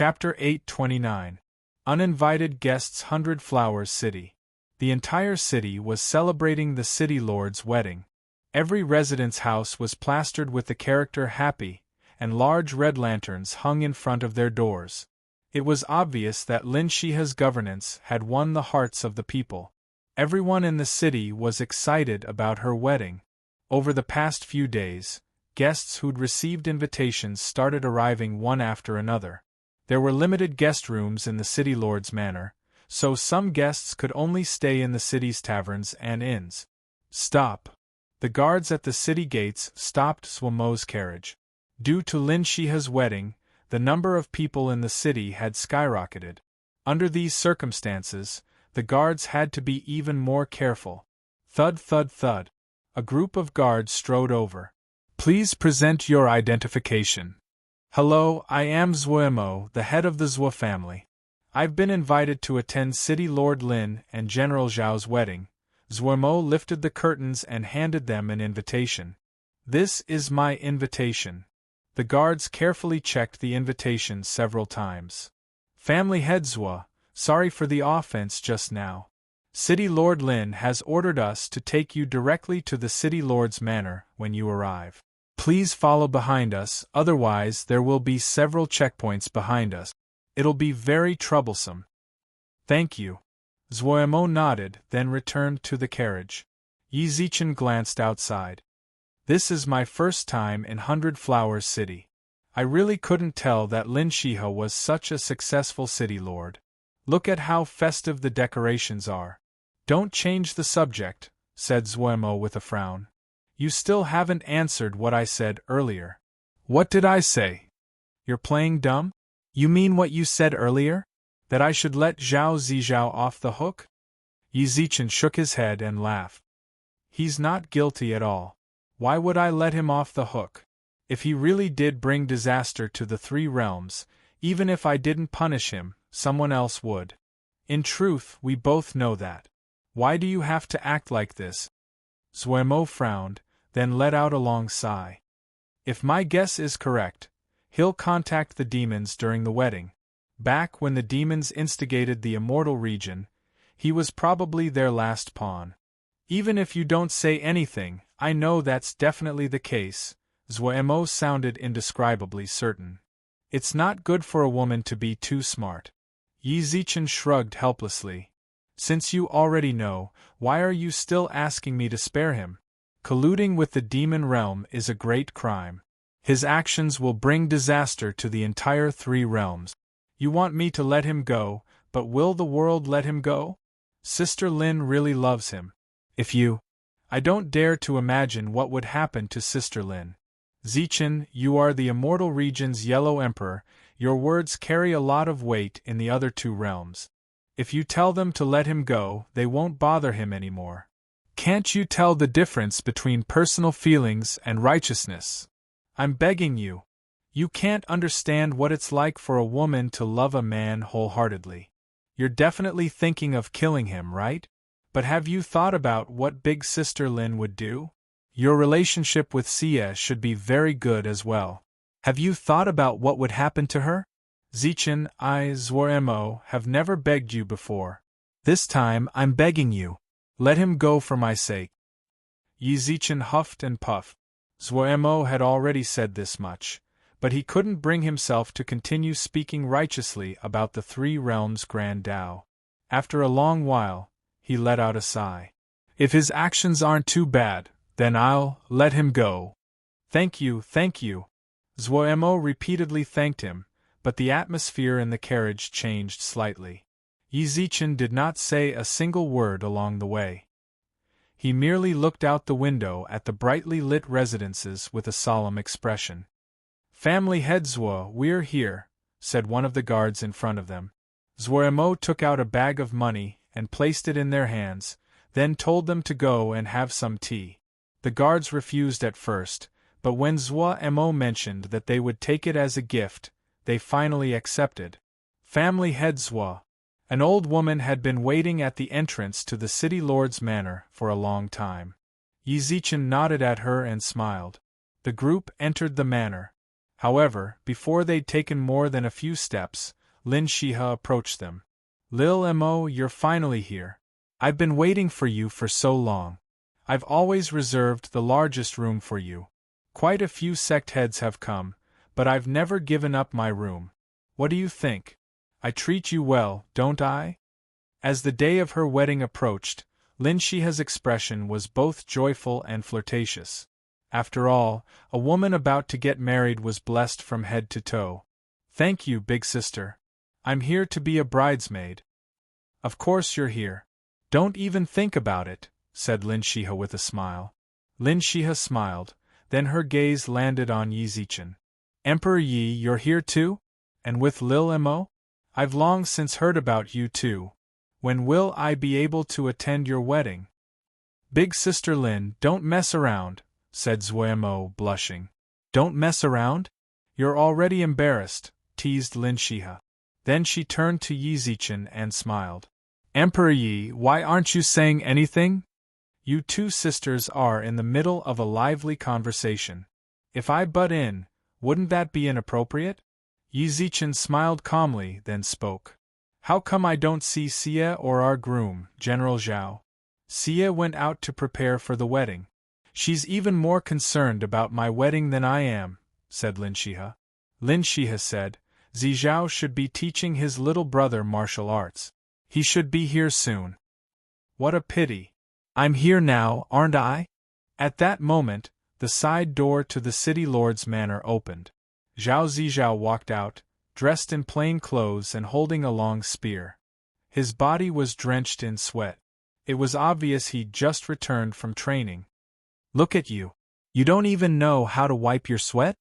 Chapter 829. Uninvited Guests 100 Flowers City. The entire city was celebrating the city lord's wedding. Every resident's house was plastered with the character happy, and large red lanterns hung in front of their doors. It was obvious that Lin Shiha's governance had won the hearts of the people. Everyone in the city was excited about her wedding. Over the past few days, guests who'd received invitations started arriving one after another. There were limited guest rooms in the city lord's manor, so some guests could only stay in the city's taverns and inns. Stop! The guards at the city gates stopped Zhuomo's carriage. Due to Lin Shiha's wedding, the number of people in the city had skyrocketed. Under these circumstances, the guards had to be even more careful. Thud thud thud. A group of guards strode over. Please present your identification. Hello, I am Zhuomo, the head of the Zhuo family. I've been invited to attend City Lord Lin and General Zhao's wedding. Zhuomo lifted the curtains and handed them an invitation. This is my invitation. The guards carefully checked the invitation several times. Family head Zhuo, sorry for the offense just now. City Lord Lin has ordered us to take you directly to the City Lord's manor when you arrive. Please follow behind us, otherwise there will be several checkpoints behind us. It'll be very troublesome. Thank you. Zhuomo nodded, then returned to the carriage. Yi Zichen glanced outside. This is my first time in 100 Flowers City. I really couldn't tell that Lin Shiha was such a successful city lord. Look at how festive the decorations are. Don't change the subject, said Zhuomo with a frown. You still haven't answered what I said earlier. What did I say? You're playing dumb? You mean what you said earlier? That I should let Zhao Zizhao off the hook? Yi Zichen shook his head and laughed. He's not guilty at all. Why would I let him off the hook? If he really did bring disaster to the three realms, even if I didn't punish him, someone else would. In truth, we both know that. Why do you have to act like this? Zhuomo frowned, then let out a long sigh. If my guess is correct, he'll contact the demons during the wedding. Back when the demons instigated the immortal region, he was probably their last pawn. Even if you don't say anything, I know that's definitely the case. Zhuomo sounded indescribably certain. It's not good for a woman to be too smart. Yi Zichen shrugged helplessly. Since you already know, why are you still asking me to spare him? Colluding with the demon realm is a great crime. His actions will bring disaster to the entire three realms. You want me to let him go, but will the world let him go? Sister Lin really loves him. I don't dare to imagine what would happen to Sister Lin. Zichen, you are the immortal region's Yellow Emperor. Your words carry a lot of weight in the other two realms. If you tell them to let him go, they won't bother him anymore. Can't you tell the difference between personal feelings and righteousness? I'm begging you. You can't understand what it's like for a woman to love a man wholeheartedly. You're definitely thinking of killing him, right? But have you thought about what Big Sister Lin would do? Your relationship with Xie should be very good as well. Have you thought about what would happen to her? Zichen, I, Zhuomo, have never begged you before. This time I'm begging you. Let him go for my sake. Yi Zichen huffed and puffed. Zhuomo had already said this much, but he couldn't bring himself to continue speaking righteously about the three realms' grand Tao. After a long while, he let out a sigh. If his actions aren't too bad, then I'll let him go. Thank you, thank you. Zhuomo repeatedly thanked him, but the atmosphere in the carriage changed slightly. Yi Zichen did not say a single word along the way. He merely looked out the window at the brightly lit residences with a solemn expression. Family head Zhuo, we're here, said one of the guards in front of them. Zhuomo took out a bag of money and placed it in their hands, then told them to go and have some tea. The guards refused at first, but when Zhuomo mentioned that they would take it as a gift, they finally accepted. Family head Zhuo. An old woman had been waiting at the entrance to the city lord's manor for a long time. Yi Zichen nodded at her and smiled. The group entered the manor. However, before they'd taken more than a few steps, Lin Shiha approached them. Lil Mo, you're finally here. I've been waiting for you for so long. I've always reserved the largest room for you. Quite a few sect heads have come, but I've never given up my room. What do you think? I treat you well, don't I? As the day of her wedding approached, Lin Shiha's expression was both joyful and flirtatious. After all, a woman about to get married was blessed from head to toe. Thank you, big sister. I'm here to be a bridesmaid. Of course you're here. Don't even think about it, said Lin Shiha with a smile. Lin Shiha smiled, then her gaze landed on Yi Zichen. Emperor Yi, you're here too? And with Lil Mo? I've long since heard about you too. When will I be able to attend your wedding? Big sister Lin, don't mess around, said Zuemo, blushing. Don't mess around? You're already embarrassed, teased Lin Shiha. Then she turned to Yi Zichen and smiled. Emperor Yi, why aren't you saying anything? You two sisters are in the middle of a lively conversation. If I butt in, wouldn't that be inappropriate? Yi Zichen smiled calmly, then spoke. How come I don't see Xie or our groom, General Zhao? Xie went out to prepare for the wedding. She's even more concerned about my wedding than I am, said Lin Shiha. Lin Shiha said, Zi Zhao should be teaching his little brother martial arts. He should be here soon. What a pity. I'm here now, aren't I? At that moment, the side door to the city lord's manor opened. Zhao Zizhao walked out, dressed in plain clothes and holding a long spear. His body was drenched in sweat. It was obvious he'd just returned from training. Look at you. You don't even know how to wipe your sweat?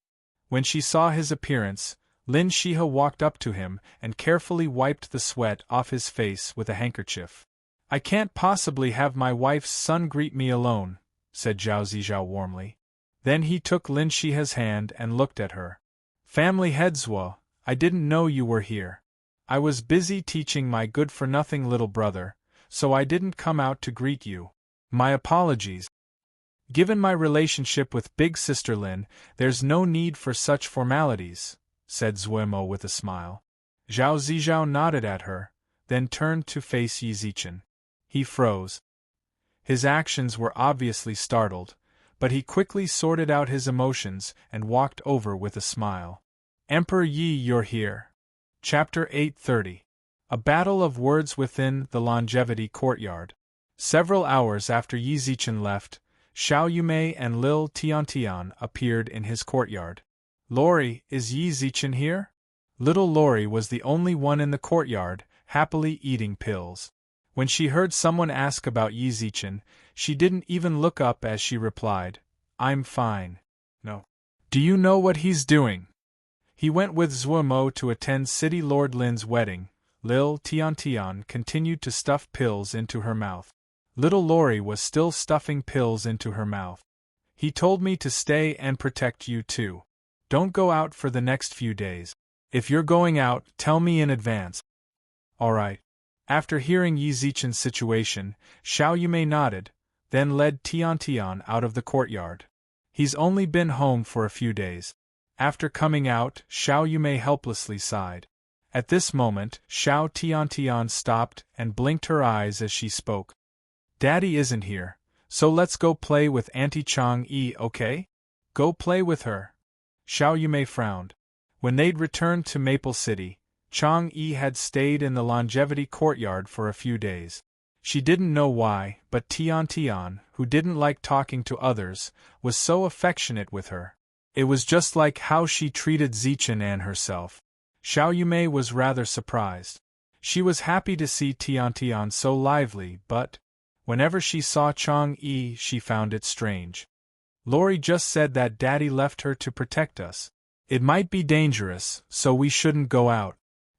When she saw his appearance, Lin Shiha walked up to him and carefully wiped the sweat off his face with a handkerchief. I can't possibly have my wife's son greet me alone, said Zhao Zizhao warmly. Then he took Lin Shiha's hand and looked at her. Family Headswa, I didn't know you were here. I was busy teaching my good-for-nothing little brother, so I didn't come out to greet you. My apologies. Given my relationship with Big Sister Lin, there's no need for such formalities, said Zuemo with a smile. Zhao Zizhao nodded at her, then turned to face Yi Zichen. He froze. His actions were obviously startled, but he quickly sorted out his emotions and walked over with a smile. Emperor Yi, you're here. Chapter 830. A battle of words within the longevity courtyard. Several hours after Yi Zichen left, Xiao Yumei and Lil Tiantian appeared in his courtyard. Lori, is Yi Zichen here? Little Lori was the only one in the courtyard, happily eating pills. When she heard someone ask about Yi Zichen, she didn't even look up as she replied, I'm fine. No. Do you know what he's doing? He went with Zuemo to attend City Lord Lin's wedding. Lil Tiantian continued to stuff pills into her mouth. Little Lori was still stuffing pills into her mouth. He told me to stay and protect you too. Don't go out for the next few days. If you're going out, tell me in advance. All right. After hearing Yi Zichen's situation, Xiao Yumei nodded, then led Tiantian out of the courtyard. He's only been home for a few days. After coming out, Xiao Yumei helplessly sighed. At this moment, Xiao Tiantian stopped and blinked her eyes as she spoke. Daddy isn't here, so let's go play with Auntie Chang-yi, okay? Go play with her. Xiao Yumei frowned. When they'd returned to Maple City, Chang-yi had stayed in the longevity courtyard for a few days. She didn't know why, but Tiantian, who didn't like talking to others, was so affectionate with her. It was just like how she treated Zichen and herself. Xiao Yumei was rather surprised. She was happy to see Tiantian so lively, but whenever she saw Chang-yi, she found it strange. Lori just said that Daddy left her to protect us. It might be dangerous, so we shouldn't go out.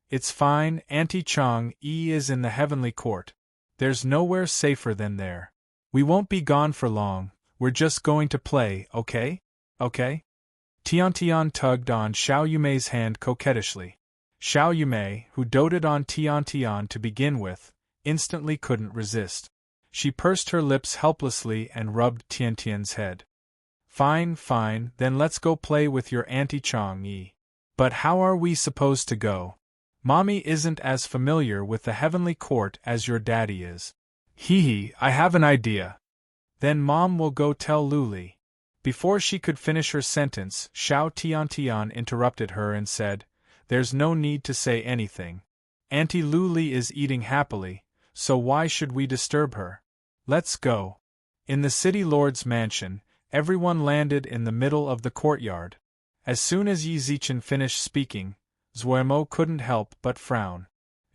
It's fine, Auntie Chang-yi is in the heavenly court. There's nowhere safer than there. We won't be gone for long, we're just going to play, okay? Okay? Tiantian tugged on Xiao Yumei's hand coquettishly. Xiao Yumei, who doted on Tiantian to begin with, instantly couldn't resist. She pursed her lips helplessly and rubbed Tiantian's head. Fine, fine, then let's go play with your Auntie Chang-yi. But how are we supposed to go? Mommy isn't as familiar with the heavenly court as your daddy is. Hee, I have an idea. Then Mom will go tell Luli. Before she could finish her sentence, Xiao Tiantian interrupted her and said, There's no need to say anything. Auntie Luli is eating happily, so why should we disturb her? Let's go. In the city lord's mansion, everyone landed in the middle of the courtyard. As soon as Yi Zichen finished speaking, Zuomo couldn't help but frown.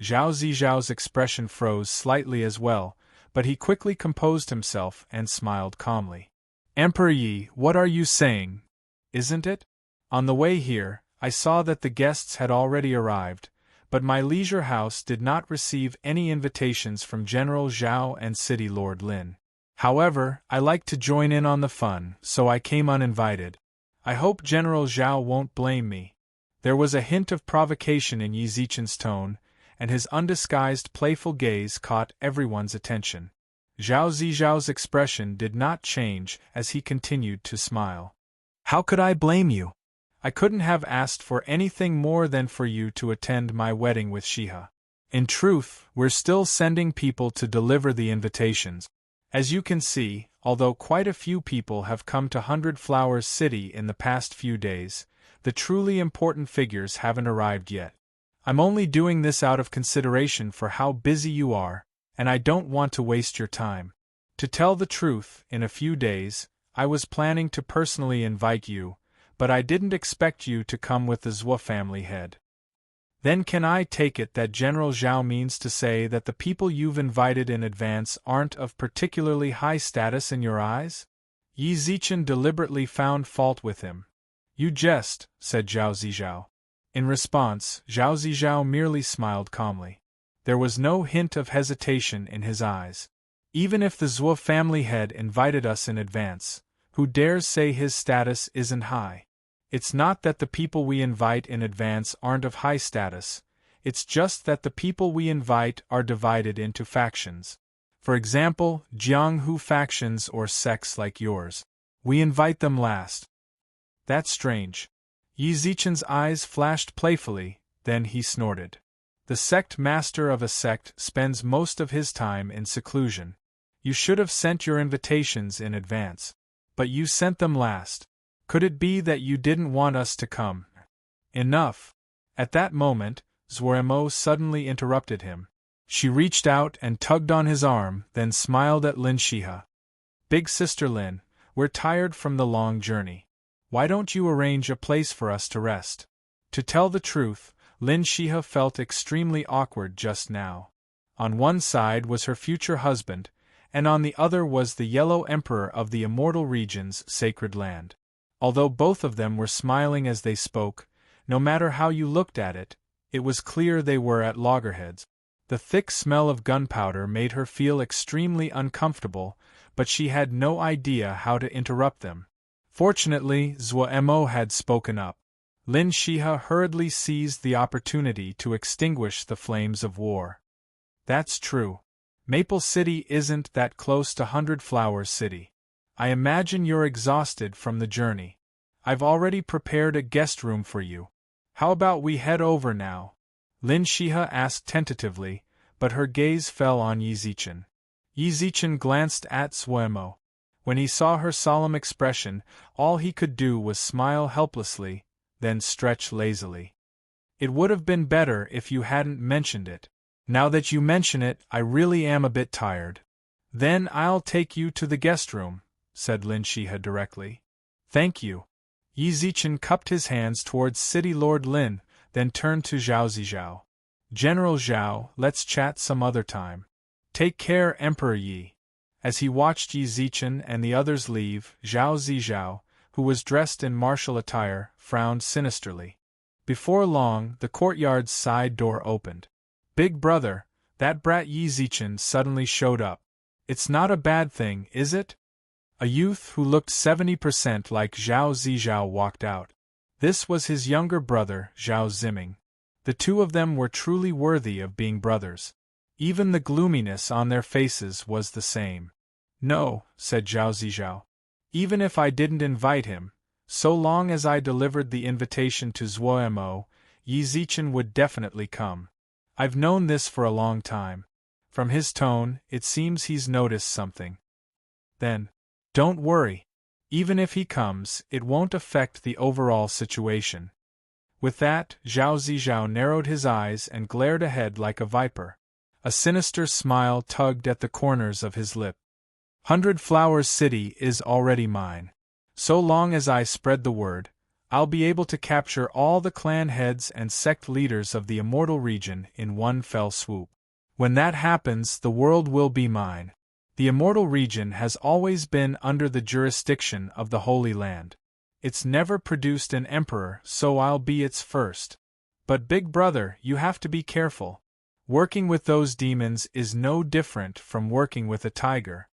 Zhao Zizhao's expression froze slightly as well, but he quickly composed himself and smiled calmly. Emperor Yi, what are you saying? Isn't it? On the way here, I saw that the guests had already arrived, but my leisure house did not receive any invitations from General Zhao and City Lord Lin. However, I like to join in on the fun, so I came uninvited. I hope General Zhao won't blame me. There was a hint of provocation in Yi Zichen's tone, and his undisguised playful gaze caught everyone's attention. Zhao Zizhao's expression did not change as he continued to smile. How could I blame you? I couldn't have asked for anything more than for you to attend my wedding with Shiha. In truth, we're still sending people to deliver the invitations. As you can see, although quite a few people have come to Hundred Flowers City in the past few days, the truly important figures haven't arrived yet. I'm only doing this out of consideration for how busy you are, and I don't want to waste your time. To tell the truth, in a few days, I was planning to personally invite you, but I didn't expect you to come with the Zhuo family head. Then can I take it that General Zhao means to say that the people you've invited in advance aren't of particularly high status in your eyes? Yi Zichen deliberately found fault with him. You jest, said Zhao Zizhao. In response, Zhao Zizhao merely smiled calmly. There was no hint of hesitation in his eyes. Even if the Zhuo family head invited us in advance, who dares say his status isn't high? It's not that the people we invite in advance aren't of high status, it's just that the people we invite are divided into factions. For example, Jianghu factions or sects like yours. We invite them last. That's strange. Yi Zichen's eyes flashed playfully, then he snorted. The sect master of a sect spends most of his time in seclusion. You should have sent your invitations in advance. But you sent them last. Could it be that you didn't want us to come? Enough. At that moment, Zuomo suddenly interrupted him. She reached out and tugged on his arm, then smiled at Lin Shiha. Big Sister Lin, we're tired from the long journey. Why don't you arrange a place for us to rest? To tell the truth, Lin Shiha felt extremely awkward just now. On one side was her future husband, and on the other was the Yellow Emperor of the Immortal Region's sacred land. Although both of them were smiling as they spoke, no matter how you looked at it, it was clear they were at loggerheads. The thick smell of gunpowder made her feel extremely uncomfortable, but she had no idea how to interrupt them. Fortunately, Zuomo had spoken up. Lin Shiha hurriedly seized the opportunity to extinguish the flames of war. That's true. Maple City isn't that close to Hundred Flowers City. I imagine you're exhausted from the journey. I've already prepared a guest room for you. How about we head over now? Lin Shiha asked tentatively, but her gaze fell on Yi Zichen. Yi Zichen glanced at Zuomo. When he saw her solemn expression, all he could do was smile helplessly, then stretch lazily. It would have been better if you hadn't mentioned it. Now that you mention it, I really am a bit tired. Then I'll take you to the guest room, said Lin Shiha directly. Thank you. Yi Zichen cupped his hands towards City Lord Lin, then turned to Zhao Zizhao. General Zhao, let's chat some other time. Take care, Emperor Yi. As he watched Yi Zichen and the others leave, Zhao Zizhao, who was dressed in martial attire, frowned sinisterly. Before long, the courtyard's side door opened. Big brother, that brat Yi Zichen suddenly showed up. It's not a bad thing, is it? A youth who looked 70% like Zhao Zizhao walked out. This was his younger brother, Zhao Ziming. The two of them were truly worthy of being brothers. Even the gloominess on their faces was the same. No, said Zhao Zizhao. Even if I didn't invite him, so long as I delivered the invitation to Zhuemo, Yi Zichen would definitely come. I've known this for a long time. From his tone, it seems he's noticed something. Then, don't worry. Even if he comes, it won't affect the overall situation. With that, Zhao Zizhao narrowed his eyes and glared ahead like a viper. A sinister smile tugged at the corners of his lip. 100 Flowers City is already mine. So long as I spread the word, I'll be able to capture all the clan heads and sect leaders of the immortal region in one fell swoop. When that happens, the world will be mine. The immortal region has always been under the jurisdiction of the Holy Land. It's never produced an emperor, so I'll be its first. But big brother, you have to be careful. Working with those demons is no different from working with a tiger.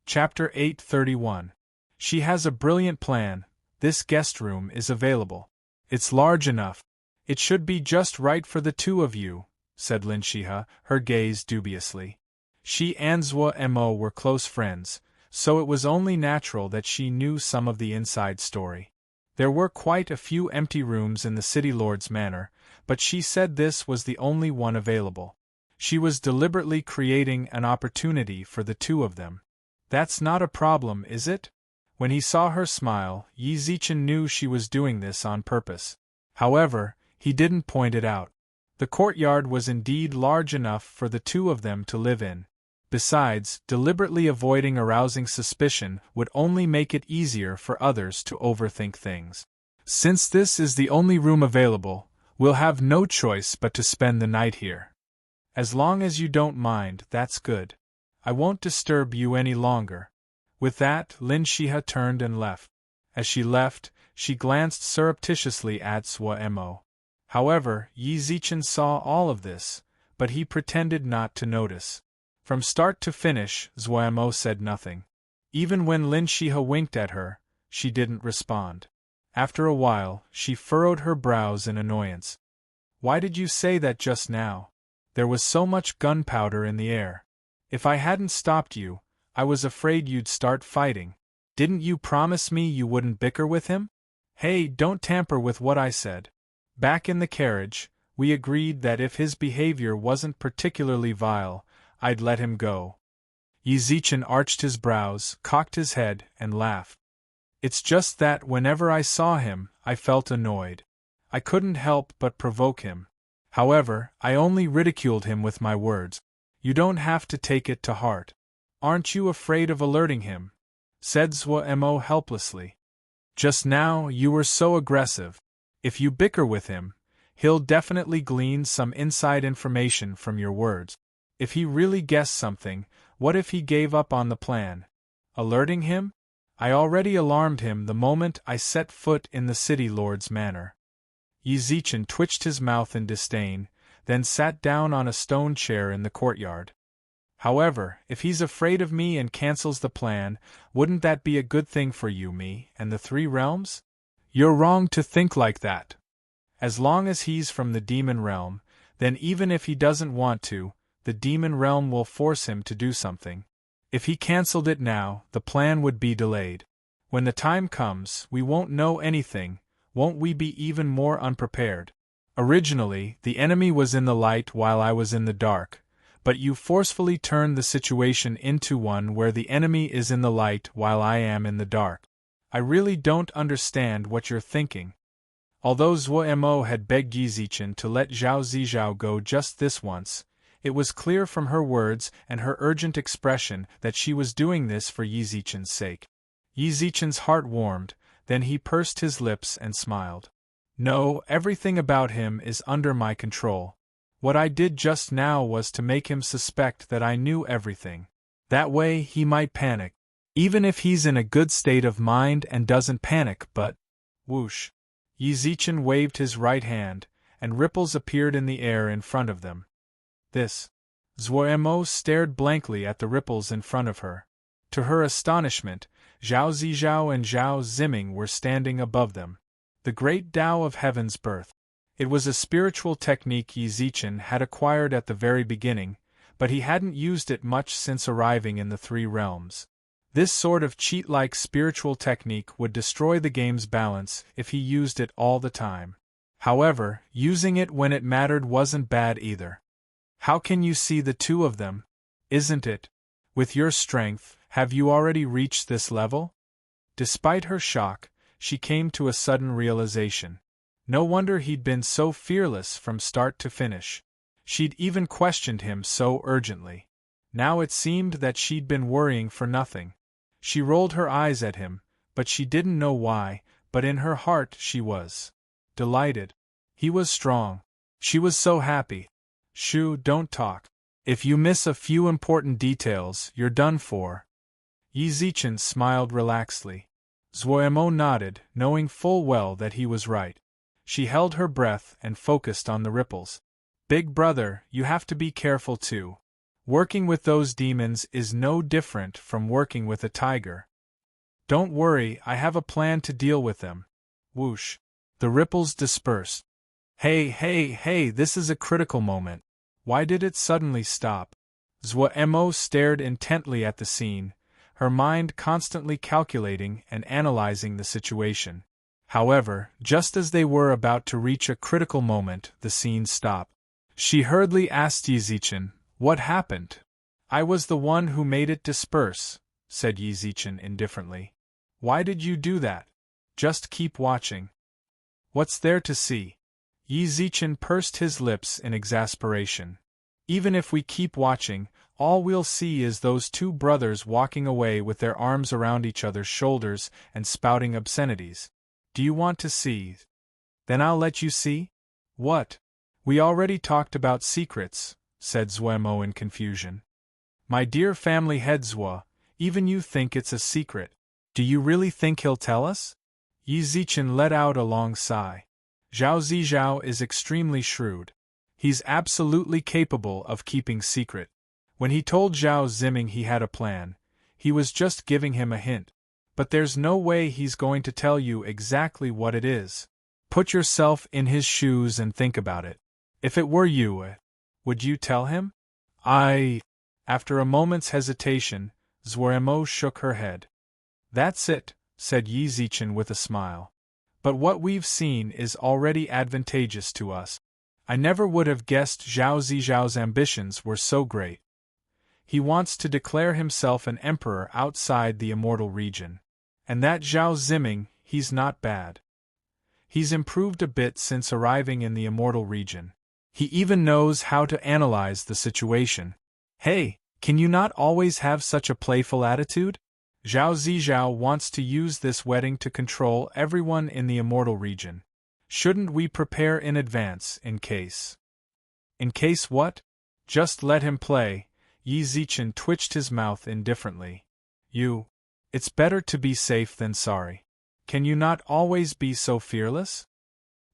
Chapter 831. She has a brilliant plan. This guest room is available. It's large enough. It should be just right for the two of you, said Lin Shihe, her gaze dubiously. She and Zhuemo were close friends, so it was only natural that she knew some of the inside story. There were quite a few empty rooms in the city lord's manor, but she said this was the only one available. She was deliberately creating an opportunity for the two of them. That's not a problem, is it? When he saw her smile, Yi Zichen knew she was doing this on purpose. However, he didn't point it out. The courtyard was indeed large enough for the two of them to live in. Besides, deliberately avoiding arousing suspicion would only make it easier for others to overthink things. Since this is the only room available, we'll have no choice but to spend the night here. As long as you don't mind, that's good. I won't disturb you any longer. With that, Lin Shihe turned and left. As she left, she glanced surreptitiously at Zhuemo. However, Yi Zichen saw all of this, but he pretended not to notice. From start to finish, Zhuemo said nothing. Even when Lin Shihe winked at her, she didn't respond. After a while, she furrowed her brows in annoyance. Why did you say that just now? There was so much gunpowder in the air. If I hadn't stopped you, I was afraid you'd start fighting. Didn't you promise me you wouldn't bicker with him? Hey, don't tamper with what I said. Back in the carriage, we agreed that if his behavior wasn't particularly vile, I'd let him go. Yi Zichen arched his brows, cocked his head, and laughed. It's just that whenever I saw him, I felt annoyed. I couldn't help but provoke him. However, I only ridiculed him with my words. You don't have to take it to heart. Aren't you afraid of alerting him? Said Zhuemo helplessly. Just now, you were so aggressive. If you bicker with him, he'll definitely glean some inside information from your words. If he really guessed something, what if he gave up on the plan? Alerting him? I already alarmed him the moment I set foot in the city lord's manor. Yi Zichen twitched his mouth in disdain, then sat down on a stone chair in the courtyard. However, if he's afraid of me and cancels the plan, wouldn't that be a good thing for you, me, and the Three Realms? You're wrong to think like that. As long as he's from the demon realm, then even if he doesn't want to, the demon realm will force him to do something. If he cancelled it now, the plan would be delayed. When the time comes, we won't know anything. Won't we be even more unprepared? Originally, the enemy was in the light while I was in the dark, but you forcefully turned the situation into one where the enemy is in the light while I am in the dark. I really don't understand what you're thinking. Although Zhuemo had begged Yi Zichen to let Zhao Zizhao go just this once, it was clear from her words and her urgent expression that she was doing this for Yi Zichen's sake. Yi Zichen's heart warmed, then he pursed his lips and smiled. No, everything about him is under my control. What I did just now was to make him suspect that I knew everything. That way he might panic. Even if he's in a good state of mind and doesn't panic, but… Whoosh! Yi Zichen waved his right hand, and ripples appeared in the air in front of them. This. Zhuemo stared blankly at the ripples in front of her. To her astonishment, Zhao Zizhao and Zhao Ziming were standing above them. The great Tao of Heaven's birth. It was a spiritual technique Yi Zichen had acquired at the very beginning, but he hadn't used it much since arriving in the Three Realms. This sort of cheat-like spiritual technique would destroy the game's balance if he used it all the time. However, using it when it mattered wasn't bad either. How can you see the two of them? Isn't it? With your strength, have you already reached this level? Despite her shock, she came to a sudden realization. No wonder he'd been so fearless from start to finish. She'd even questioned him so urgently. Now it seemed that she'd been worrying for nothing. She rolled her eyes at him, but she didn't know why, but in her heart she was delighted. He was strong. She was so happy. Shoo, don't talk. If you miss a few important details, you're done for. Yi Zichen smiled relaxedly. Zuomo nodded, knowing full well that he was right. She held her breath and focused on the ripples. Big brother, you have to be careful too. Working with those demons is no different from working with a tiger. Don't worry, I have a plan to deal with them. Whoosh. The ripples dispersed. Hey, this is a critical moment. Why did it suddenly stop? Zuomo stared intently at the scene, her mind constantly calculating and analyzing the situation. However, just as they were about to reach a critical moment, the scene stopped. She hurriedly asked Yi Zichen, "What happened?" "I was the one who made it disperse," said Yi Zichen indifferently. "Why did you do that? Just keep watching." "What's there to see?" Yi Zichen pursed his lips in exasperation. "Even if we keep watching, all we'll see is those two brothers walking away with their arms around each other's shoulders and spouting obscenities. Do you want to see? Then I'll let you see." "What? We already talked about secrets," said Zuomo in confusion. "My dear family head Zuo, even you think it's a secret. Do you really think he'll tell us?" Yi Zichen let out a long sigh. Zhao Zizhao is extremely shrewd. He's absolutely capable of keeping secret. When he told Zhao Ziming he had a plan, he was just giving him a hint. But there's no way he's going to tell you exactly what it is. Put yourself in his shoes and think about it. If it were you, would you tell him? After a moment's hesitation, Zuomo shook her head. "That's it," said Yi Zichen with a smile. "But what we've seen is already advantageous to us. I never would have guessed Zhao Zizhao's ambitions were so great. He wants to declare himself an emperor outside the immortal region. And that Zhao Ziming, he's not bad. He's improved a bit since arriving in the immortal region. He even knows how to analyze the situation. Hey, can you not always have such a playful attitude? Zhao Zizhao wants to use this wedding to control everyone in the immortal region. Shouldn't we prepare in advance, in case?" "In case what?" "Just let him play." Yi Zichen twitched his mouth indifferently. It's better to be safe than sorry. Can you not always be so fearless?"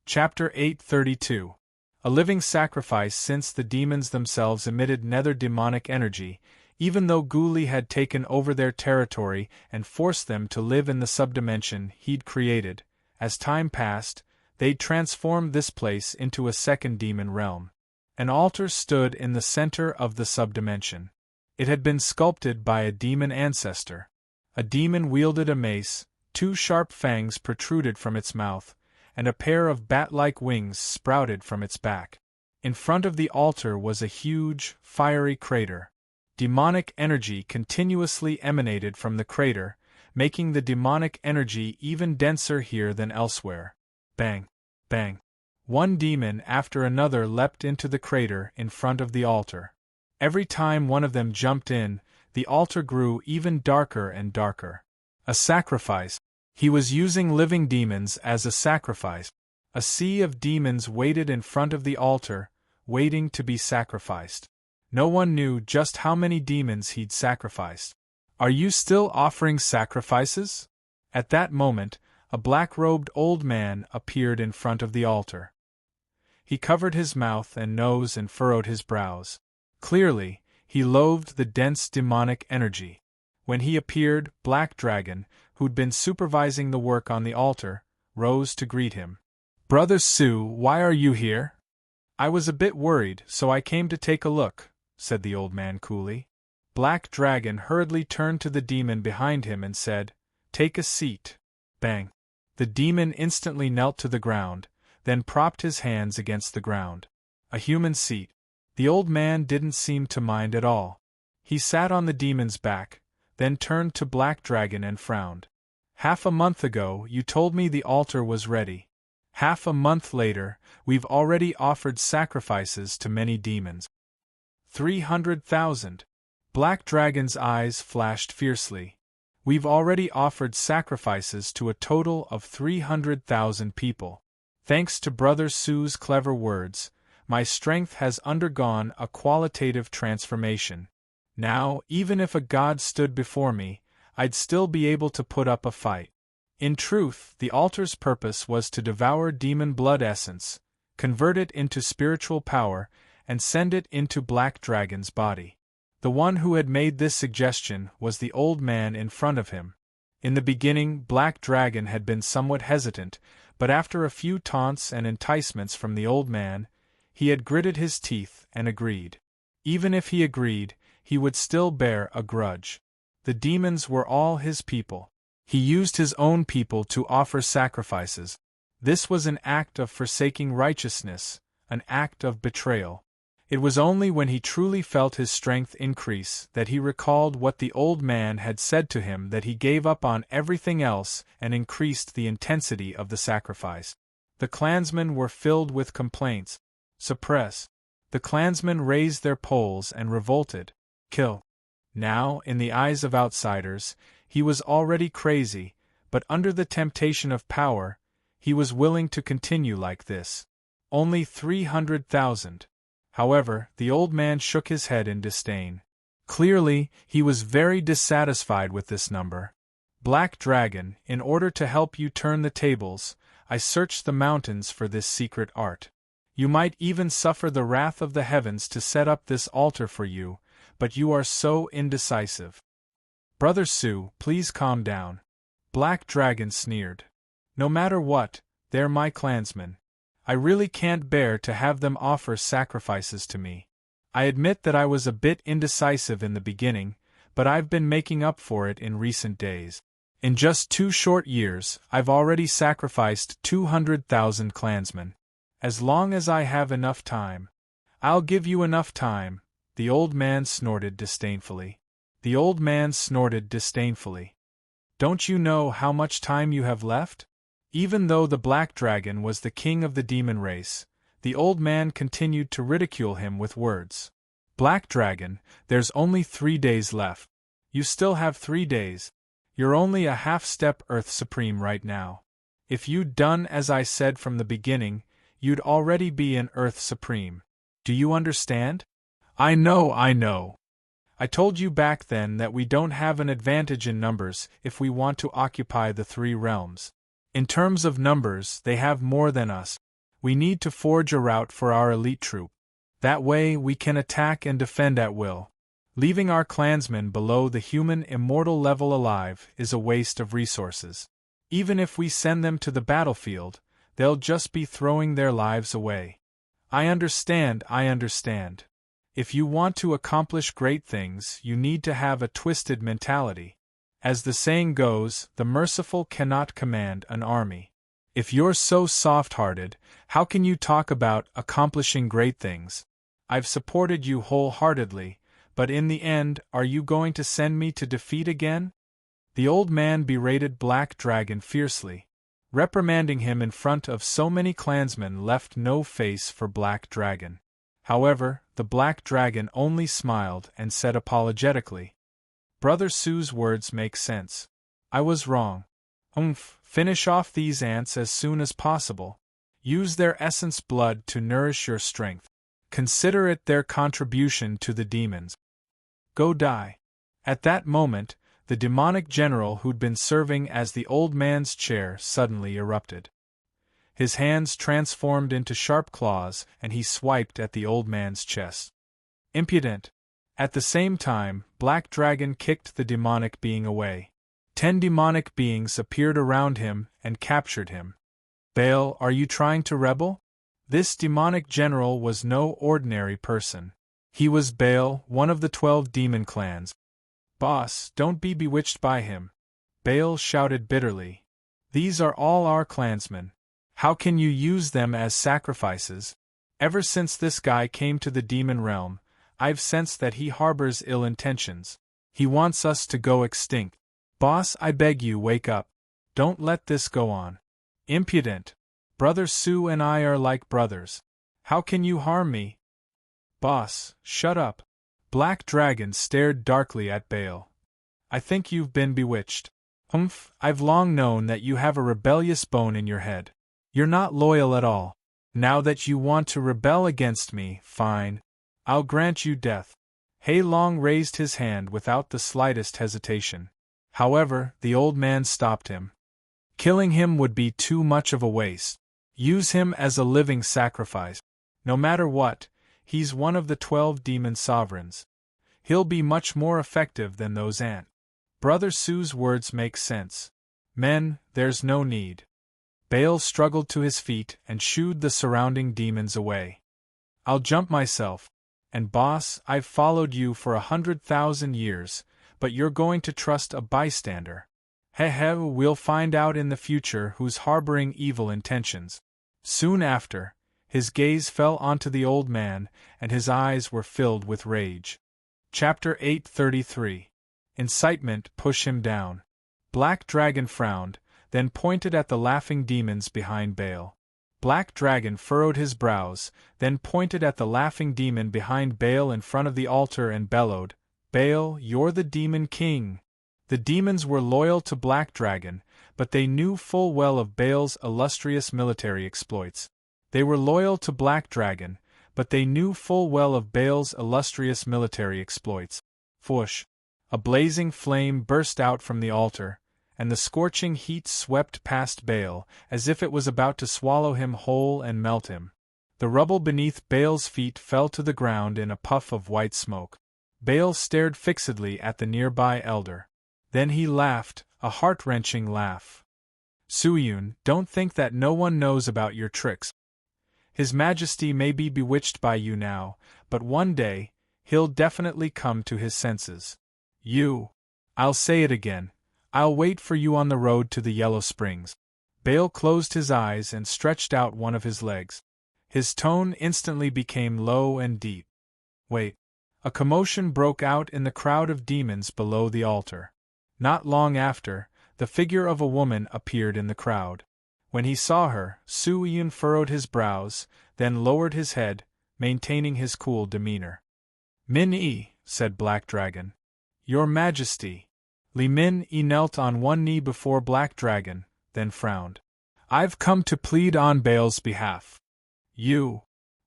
Chapter 832. A living sacrifice. Since the demons themselves emitted nether demonic energy, even though Guli had taken over their territory and forced them to live in the subdimension he'd created, as time passed, they'd transformed this place into a second demon realm. An altar stood in the center of the subdimension. It had been sculpted by a demon ancestor. A demon wielded a mace, two sharp fangs protruded from its mouth, and a pair of bat-like wings sprouted from its back. In front of the altar was a huge, fiery crater. Demonic energy continuously emanated from the crater, making the demonic energy even denser here than elsewhere. Bang! Bang! One demon after another leapt into the crater in front of the altar. Every time one of them jumped in, the altar grew even darker and darker. A sacrifice. He was using living demons as a sacrifice. A sea of demons waited in front of the altar, waiting to be sacrificed. No one knew just how many demons he'd sacrificed. "Are you still offering sacrifices?" At that moment, a black-robed old man appeared in front of the altar. He covered his mouth and nose and furrowed his brows. Clearly, he loathed the dense demonic energy. When he appeared, Black Dragon, who'd been supervising the work on the altar, rose to greet him. "Brother Su, why are you here?" "I was a bit worried, so I came to take a look," said the old man coolly. Black Dragon hurriedly turned to the demon behind him and said, "Take a seat." Bang! The demon instantly knelt to the ground, then propped his hands against the ground. A human seat. The old man didn't seem to mind at all. He sat on the demon's back, then turned to Black Dragon and frowned. "Half a month ago, you told me the altar was ready. Half a month later, we've already offered sacrifices to many demons. 300,000. Black Dragon's eyes flashed fiercely. "We've already offered sacrifices to a total of 300,000 people. Thanks to Brother Sue's clever words, my strength has undergone a qualitative transformation. Now, even if a god stood before me, I'd still be able to put up a fight." In truth, the altar's purpose was to devour demon blood essence, convert it into spiritual power, and send it into Black Dragon's body. The one who had made this suggestion was the old man in front of him. In the beginning, Black Dragon had been somewhat hesitant, but after a few taunts and enticements from the old man, he had gritted his teeth and agreed. Even if he agreed, he would still bear a grudge. The demons were all his people. He used his own people to offer sacrifices. This was an act of forsaking righteousness, an act of betrayal. It was only when he truly felt his strength increase that he recalled what the old man had said to him that he gave up on everything else and increased the intensity of the sacrifice. The clansmen were filled with complaints. Suppress. The clansmen raised their poles and revolted. Kill. Now, in the eyes of outsiders, he was already crazy, but under the temptation of power, he was willing to continue like this. Only 300,000. However, the old man shook his head in disdain. Clearly, he was very dissatisfied with this number. "Black Dragon, in order to help you turn the tables, I searched the mountains for this secret art. You might even suffer the wrath of the heavens to set up this altar for you, but you are so indecisive." "Brother Sue, please calm down." Black Dragon sneered. "No matter what, they're my clansmen. I really can't bear to have them offer sacrifices to me. I admit that I was a bit indecisive in the beginning, but I've been making up for it in recent days. In just 2 short years, I've already sacrificed 200,000 clansmen. As long as I have enough time." "I'll give you enough time," the old man snorted disdainfully. The old man snorted disdainfully. "Don't you know how much time you have left?" Even though the Black Dragon was the king of the demon race, the old man continued to ridicule him with words. "Black Dragon, there's only 3 days left. You still have 3 days. You're only a half-step Earth Supreme right now. If you'd done as I said from the beginning, you'd already be an Earth Supreme. Do you understand?" I know. I told you back then that we don't have an advantage in numbers if we want to occupy the 3 realms. In terms of numbers, they have more than us. We need to forge a route for our elite troop. That way we can attack and defend at will. Leaving our clansmen below the human immortal level alive is a waste of resources. Even if we send them to the battlefield, they'll just be throwing their lives away. I understand. If you want to accomplish great things, you need to have a twisted mentality. As the saying goes, the merciful cannot command an army. If you're so soft-hearted, how can you talk about accomplishing great things? I've supported you wholeheartedly, but in the end, are you going to send me to defeat again?" The old man berated Black Dragon fiercely. Reprimanding him in front of so many clansmen left no face for Black Dragon. However, the Black Dragon only smiled and said apologetically, "Brother Sue's words make sense. I was wrong. Finish off these ants as soon as possible. Use their essence blood to nourish your strength. Consider it their contribution to the demons. Go die." At that moment, the demonic general who'd been serving as the old man's chair suddenly erupted. His hands transformed into sharp claws and he swiped at the old man's chest. Impudent! At the same time, Black Dragon kicked the demonic being away. 10 demonic beings appeared around him and captured him. "Baal, are you trying to rebel?" This demonic general was no ordinary person. He was Baal, one of the 12 demon clans. Boss, don't be bewitched by him, Baal shouted bitterly. These are all our clansmen. How can you use them as sacrifices? Ever since this guy came to the demon realm, I've sensed that he harbors ill intentions. He wants us to go extinct. Boss, I beg you, wake up. Don't let this go on. Impudent. Brother Sue and I are like brothers. How can you harm me? Boss, shut up. Black Dragon stared darkly at Baal. I think you've been bewitched. Humph, I've long known that you have a rebellious bone in your head. You're not loyal at all. Now that you want to rebel against me, fine. I'll grant you death. Hei Long raised his hand without the slightest hesitation. However, the old man stopped him. Killing him would be too much of a waste. Use him as a living sacrifice. No matter what, he's one of the 12 demon sovereigns. He'll be much more effective than those ants. Brother Sue's words make sense. Men, there's no need. Baal struggled to his feet and shooed the surrounding demons away. I'll jump myself. And boss, I've followed you for 100,000 years, but you're going to trust a bystander. We'll find out in the future who's harboring evil intentions. Soon after, his gaze fell onto the old man, and his eyes were filled with rage. Chapter 833. Incitement, push him down. Black Dragon frowned, then pointed at the laughing demons behind Baal. Black Dragon furrowed his brows, then pointed at the laughing demon behind Baal in front of the altar and bellowed, Baal, you're the demon king. The demons were loyal to Black Dragon, but they knew full well of Baal's illustrious military exploits. They were loyal to Black Dragon, but they knew full well of Baal's illustrious military exploits. Whoosh! A blazing flame burst out from the altar, and the scorching heat swept past Baal, as if it was about to swallow him whole and melt him. The rubble beneath Baal's feet fell to the ground in a puff of white smoke. Baal stared fixedly at the nearby elder. Then he laughed, a heart-wrenching laugh. Suyun, don't think that no one knows about your tricks. His Majesty may be bewitched by you now, but one day, he'll definitely come to his senses. I'll say it again. I'll wait for you on the road to the Yellow Springs. Baal closed his eyes and stretched out one of his legs. His tone instantly became low and deep. Wait. A commotion broke out in the crowd of demons below the altar. Not long after, the figure of a woman appeared in the crowd. When he saw her, Suyun furrowed his brows, then lowered his head, maintaining his cool demeanor. Min-Yi, said Black Dragon. Your Majesty. Li Min-Yi knelt on one knee before Black Dragon, then frowned. I've come to plead on Baal's behalf.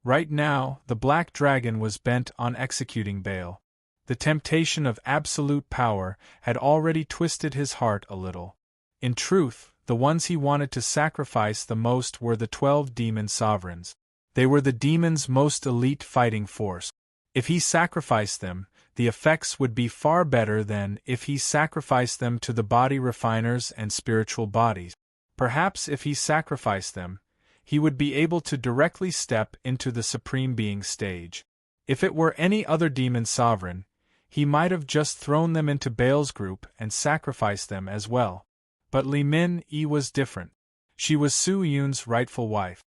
Right now, the Black Dragon was bent on executing Baal. The temptation of absolute power had already twisted his heart a little. In truth, the ones he wanted to sacrifice the most were the 12 demon sovereigns. They were the demon's most elite fighting force. If he sacrificed them, the effects would be far better than if he sacrificed them to the body refiners and spiritual bodies. Perhaps if he sacrificed them, he would be able to directly step into the Supreme Being stage. If it were any other demon sovereign, he might have just thrown them into Baal's group and sacrificed them as well. But Li Min-Yi was different. She was Suyun's rightful wife.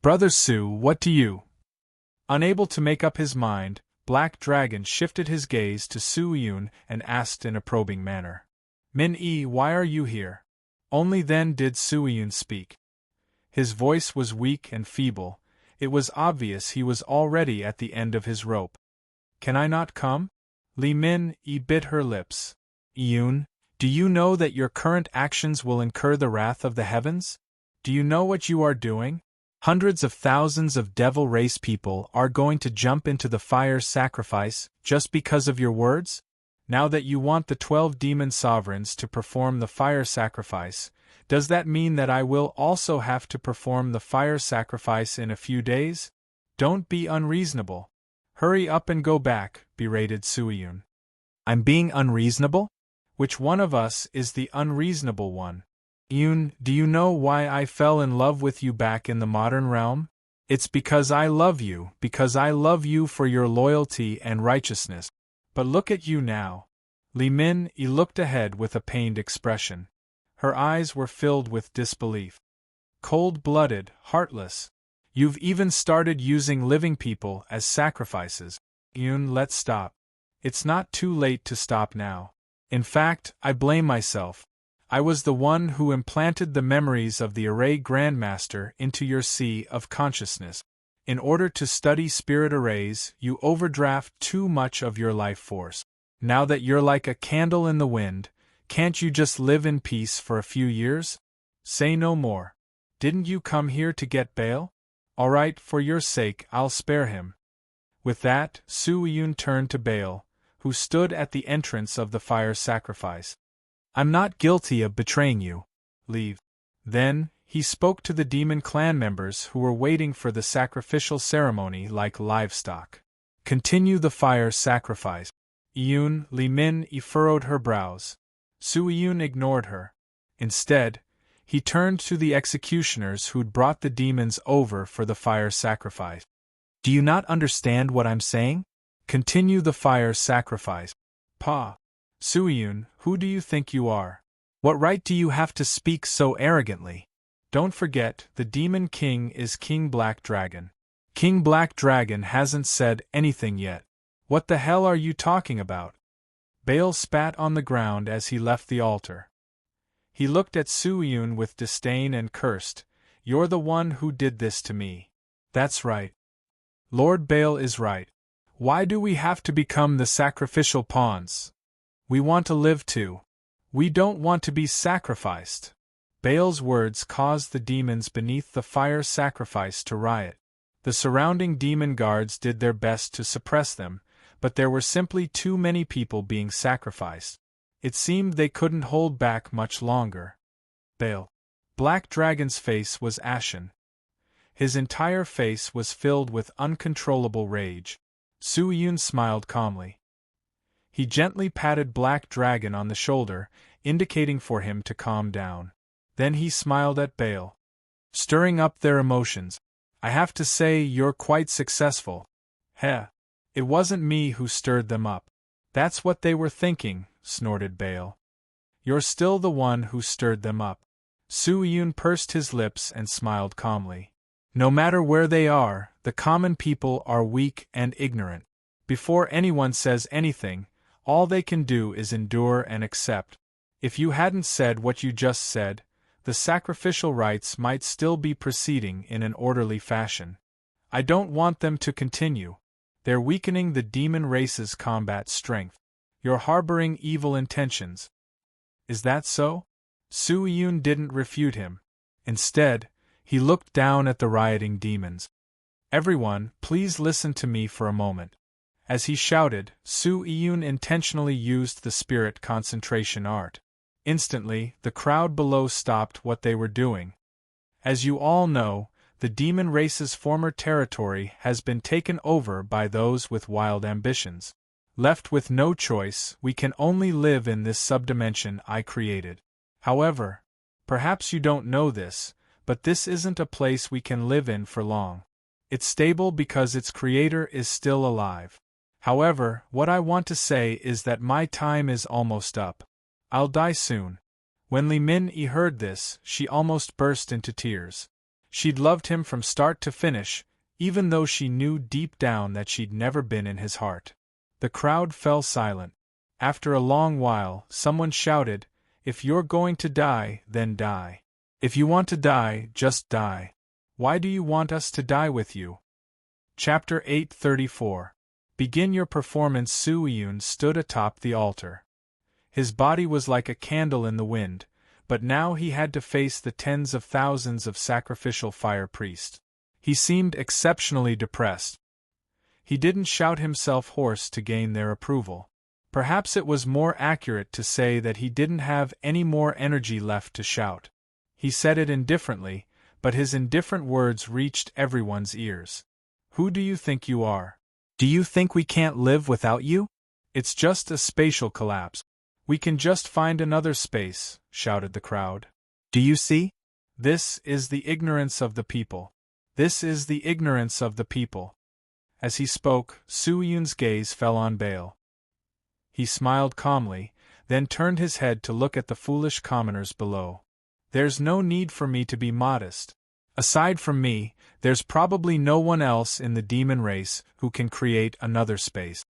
Brother Su, what do you? Unable to make up his mind, Black Dragon shifted his gaze to Suyun and asked in a probing manner. Min-Yi, why are you here? Only then did Suyun speak. His voice was weak and feeble. It was obvious he was already at the end of his rope. Can I not come? Li Min-Yi bit her lips. Yun, do you know that your current actions will incur the wrath of the heavens? Do you know what you are doing? Hundreds of thousands of devil race people are going to jump into the fire sacrifice just because of your words? Now that you want the 12 demon sovereigns to perform the fire sacrifice, does that mean that I will also have to perform the fire sacrifice in a few days? Don't be unreasonable. Hurry up and go back, berated Suyun. I'm being unreasonable? Which one of us is the unreasonable one? Yun, do you know why I fell in love with you back in the modern realm? It's because I love you for your loyalty and righteousness. But look at you now. Li Min Yi looked ahead with a pained expression. Her eyes were filled with disbelief. Cold-blooded, heartless. You've even started using living people as sacrifices. Yun, let's stop. It's not too late to stop now. In fact, I blame myself. I was the one who implanted the memories of the Array Grandmaster into your sea of consciousness. In order to study spirit arrays, you overdraft too much of your life force. Now that you're like a candle in the wind, can't you just live in peace for a few years? Say no more. Didn't you come here to get Baal? All right, for your sake, I'll spare him. With that, Su Yun turned to Baal, who stood at the entrance of the fire sacrifice. I'm not guilty of betraying you. Leave. Then, he spoke to the demon clan members who were waiting for the sacrificial ceremony like livestock. Continue the fire sacrifice. Yun, Li Min Yi furrowed her brows. Su Yun ignored her. Instead, he turned to the executioners who'd brought the demons over for the fire sacrifice. Do you not understand what I'm saying? Continue the fire sacrifice. Pa. Su Yun, who do you think you are? What right do you have to speak so arrogantly? Don't forget, the Demon King is King Black Dragon. King Black Dragon hasn't said anything yet. What the hell are you talking about? Baal spat on the ground as he left the altar. He looked at Su Yun with disdain and cursed, "You're the one who did this to me." That's right. Lord Baal is right. Why do we have to become the sacrificial pawns? We want to live too. We don't want to be sacrificed. Baal's words caused the demons beneath the fire sacrifice to riot. The surrounding demon guards did their best to suppress them, but there were simply too many people being sacrificed. It seemed they couldn't hold back much longer. Baal. Black Dragon's face was ashen. His entire face was filled with uncontrollable rage. Su Yun smiled calmly. He gently patted Black Dragon on the shoulder, indicating for him to calm down. Then he smiled at Baal, stirring up their emotions. I have to say you're quite successful. Heh. It wasn't me who stirred them up. That's what they were thinking, snorted Baal. You're still the one who stirred them up. Su Yun pursed his lips and smiled calmly. No matter where they are, the common people are weak and ignorant. Before anyone says anything, all they can do is endure and accept. If you hadn't said what you just said, the sacrificial rites might still be proceeding in an orderly fashion. I don't want them to continue. They're weakening the demon race's combat strength. You're harboring evil intentions. Is that so? Su Yun didn't refute him. Instead, he looked down at the rioting demons. Everyone, please listen to me for a moment. As he shouted, Su Yun intentionally used the spirit concentration art. Instantly, the crowd below stopped what they were doing. As you all know, the demon race's former territory has been taken over by those with wild ambitions. Left with no choice, we can only live in this subdimension I created. However, perhaps you don't know this, but this isn't a place we can live in for long. It's stable because its creator is still alive. However, what I want to say is that my time is almost up. I'll die soon. When Li Min Yi heard this, she almost burst into tears. She'd loved him from start to finish, even though she knew deep down that she'd never been in his heart. The crowd fell silent. After a long while, someone shouted, "If you're going to die, then die. If you want to die, just die. Why do you want us to die with you?" Chapter 834. Begin your performance. Su Yun stood atop the altar. His body was like a candle in the wind, but now he had to face the tens of thousands of sacrificial fire priests. He seemed exceptionally depressed. He didn't shout himself hoarse to gain their approval. Perhaps it was more accurate to say that he didn't have any more energy left to shout. He said it indifferently, but his indifferent words reached everyone's ears. Who do you think you are? Do you think we can't live without you? It's just a spatial collapse. We can just find another space, shouted the crowd. Do you see? This is the ignorance of the people. This is the ignorance of the people. As he spoke, Su Yun's gaze fell on Baal. He smiled calmly, then turned his head to look at the foolish commoners below. There's no need for me to be modest. Aside from me, there's probably no one else in the demon race who can create another space.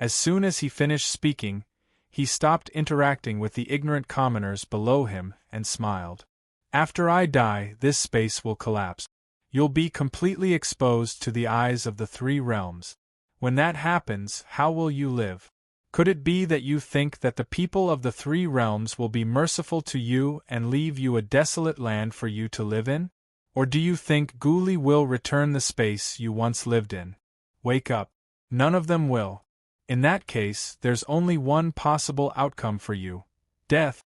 As soon as he finished speaking, he stopped interacting with the ignorant commoners below him and smiled. After I die, this space will collapse. You'll be completely exposed to the eyes of the three realms. When that happens, how will you live? Could it be that you think that the people of the three realms will be merciful to you and leave you a desolate land for you to live in? Or do you think Guli will return the space you once lived in? Wake up. None of them will. In that case, there's only one possible outcome for you: death.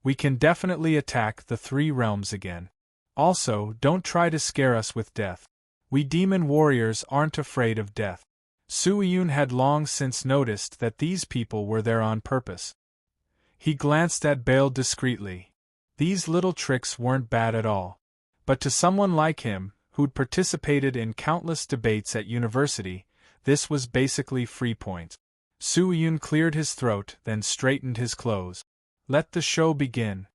We can definitely attack the three realms again. Also, don't try to scare us with death. We demon warriors aren't afraid of death. Su Yun had long since noticed that these people were there on purpose. He glanced at Baal discreetly. These little tricks weren't bad at all. But to someone like him, who'd participated in countless debates at university, this was basically free points. Su Yun cleared his throat, then straightened his clothes. Let the show begin.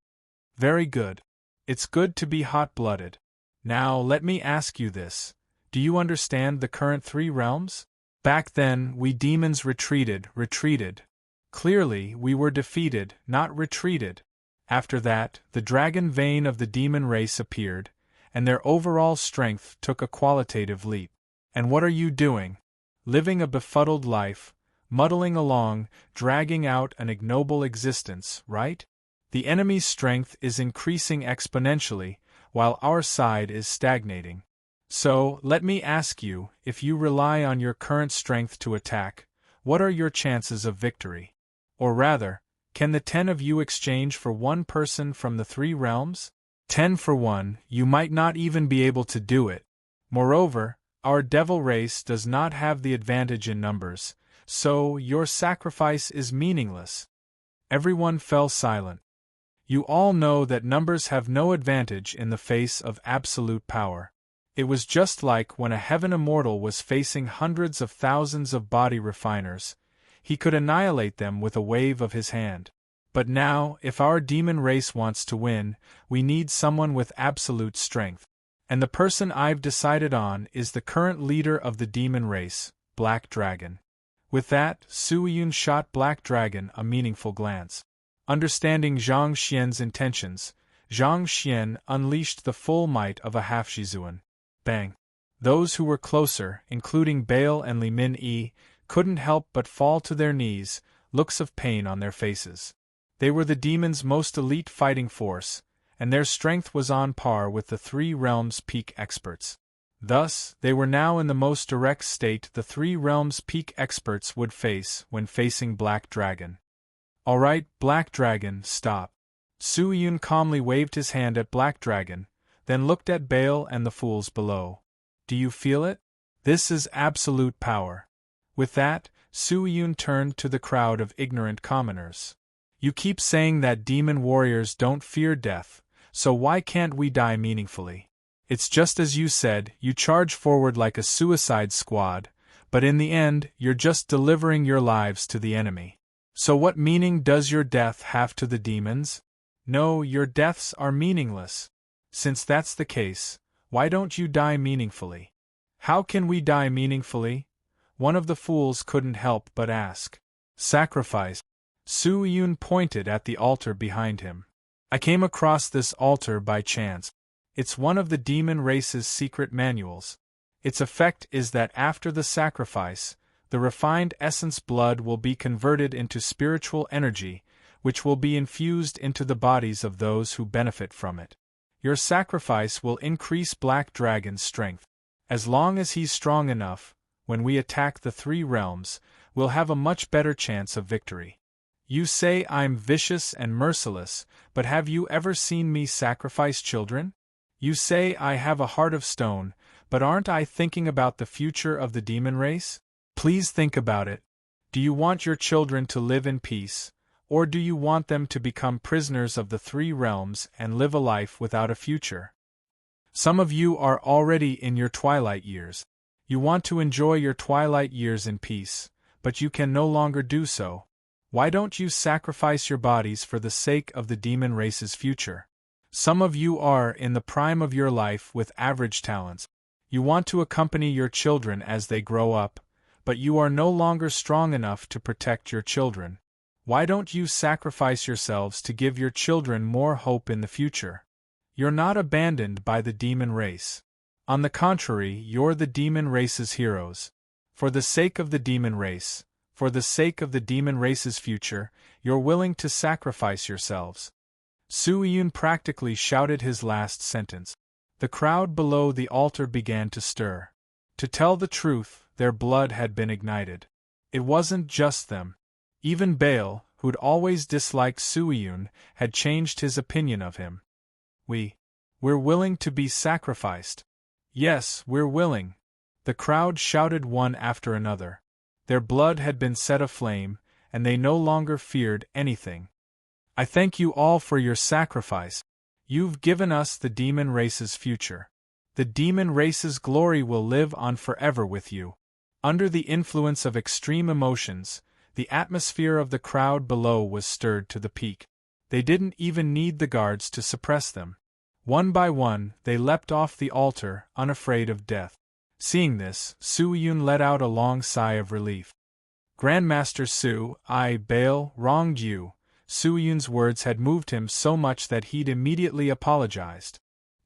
Very good. It's good to be hot-blooded. Now let me ask you this. Do you understand the current three realms? Back then, we demons retreated. Clearly, we were defeated, not retreated. After that, the dragon vein of the demon race appeared, and their overall strength took a qualitative leap. And what are you doing? Living a befuddled life, muddling along, dragging out an ignoble existence, right? The enemy's strength is increasing exponentially, while our side is stagnating. So, let me ask you, if you rely on your current strength to attack, what are your chances of victory? Or rather, can the 10 of you exchange for one person from the three realms? 10 for 1, you might not even be able to do it. Moreover, our devil race does not have the advantage in numbers, so your sacrifice is meaningless. Everyone fell silent. You all know that numbers have no advantage in the face of absolute power. It was just like when a heaven immortal was facing hundreds of thousands of body refiners. He could annihilate them with a wave of his hand. But now, if our demon race wants to win, we need someone with absolute strength. And the person I've decided on is the current leader of the demon race, Black Dragon. With that, Su Yun shot Black Dragon a meaningful glance. Understanding Zhang Xian's intentions, Zhang Xian unleashed the full might of a half-Shizuan. Bang! Those who were closer, including Baal and Li Min-yi, couldn't help but fall to their knees, looks of pain on their faces. They were the demon's most elite fighting force, and their strength was on par with the three realms' peak experts. Thus, they were now in the most direct state the three realms' peak experts would face when facing Black Dragon. All right, Black Dragon, stop. Su Yun calmly waved his hand at Black Dragon, then looked at Baal and the fools below. Do you feel it? This is absolute power. With that, Su Yun turned to the crowd of ignorant commoners. You keep saying that demon warriors don't fear death, so why can't we die meaningfully? It's just as you said, you charge forward like a suicide squad, but in the end, you're just delivering your lives to the enemy. So what meaning does your death have to the demons? No, your deaths are meaningless. Since that's the case, why don't you die meaningfully? How can we die meaningfully? One of the fools couldn't help but ask. Sacrifice. Su Yun pointed at the altar behind him. I came across this altar by chance. It's one of the demon race's secret manuals. Its effect is that after the sacrifice, the refined essence blood will be converted into spiritual energy, which will be infused into the bodies of those who benefit from it. Your sacrifice will increase Black Dragon's strength. As long as he's strong enough, when we attack the three realms, we'll have a much better chance of victory. You say I'm vicious and merciless, but have you ever seen me sacrifice children? You say I have a heart of stone, but aren't I thinking about the future of the demon race? Please think about it. Do you want your children to live in peace? Or do you want them to become prisoners of the three realms and live a life without a future? Some of you are already in your twilight years. You want to enjoy your twilight years in peace, but you can no longer do so. Why don't you sacrifice your bodies for the sake of the demon race's future? Some of you are in the prime of your life with average talents. You want to accompany your children as they grow up, but you are no longer strong enough to protect your children. Why don't you sacrifice yourselves to give your children more hope in the future? You're not abandoned by the demon race. On the contrary, you're the demon race's heroes. For the sake of the demon race, for the sake of the demon race's future, you're willing to sacrifice yourselves. Soo-yoon practically shouted his last sentence. The crowd below the altar began to stir. To tell the truth, their blood had been ignited. It wasn't just them. Even Baal, who'd always disliked Soo-yoon, had changed his opinion of him. We're willing to be sacrificed. Yes, we're willing. The crowd shouted one after another. Their blood had been set aflame, and they no longer feared anything. I thank you all for your sacrifice. You've given us the demon race's future. The demon race's glory will live on forever with you. Under the influence of extreme emotions, the atmosphere of the crowd below was stirred to the peak. They didn't even need the guards to suppress them. One by one, they leapt off the altar, unafraid of death. Seeing this, Soo-yoon let out a long sigh of relief. Grandmaster Soo, Baal, wronged you. Soo-yoon's words had moved him so much that he'd immediately apologized.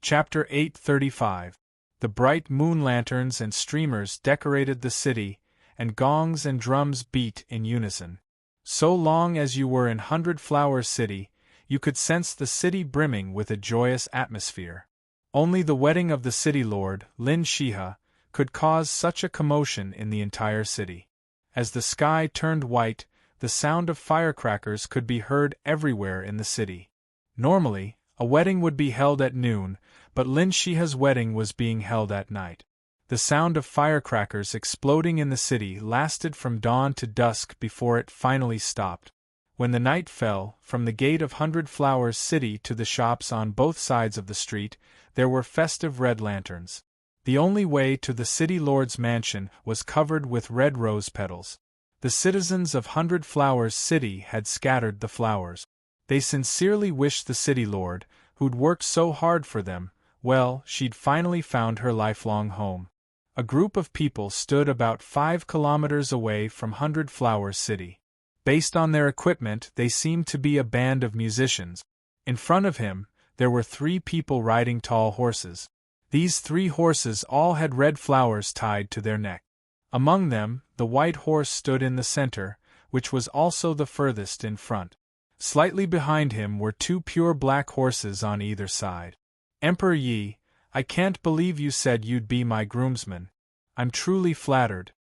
Chapter 835. The bright moon lanterns and streamers decorated the city, and gongs and drums beat in unison. So long as you were in Hundred Flower City, you could sense the city brimming with a joyous atmosphere. Only the wedding of the city lord, Lin Shiha, could cause such a commotion in the entire city. As the sky turned white, the sound of firecrackers could be heard everywhere in the city. Normally, a wedding would be held at noon, but Lin Shiha's wedding was being held at night. The sound of firecrackers exploding in the city lasted from dawn to dusk before it finally stopped. When the night fell, from the gate of Hundred Flowers City to the shops on both sides of the street, there were festive red lanterns. The only way to the city lord's mansion was covered with red rose petals. The citizens of Hundred Flowers City had scattered the flowers. They sincerely wished the city lord, who'd worked so hard for them, well, she'd finally found her lifelong home. A group of people stood about 5 kilometers away from Hundred Flowers City. Based on their equipment, they seemed to be a band of musicians. In front of him, there were 3 people riding tall horses. These 3 horses all had red flowers tied to their neck. Among them, the white horse stood in the center, which was also the furthest in front. Slightly behind him were 2 pure black horses on either side. Emperor Yi, I can't believe you said you'd be my groomsman. I'm truly flattered.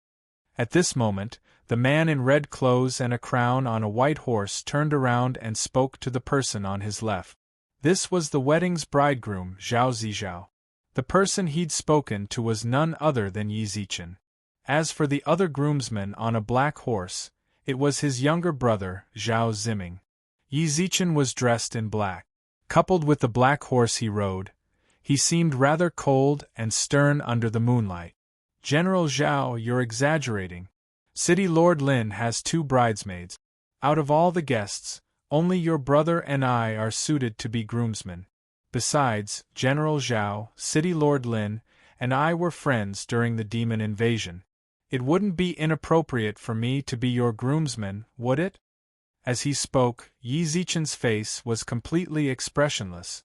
At this moment, the man in red clothes and a crown on a white horse turned around and spoke to the person on his left. This was the wedding's bridegroom, Zhao Zizhao. The person he'd spoken to was none other than Yi Zichen. As for the other groomsman on a black horse, it was his younger brother, Zhao Ziming. Yi Zichen was dressed in black. Coupled with the black horse he rode, he seemed rather cold and stern under the moonlight. General Zhao, you're exaggerating. City Lord Lin has 2 bridesmaids. Out of all the guests, only your brother and I are suited to be groomsmen. Besides, General Zhao, City Lord Lin, and I were friends during the demon invasion. It wouldn't be inappropriate for me to be your groomsman, would it? As he spoke, Yi Zichen's face was completely expressionless.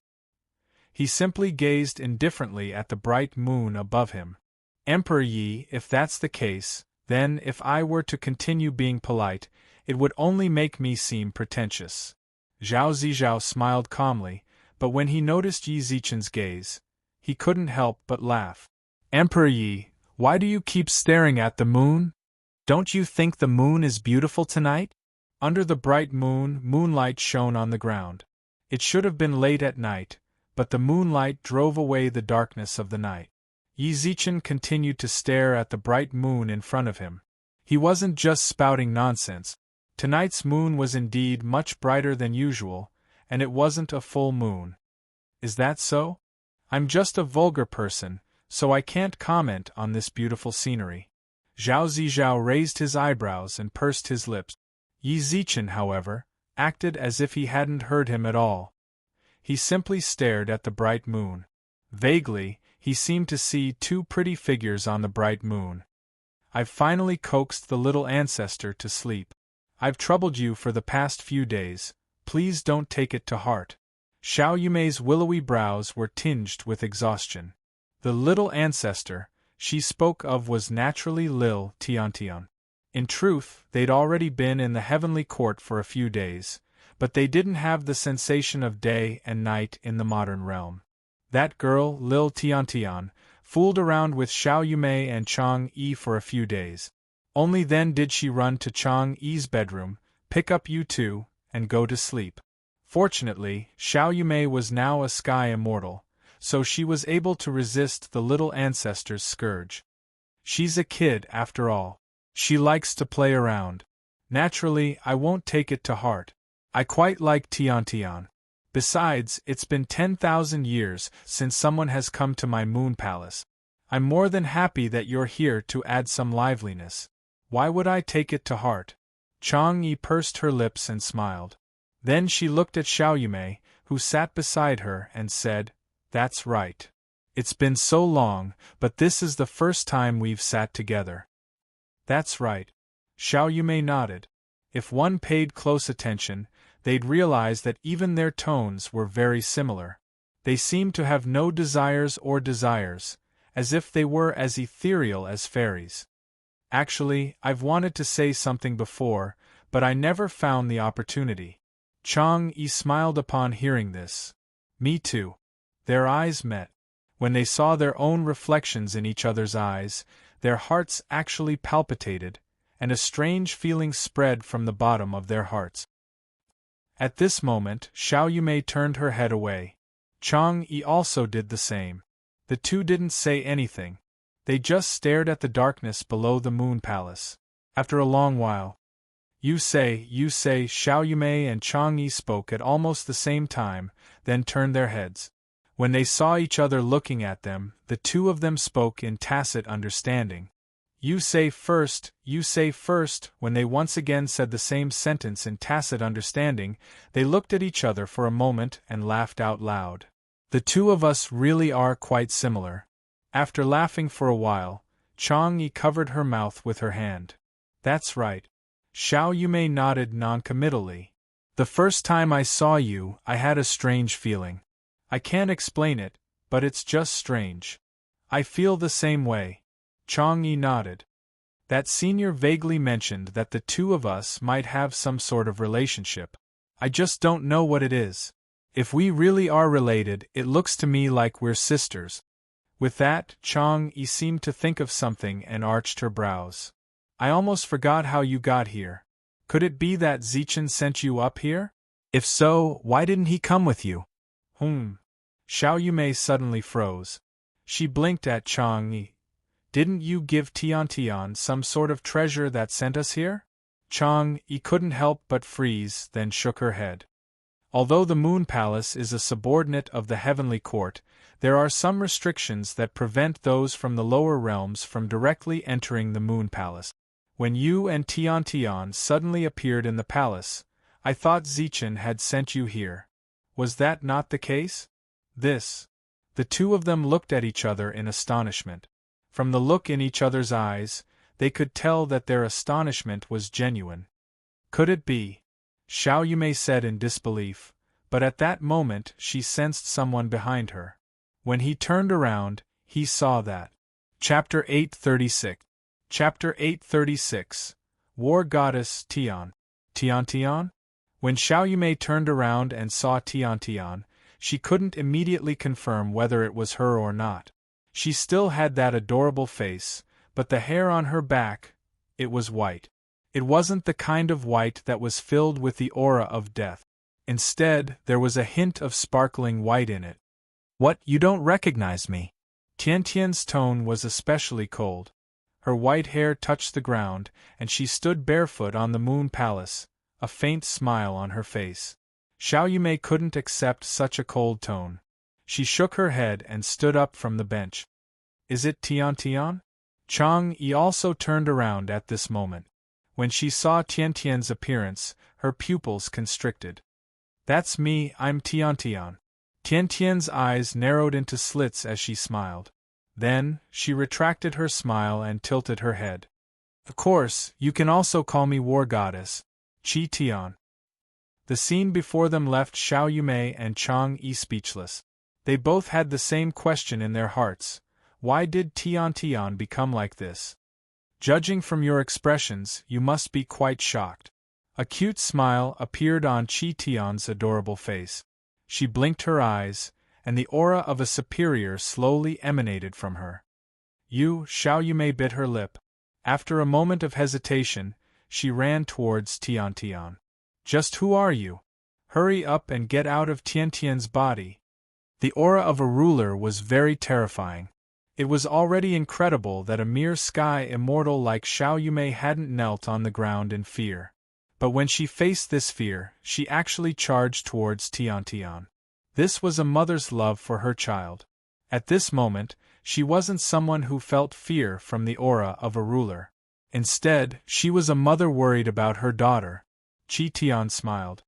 He simply gazed indifferently at the bright moon above him. Emperor Yi, if that's the case, then if I were to continue being polite, it would only make me seem pretentious. Zhao Zizhao smiled calmly, but when he noticed Yi Zichen's gaze, he couldn't help but laugh. Emperor Yi, why do you keep staring at the moon? Don't you think the moon is beautiful tonight? Under the bright moon, moonlight shone on the ground. It should have been late at night, but the moonlight drove away the darkness of the night. Yi Zichen continued to stare at the bright moon in front of him. He wasn't just spouting nonsense. Tonight's moon was indeed much brighter than usual, and it wasn't a full moon. Is that so? I'm just a vulgar person, so I can't comment on this beautiful scenery. Zhao Zijiao raised his eyebrows and pursed his lips. Yi Zichen, however, acted as if he hadn't heard him at all. He simply stared at the bright moon. Vaguely, he seemed to see two pretty figures on the bright moon. I've finally coaxed the little ancestor to sleep. I've troubled you for the past few days, please don't take it to heart. Xiao Yumei's willowy brows were tinged with exhaustion. The little ancestor she spoke of was naturally Lil Tiantian. In truth, they'd already been in the heavenly court for a few days, but they didn't have the sensation of day and night in the modern realm. That girl, Lil Tiantian, fooled around with Xiao Yumei and Chang Yi for a few days. Only then did she run to Chang Yi's bedroom, pick up you two, and go to sleep. Fortunately, Xiao Yumei was now a sky immortal, so she was able to resist the little ancestor's scourge. She's a kid, after all. She likes to play around. Naturally, I won't take it to heart. I quite like Tiantian. Besides, it's been 10,000 years since someone has come to my moon palace. I'm more than happy that you're here to add some liveliness. Why would I take it to heart? Chang Yi pursed her lips and smiled. Then she looked at Xiao Yumei, who sat beside her, and said, "That's right. It's been so long, but this is the first time we've sat together." "That's right." Xiao Yumei nodded. If one paid close attention, they'd realize that even their tones were very similar. They seemed to have no desires or desires, as if they were as ethereal as fairies. "Actually, I've wanted to say something before, but I never found the opportunity." Chang Yi smiled upon hearing this. "Me too." Their eyes met. When they saw their own reflections in each other's eyes, their hearts actually palpitated, and a strange feeling spread from the bottom of their hearts. At this moment, Xiao Yumei turned her head away. Chang Yi also did the same. The two didn't say anything. They just stared at the darkness below the moon palace. After a long while, you say, Xiao Yumei and Chang Yi spoke at almost the same time, then turned their heads. When they saw each other looking at them, the two of them spoke in tacit understanding. You say first. When they once again said the same sentence in tacit understanding, they looked at each other for a moment and laughed out loud. The two of us really are quite similar. After laughing for a while, Chang Yi covered her mouth with her hand. That's right. Xiao Yumei nodded noncommittally. The first time I saw you, I had a strange feeling. I can't explain it, but it's just strange. I feel the same way. Chang Yi nodded. That senior vaguely mentioned that the two of us might have some sort of relationship. I just don't know what it is. If we really are related, it looks to me like we're sisters. With that, Chang Yi seemed to think of something and arched her brows. I almost forgot how you got here. Could it be that Zichen sent you up here? If so, why didn't he come with you? Xiao Yumei suddenly froze. She blinked at Chang Yi. Didn't you give Tiantian some sort of treasure that sent us here? Chang Yi couldn't help but freeze, then shook her head. Although the Moon Palace is a subordinate of the Heavenly Court, there are some restrictions that prevent those from the lower realms from directly entering the Moon Palace. When you and Tiantian suddenly appeared in the palace, I thought Zichen had sent you here. Was that not the case? The two of them looked at each other in astonishment. From the look in each other's eyes, they could tell that their astonishment was genuine. Could it be? Xiao Yumei said in disbelief, but at that moment she sensed someone behind her. When he turned around, he saw that. Chapter 836. Chapter 836. War Goddess Tian. Tiantian? When Xiao Yumei turned around and saw Tiantian, she couldn't immediately confirm whether it was her or not. She still had that adorable face, but the hair on her back, it was white. It wasn't the kind of white that was filled with the aura of death. Instead, there was a hint of sparkling white in it. What, you don't recognize me? Tiantian's tone was especially cold. Her white hair touched the ground, and she stood barefoot on the Moon Palace, a faint smile on her face. Xiao Yumei couldn't accept such a cold tone. She shook her head and stood up from the bench. Is it Tian Tian? Chang Yi also turned around at this moment. When she saw Tian Tian's appearance, her pupils constricted. That's me, I'm Tian Tian. Tian Tian's eyes narrowed into slits as she smiled. Then, she retracted her smile and tilted her head. Of course, you can also call me War Goddess, Qi Tian. The scene before them left Xiao Yumei and Chang Yi speechless. They both had the same question in their hearts. Why did Tian Tian become like this? Judging from your expressions, you must be quite shocked. A cute smile appeared on Qi Tian's adorable face. She blinked her eyes, and the aura of a superior slowly emanated from her. Xiao Yumei bit her lip. After a moment of hesitation, she ran towards Tian Tian. Just who are you? Hurry up and get out of Tian Tian's body. The aura of a ruler was very terrifying. It was already incredible that a mere sky immortal like Xiao Yumei hadn't knelt on the ground in fear. But when she faced this fear, she actually charged towards Tian Tian. This was a mother's love for her child. At this moment, she wasn't someone who felt fear from the aura of a ruler. Instead, she was a mother worried about her daughter. Qi Tian smiled.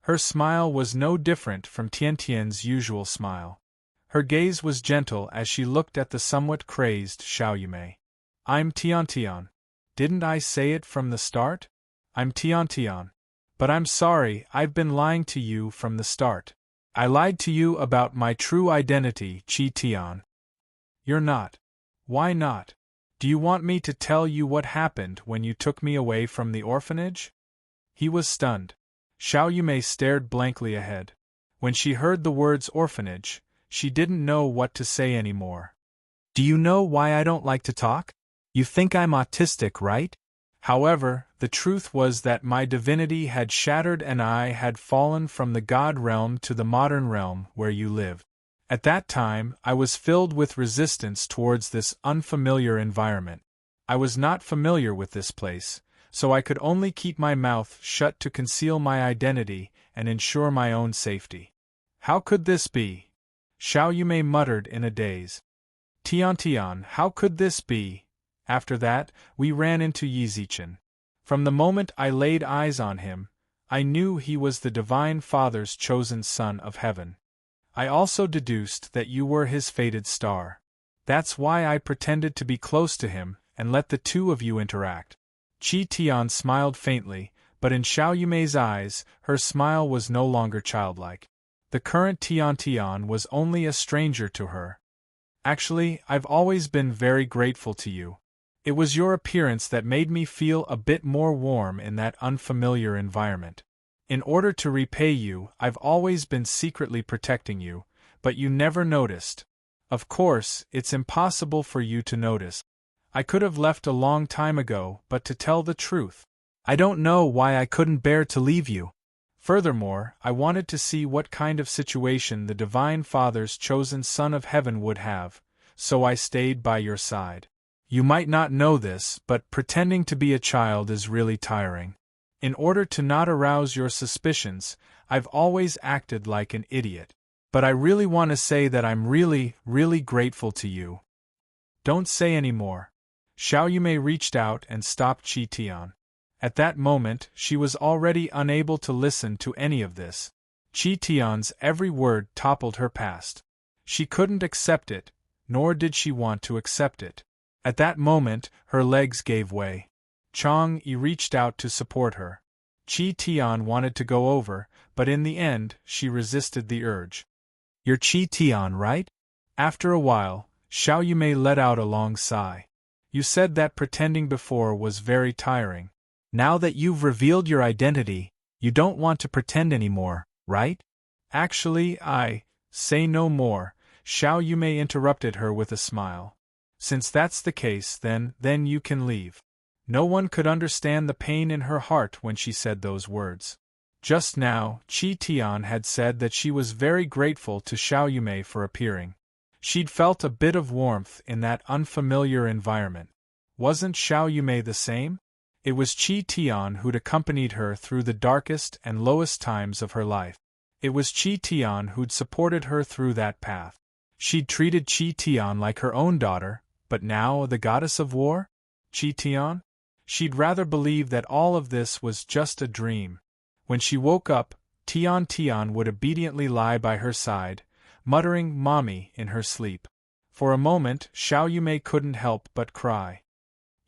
Her smile was no different from Tian Tian's usual smile. Her gaze was gentle as she looked at the somewhat crazed Xiao Yumei. I'm Tian Tian. Didn't I say it from the start? I'm Tian Tian. But I'm sorry, I've been lying to you from the start. I lied to you about my true identity, Qi Tian. You're not. Why not? Do you want me to tell you what happened when you took me away from the orphanage? He was stunned. Xiao Yumei stared blankly ahead. When she heard the words orphanage, she didn't know what to say anymore. Do you know why I don't like to talk? You think I'm autistic, right? However, the truth was that my divinity had shattered and I had fallen from the god realm to the modern realm where you live. At that time, I was filled with resistance towards this unfamiliar environment. I was not familiar with this place, so I could only keep my mouth shut to conceal my identity and ensure my own safety. How could this be? Xiao Yumei muttered in a daze. Tian Tian, how could this be? After that, we ran into Yizichen. From the moment I laid eyes on him, I knew he was the Divine Father's chosen son of heaven. I also deduced that you were his fated star. That's why I pretended to be close to him and let the two of you interact. Qi Tian smiled faintly, but in Xiao Yumei's eyes, her smile was no longer childlike. The current Tian Tian was only a stranger to her. Actually, I've always been very grateful to you. It was your appearance that made me feel a bit more warm in that unfamiliar environment. In order to repay you, I've always been secretly protecting you, but you never noticed. Of course, it's impossible for you to notice. I could have left a long time ago, but to tell the truth, I don't know why I couldn't bear to leave you. Furthermore, I wanted to see what kind of situation the Divine Father's chosen Son of Heaven would have, so I stayed by your side. You might not know this, but pretending to be a child is really tiring. In order to not arouse your suspicions, I've always acted like an idiot. But I really want to say that I'm really, really grateful to you. Don't say any more. Xiao Yumei reached out and stopped Qi Tian. At that moment, she was already unable to listen to any of this. Qi Tian's every word toppled her past. She couldn't accept it, nor did she want to accept it. At that moment, her legs gave way. Chang Yi reached out to support her. Qi Tian wanted to go over, but in the end, she resisted the urge. You're Qi Tian, right? After a while, Xiao Yumei let out a long sigh. You said that pretending before was very tiring. Now that you've revealed your identity, you don't want to pretend anymore, right? Actually, say no more, Xiao Yumei interrupted her with a smile. Since that's the case, then you can leave. No one could understand the pain in her heart when she said those words. Just now, Qi Tian had said that she was very grateful to Xiao Yumei for appearing. She'd felt a bit of warmth in that unfamiliar environment. Wasn't Xiao Yumei the same? It was Qi Tian who'd accompanied her through the darkest and lowest times of her life. It was Qi Tian who'd supported her through that path. She'd treated Qi Tian like her own daughter, but now the goddess of war? Qi Tian? She'd rather believe that all of this was just a dream. When she woke up, Tian Tian would obediently lie by her side, muttering "mommy" in her sleep. For a moment, Xiao Yumei couldn't help but cry.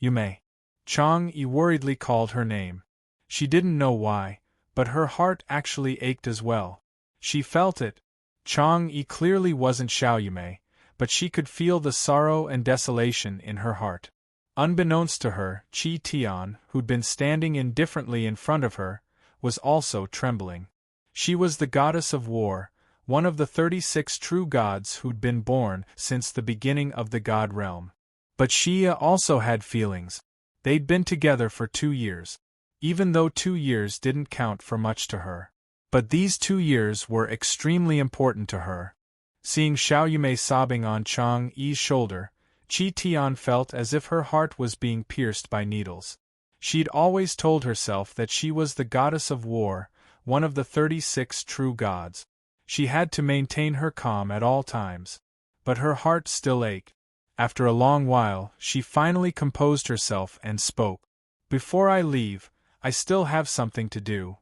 Yumei. Chang Yi worriedly called her name. She didn't know why, but her heart actually ached as well. She felt it. Chang Yi clearly wasn't Xiao Yumei, but she could feel the sorrow and desolation in her heart. Unbeknownst to her, Qi Tian, who'd been standing indifferently in front of her, was also trembling. She was the goddess of war, one of the 36 true gods who'd been born since the beginning of the god realm. But Xia also had feelings. They'd been together for 2 years. Even though 2 years didn't count for much to her. But these 2 years were extremely important to her. Seeing Xiao Yumei sobbing on Chang Yi's shoulder, Qi Tian felt as if her heart was being pierced by needles. She'd always told herself that she was the goddess of war, one of the 36 true gods. She had to maintain her calm at all times. But her heart still ached. After a long while, she finally composed herself and spoke. "Before I leave, I still have something to do."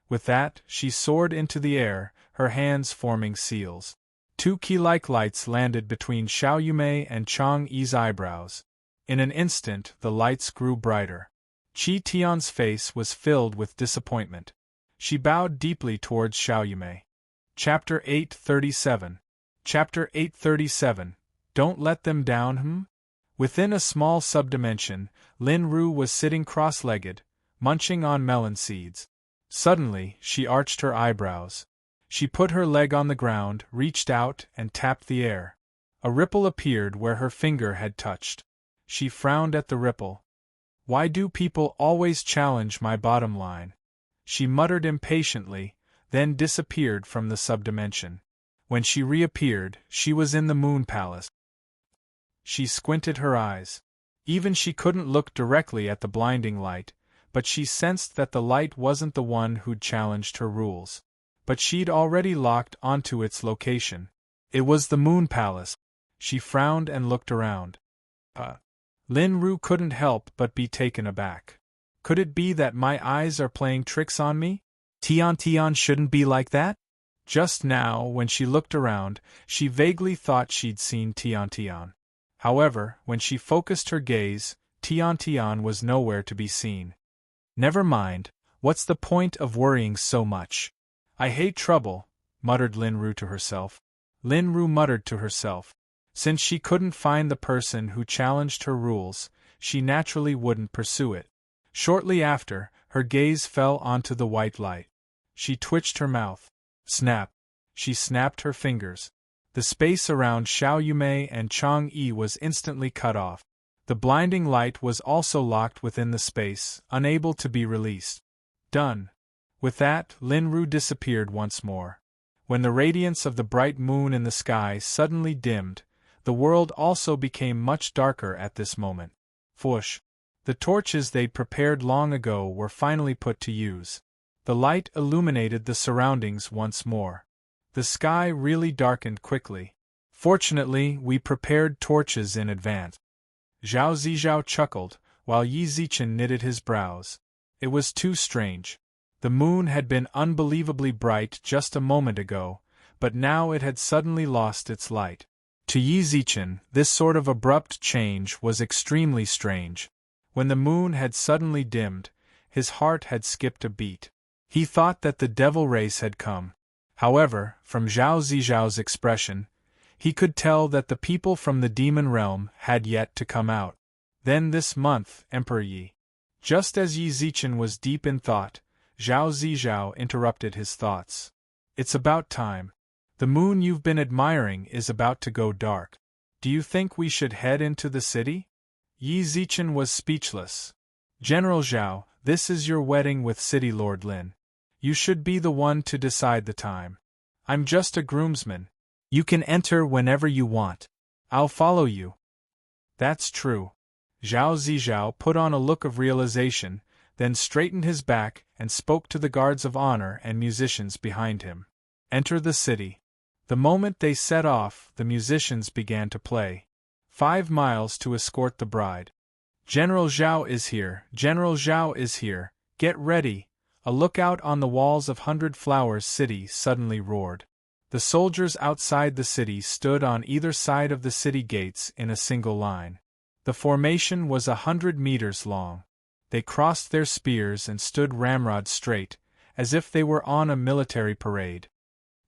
With that, she soared into the air, her hands forming seals. 2 key-like lights landed between Xiao Yumei and Chang Yi's eyebrows. In an instant, the lights grew brighter. Qi Tian's face was filled with disappointment. She bowed deeply towards Xiao Yumei. Chapter 837. Chapter 837. Don't let them down, Within a small subdimension, Lin Ru was sitting cross-legged, munching on melon seeds. Suddenly, she arched her eyebrows. She put her leg on the ground, reached out, and tapped the air. A ripple appeared where her finger had touched. She frowned at the ripple. "Why do people always challenge my bottom line?" She muttered impatiently, then disappeared from the subdimension. When she reappeared, she was in the Moon Palace. She squinted her eyes. Even she couldn't look directly at the blinding light, but she sensed that the light wasn't the one who'd challenged her rules. But she'd already locked onto its location. It was the Moon Palace. She frowned and looked around. Lin Ru couldn't help but be taken aback. Could it be that my eyes are playing tricks on me? Tian Tian shouldn't be like that? Just now, when she looked around, she vaguely thought she'd seen Tian Tian. However, when she focused her gaze, Tian Tian was nowhere to be seen. "Never mind, what's the point of worrying so much? I hate trouble," muttered Lin Ru to herself. Lin Ru muttered to herself. Since she couldn't find the person who challenged her rules, she naturally wouldn't pursue it. Shortly after, her gaze fell onto the white light. She twitched her mouth. Snap! She snapped her fingers. The space around Xiao Yumei and Chang Yi was instantly cut off. The blinding light was also locked within the space, unable to be released. Done. With that, Lin Ru disappeared once more. When the radiance of the bright moon in the sky suddenly dimmed, the world also became much darker at this moment. Whoosh! The torches they'd prepared long ago were finally put to use. The light illuminated the surroundings once more. The sky really darkened quickly. "Fortunately, we prepared torches in advance." Zhao Zizhao chuckled, while Yi Zichen knitted his brows. It was too strange. The moon had been unbelievably bright just a moment ago, but now it had suddenly lost its light. To Yi Zichen, this sort of abrupt change was extremely strange. When the moon had suddenly dimmed, his heart had skipped a beat. He thought that the devil race had come. However, from Zhao Zizhao's expression, he could tell that the people from the demon realm had yet to come out. Then this month, Emperor Yi. Just as Yi Zichen was deep in thought, Zhao Zizhao interrupted his thoughts. "It's about time. The moon you've been admiring is about to go dark. Do you think we should head into the city?" Yi Zichen was speechless. "General Zhao, this is your wedding with City Lord Lin. You should be the one to decide the time. I'm just a groomsman. You can enter whenever you want. I'll follow you." "That's true." Zhao Zizhao put on a look of realization, then straightened his back and spoke to the guards of honor and musicians behind him. Enter the city. The moment they set off, the musicians began to play. 5 miles to escort the bride. General Zhao is here, General Zhao is here, get ready! A lookout on the walls of Hundred Flowers City suddenly roared. The soldiers outside the city stood on either side of the city gates in a single line. The formation was 100 meters long. They crossed their spears and stood ramrod straight, as if they were on a military parade.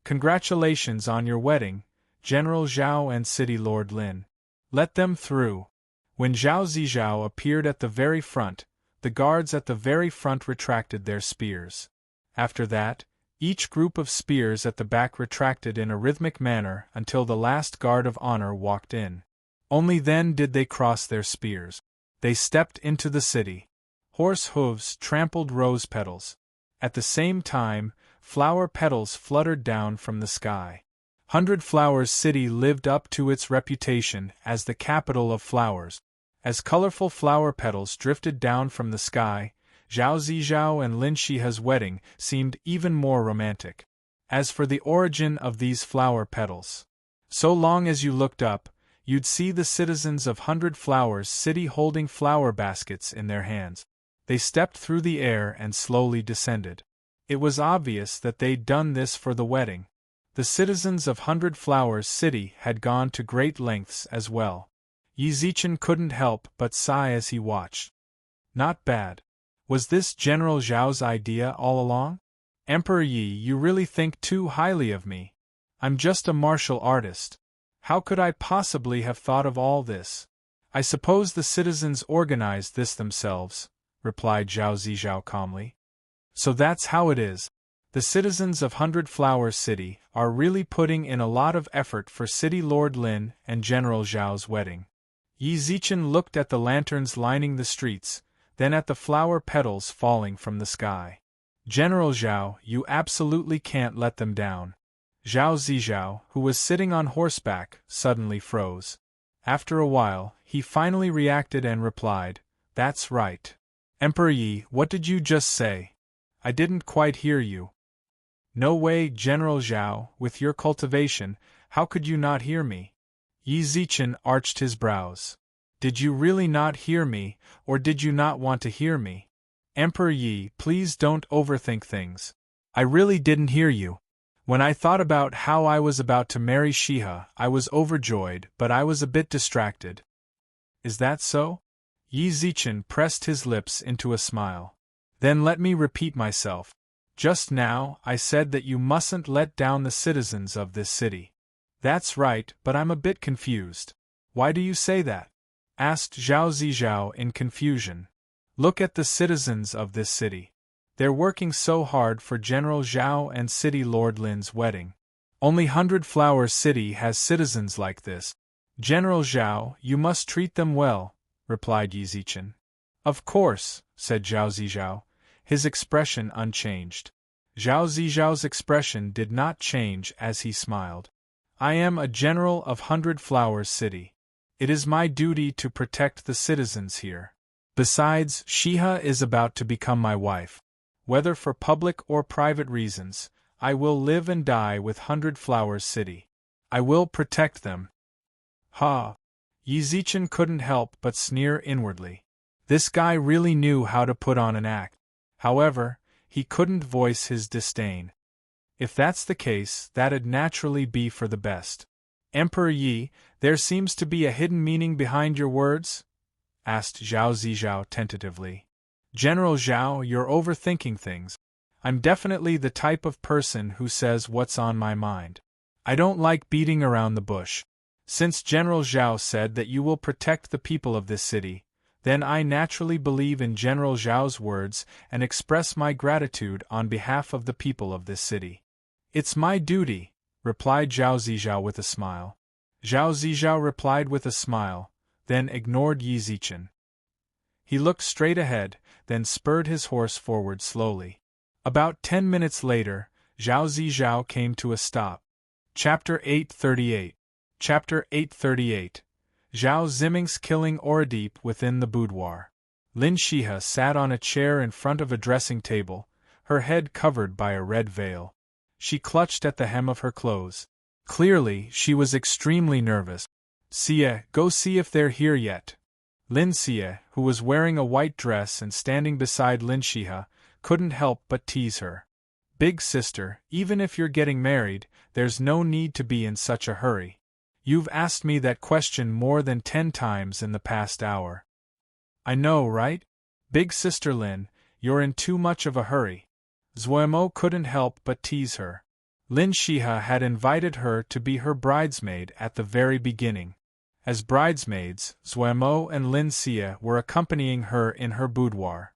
Congratulations on your wedding, General Zhao and City Lord Lin. Let them through. When Zhao Zizhao appeared at the very front, the guards at the very front retracted their spears. After that, each group of spears at the back retracted in a rhythmic manner until the last guard of honor walked in. Only then did they cross their spears. They stepped into the city. Horse hooves trampled rose petals. At the same time, flower petals fluttered down from the sky. Hundred Flowers City lived up to its reputation as the capital of flowers. As colorful flower petals drifted down from the sky, Zhao Zizhao and Lin Shiha's wedding seemed even more romantic. As for the origin of these flower petals, so long as you looked up, you'd see the citizens of Hundred Flowers City holding flower baskets in their hands. They stepped through the air and slowly descended. It was obvious that they'd done this for the wedding. The citizens of Hundred Flowers City had gone to great lengths as well. Yi Zichen couldn't help but sigh as he watched. Not bad. Was this General Zhao's idea all along? Emperor Yi, you really think too highly of me. I'm just a martial artist. How could I possibly have thought of all this? I suppose the citizens organized this themselves, replied Zhao Zizhao calmly. So that's how it is. The citizens of Hundred Flowers City are really putting in a lot of effort for City Lord Lin and General Zhao's wedding. Yi Zichen looked at the lanterns lining the streets, then at the flower petals falling from the sky. General Zhao, you absolutely can't let them down. Zhao Zizhao, who was sitting on horseback, suddenly froze. After a while, he finally reacted and replied, "That's right. Emperor Yi, what did you just say? I didn't quite hear you." "No way, General Zhao, with your cultivation, how could you not hear me?" Yi Zichen arched his brows. "Did you really not hear me, or did you not want to hear me? Emperor Yi, please don't overthink things. I really didn't hear you. When I thought about how I was about to marry Shiha, I was overjoyed, but I was a bit distracted." "Is that so?" Yi Zichen pressed his lips into a smile. "Then let me repeat myself. Just now, I said that you mustn't let down the citizens of this city." "That's right, but I'm a bit confused." "Why do you say that?" asked Zhao Zizhao in confusion. "Look at the citizens of this city. They're working so hard for General Zhao and City Lord Lin's wedding. Only Hundred Flowers City has citizens like this." "General Zhao, you must treat them well," replied Yi Zichen. "Of course," said Zhao Zizhao, his expression unchanged. Zhao Zizhao's expression did not change as he smiled. "I am a general of Hundred Flowers City. It is my duty to protect the citizens here. Besides, Shiha is about to become my wife. Whether for public or private reasons, I will live and die with Hundred Flowers City. I will protect them." Ha! Yi Zichen couldn't help but sneer inwardly. This guy really knew how to put on an act. However, he couldn't voice his disdain. If that's the case, that'd naturally be for the best. "Emperor Yi, there seems to be a hidden meaning behind your words?" asked Zhao Zizhao tentatively. "General Zhao, you're overthinking things. I'm definitely the type of person who says what's on my mind. I don't like beating around the bush. Since General Zhao said that you will protect the people of this city, then I naturally believe in General Zhao's words and express my gratitude on behalf of the people of this city." "It's my duty," replied Zhao Zizhao with a smile. Zhao Zizhao replied with a smile, then ignored Yi Zichen. He looked straight ahead, then spurred his horse forward slowly. About 10 minutes later, Zhao Zizhao came to a stop. Chapter 838. Chapter 838. Zhao Ziming's killing Oradeep within the boudoir. Lin Shiha sat on a chair in front of a dressing table, her head covered by a red veil. She clutched at the hem of her clothes. Clearly, she was extremely nervous. Xie, go see if they're here yet. Lin Xie, who was wearing a white dress and standing beside Lin Shiha, couldn't help but tease her. Big sister, even if you're getting married, there's no need to be in such a hurry. You've asked me that question more than 10 times in the past hour. I know, right? Big sister Lin, you're in too much of a hurry. Zuomo couldn't help but tease her. Lin Shiha had invited her to be her bridesmaid at the very beginning. As bridesmaids, Zuomo and Lin Xie were accompanying her in her boudoir.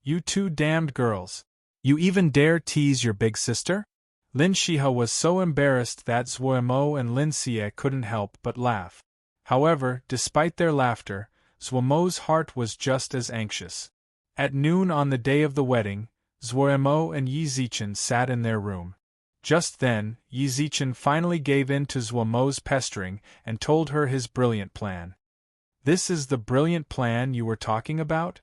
You two damned girls. You even dare tease your big sister? Lin Shiha was so embarrassed that Zuomo and Lin Xie couldn't help but laugh. However, despite their laughter, Zuomo's heart was just as anxious. At noon on the day of the wedding, Zuomo and Yi Zichen sat in their room. Just then, Yi Zichen finally gave in to Zuomo's pestering and told her his brilliant plan. This is the brilliant plan you were talking about?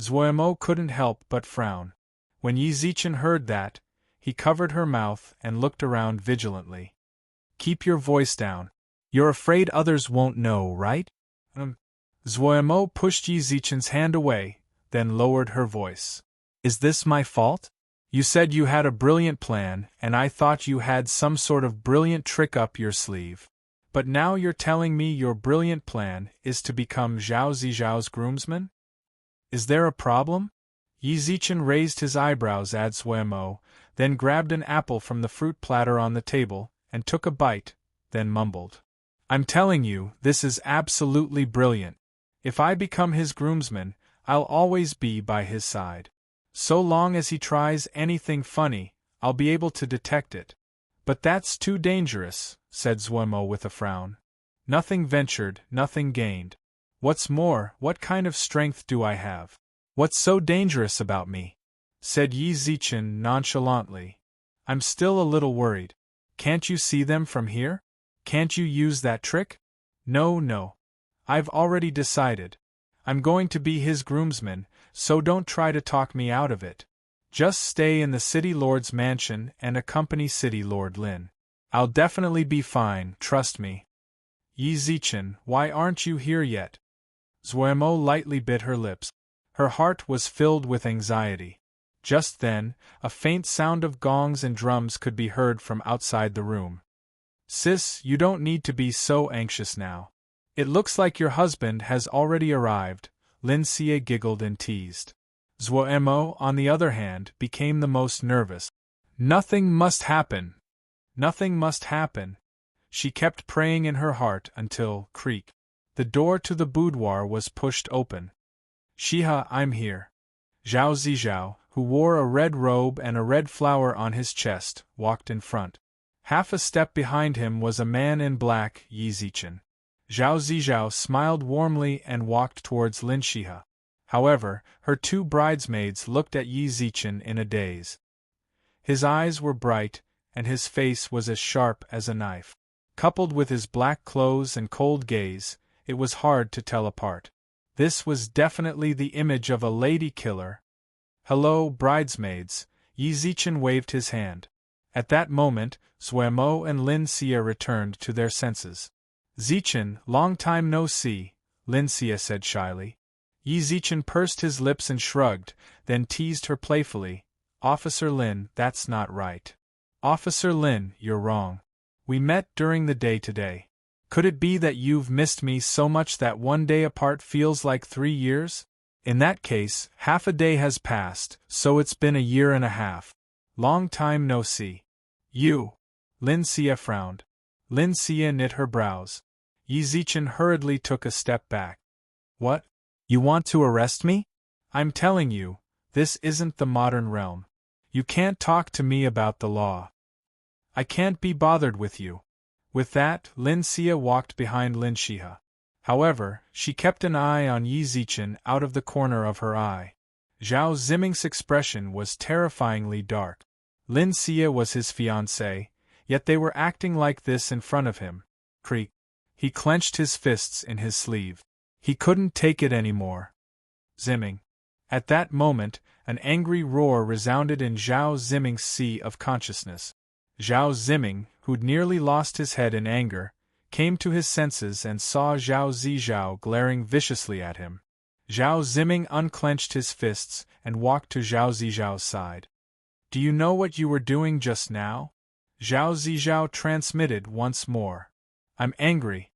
Zuomo couldn't help but frown. When Yi Zichen heard that, he covered her mouth and looked around vigilantly. Keep your voice down. You're afraid others won't know, right? Zuomo pushed Yi Zichen's hand away, then lowered her voice. Is this my fault? You said you had a brilliant plan, and I thought you had some sort of brilliant trick up your sleeve. But now you're telling me your brilliant plan is to become Zhao Zijiao's groomsman? Is there a problem? Yi Zichen raised his eyebrows at Zuomo, then grabbed an apple from the fruit platter on the table, and took a bite, then mumbled. I'm telling you, this is absolutely brilliant. If I become his groomsman, I'll always be by his side. So long as he tries anything funny, I'll be able to detect it. But that's too dangerous, said Zuomo with a frown. Nothing ventured, nothing gained. What's more, what kind of strength do I have? What's so dangerous about me? Said Yi Zichen nonchalantly. I'm still a little worried. Can't you see them from here? Can't you use that trick? No. I've already decided. I'm going to be his groomsman, so don't try to talk me out of it. Just stay in the City Lord's mansion and accompany City Lord Lin. I'll definitely be fine, trust me. Yi Zichen, why aren't you here yet? Zuomo lightly bit her lips. Her heart was filled with anxiety. Just then, a faint sound of gongs and drums could be heard from outside the room. Sis, you don't need to be so anxious now. It looks like your husband has already arrived, Lin Xie giggled and teased. Zuomo, on the other hand, became the most nervous. Nothing must happen. Nothing must happen. She kept praying in her heart until, creak, the door to the boudoir was pushed open. Shiha, I'm here. Zhao Zijiao, who wore a red robe and a red flower on his chest, walked in front. Half a step behind him was a man in black, Yi Zichen. Zhao Zijiao smiled warmly and walked towards Lin Shiha. However, her two bridesmaids looked at Yi Zichen in a daze. His eyes were bright, and his face was as sharp as a knife. Coupled with his black clothes and cold gaze, it was hard to tell apart. This was definitely the image of a lady killer. Hello, bridesmaids, Yi Zichen waved his hand. At that moment, Zuomo and Lin Xie returned to their senses. Zichen, long time no see, Lin Xie said shyly. Yi Zichen pursed his lips and shrugged, then teased her playfully. Officer Lin, that's not right. Officer Lin, you're wrong. We met during the day today. Could it be that you've missed me so much that one day apart feels like 3 years? In that case, half a day has passed, so it's been a year and a half. Long time no see. You. Lin Xie frowned. Lin Xie knit her brows. Yi Zichen hurriedly took a step back. What? You want to arrest me? I'm telling you, this isn't the modern realm. You can't talk to me about the law. I can't be bothered with you. With that, Lin Xie walked behind Lin Shiha. However, she kept an eye on Yi Zichen out of the corner of her eye. Zhao Ziming's expression was terrifyingly dark. Lin Xie was his fiancée, yet they were acting like this in front of him. Creak. He clenched his fists in his sleeve. He couldn't take it anymore. Ziming. At that moment, an angry roar resounded in Zhao Ziming's sea of consciousness. Zhao Ziming, who'd nearly lost his head in anger, came to his senses and saw Zhao Zizhao glaring viciously at him. Zhao Ziming unclenched his fists and walked to Zhao Zizhao's side. "Do you know what you were doing just now?" Zhao Zizhao transmitted once more. "I'm angry."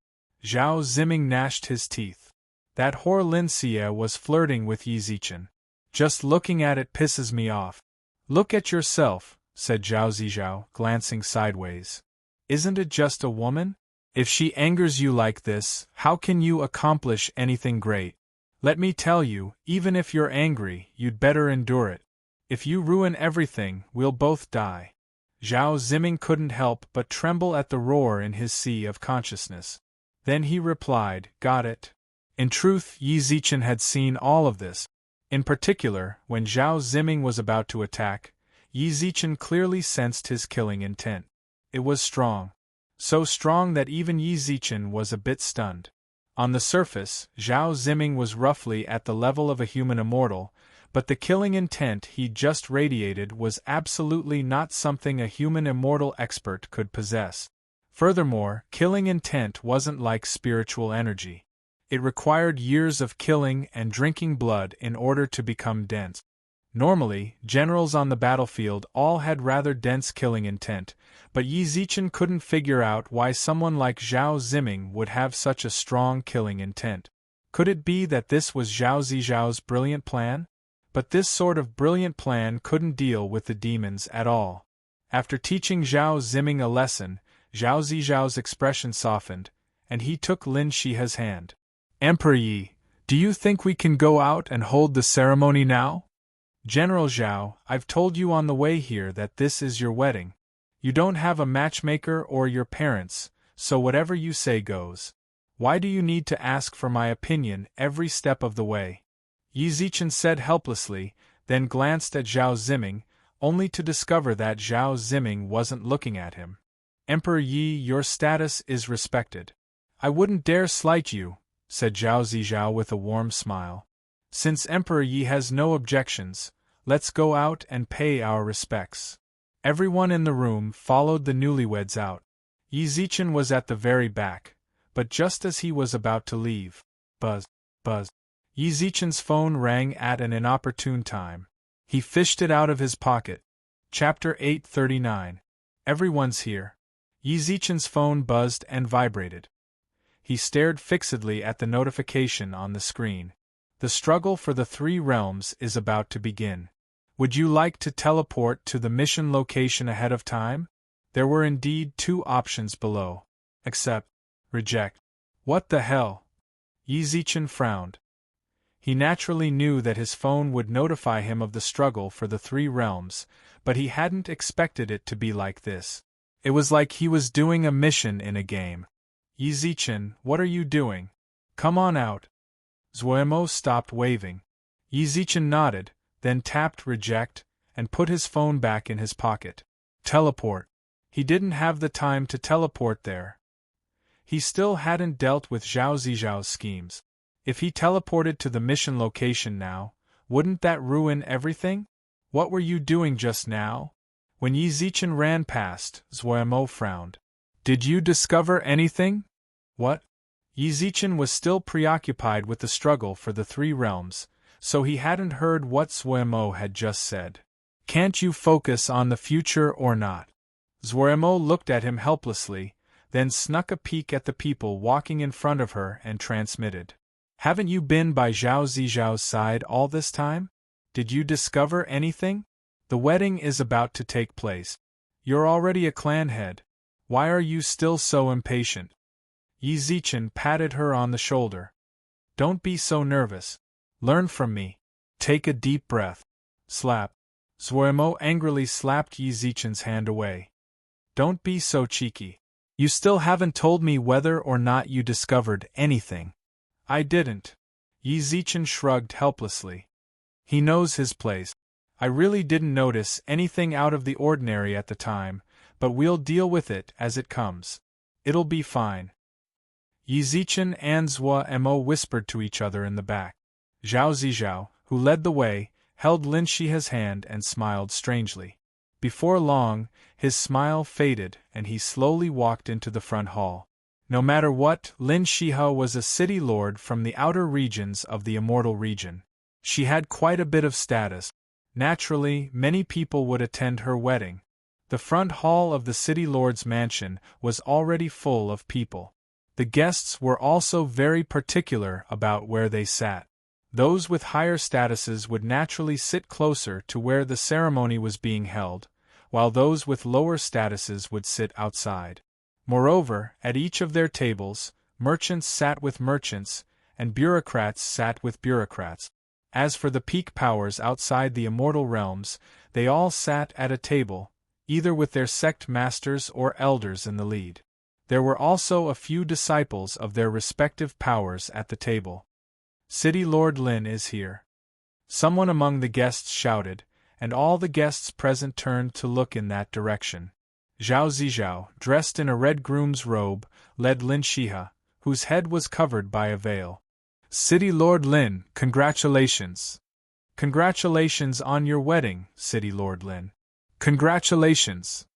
Zhao Ziming gnashed his teeth. "That whore Lin Xie was flirting with Yi Zichen. Just looking at it pisses me off." "Look at yourself," said Zhao Zizhao, glancing sideways. "Isn't it just a woman? If she angers you like this, how can you accomplish anything great? Let me tell you, even if you're angry, you'd better endure it. If you ruin everything, we'll both die." Zhao Ziming couldn't help but tremble at the roar in his sea of consciousness. Then he replied, "Got it." In truth, Yi Zichen had seen all of this. In particular, when Zhao Ziming was about to attack, Yi Zichen clearly sensed his killing intent. It was strong. So strong that even Yi Zichen was a bit stunned. On the surface, Zhao Ziming was roughly at the level of a human immortal, but the killing intent he just radiated was absolutely not something a human immortal expert could possess. Furthermore, killing intent wasn't like spiritual energy. It required years of killing and drinking blood in order to become dense. Normally, generals on the battlefield all had rather dense killing intent, but Yi Zichen couldn't figure out why someone like Zhao Ziming would have such a strong killing intent. Could it be that this was Zhao Zizhao's brilliant plan? But this sort of brilliant plan couldn't deal with the demons at all. After teaching Zhao Ziming a lesson, Zhao Zizhao's expression softened, and he took Lin Xihe's hand. "Emperor Yi, do you think we can go out and hold the ceremony now?" "General Zhao, I've told you on the way here that this is your wedding. You don't have a matchmaker or your parents, so whatever you say goes. Why do you need to ask for my opinion every step of the way?" Yi Zichen said helplessly, then glanced at Zhao Ziming, only to discover that Zhao Ziming wasn't looking at him. "Emperor Yi, your status is respected. I wouldn't dare slight you," said Zhao Zizhao with a warm smile. "Since Emperor Yi has no objections, let's go out and pay our respects." Everyone in the room followed the newlyweds out. Yi Zichen was at the very back, but just as he was about to leave, buzz, buzz. Yi Zichen's phone rang at an inopportune time. He fished it out of his pocket. Chapter 839. Everyone's here. Yi Zichen's phone buzzed and vibrated. He stared fixedly at the notification on the screen. "The struggle for the three realms is about to begin. Would you like to teleport to the mission location ahead of time?" There were indeed two options below. Accept. Reject. What the hell? Yi Zichen frowned. He naturally knew that his phone would notify him of the struggle for the three realms, but he hadn't expected it to be like this. It was like he was doing a mission in a game. "Yi Zichen, what are you doing? Come on out." Zuemo stopped waving. Yi Zichen nodded, then tapped reject, and put his phone back in his pocket. Teleport. He didn't have the time to teleport there. He still hadn't dealt with Zhao Zizhao's schemes. If he teleported to the mission location now, wouldn't that ruin everything? "What were you doing just now?" When Yi Zichen ran past, Zuemo frowned. "Did you discover anything?" "What?" Yi Zichen was still preoccupied with the struggle for the three realms, so he hadn't heard what Zuemo had just said. "Can't you focus on the future or not?" Zuemo looked at him helplessly, then snuck a peek at the people walking in front of her and transmitted. "Haven't you been by Zhao Zizhao's side all this time? Did you discover anything? The wedding is about to take place. You're already a clan head. Why are you still so impatient?" Yi Zichen patted her on the shoulder. "Don't be so nervous. Learn from me. Take a deep breath." Slap. Zuemo angrily slapped Yi Zichen's hand away. "Don't be so cheeky. You still haven't told me whether or not you discovered anything." "I didn't." Yi Zichen shrugged helplessly. "He knows his place. I really didn't notice anything out of the ordinary at the time, but we'll deal with it as it comes. It'll be fine." Yi Zichen and Zuemo whispered to each other in the back. Zhao Zizhao, who led the way, held Lin Xihe's hand and smiled strangely. Before long, his smile faded and he slowly walked into the front hall. No matter what, Lin Shiha was a city lord from the outer regions of the immortal region. She had quite a bit of status. Naturally, many people would attend her wedding. The front hall of the city lord's mansion was already full of people. The guests were also very particular about where they sat. Those with higher statuses would naturally sit closer to where the ceremony was being held, while those with lower statuses would sit outside. Moreover, at each of their tables, merchants sat with merchants, and bureaucrats sat with bureaucrats. As for the peak powers outside the immortal realms, they all sat at a table, either with their sect masters or elders in the lead. There were also a few disciples of their respective powers at the table. City Lord Lin is here. Someone among the guests shouted, and all the guests present turned to look in that direction. Zhao Zizhao, dressed in a red groom's robe, led Lin Shiha, whose head was covered by a veil. City Lord Lin, congratulations! Congratulations on your wedding, City Lord Lin. Congratulations!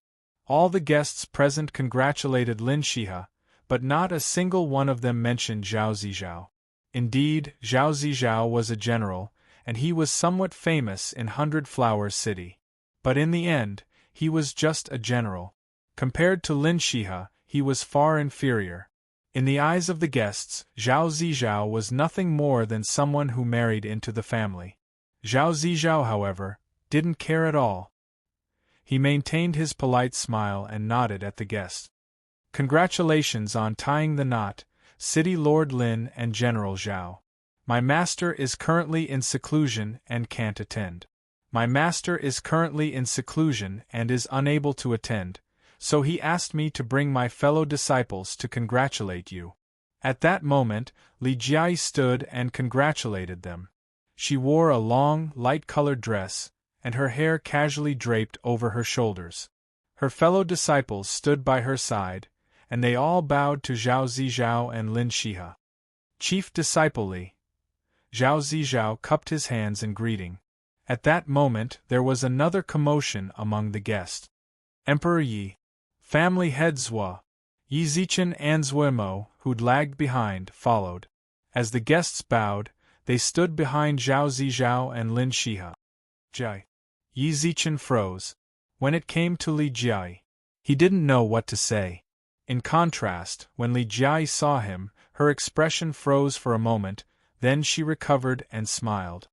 All the guests present congratulated Lin Shiha, but not a single one of them mentioned Zhao Zizhao. Indeed, Zhao Zizhao was a general, and he was somewhat famous in Hundred Flowers City. But in the end, he was just a general. Compared to Lin Shiha, he was far inferior. In the eyes of the guests, Zhao Zizhao was nothing more than someone who married into the family. Zhao Zizhao, however, didn't care at all. He maintained his polite smile and nodded at the guest. Congratulations on tying the knot, City Lord Lin and General Zhao. My master is currently in seclusion and can't attend. My master is currently in seclusion and is unable to attend, so he asked me to bring my fellow disciples to congratulate you. At that moment, Li Jiai stood and congratulated them. She wore a long, light-colored dress, and her hair casually draped over her shoulders. Her fellow disciples stood by her side, and they all bowed to Zhao Zizhao and Lin Shiha. Chief Disciple Li. Zhao Zizhao cupped his hands in greeting. At that moment there was another commotion among the guests. Emperor Yi, family head Zhua, Yi Zichen and Zhuemo, who'd lagged behind, followed. As the guests bowed, they stood behind Zhao Zizhao and Lin Shiha. Jai. Yi Zichen froze. When it came to Li Jiai, he didn't know what to say. In contrast, when Li Jiai saw him, her expression froze for a moment, then she recovered and smiled.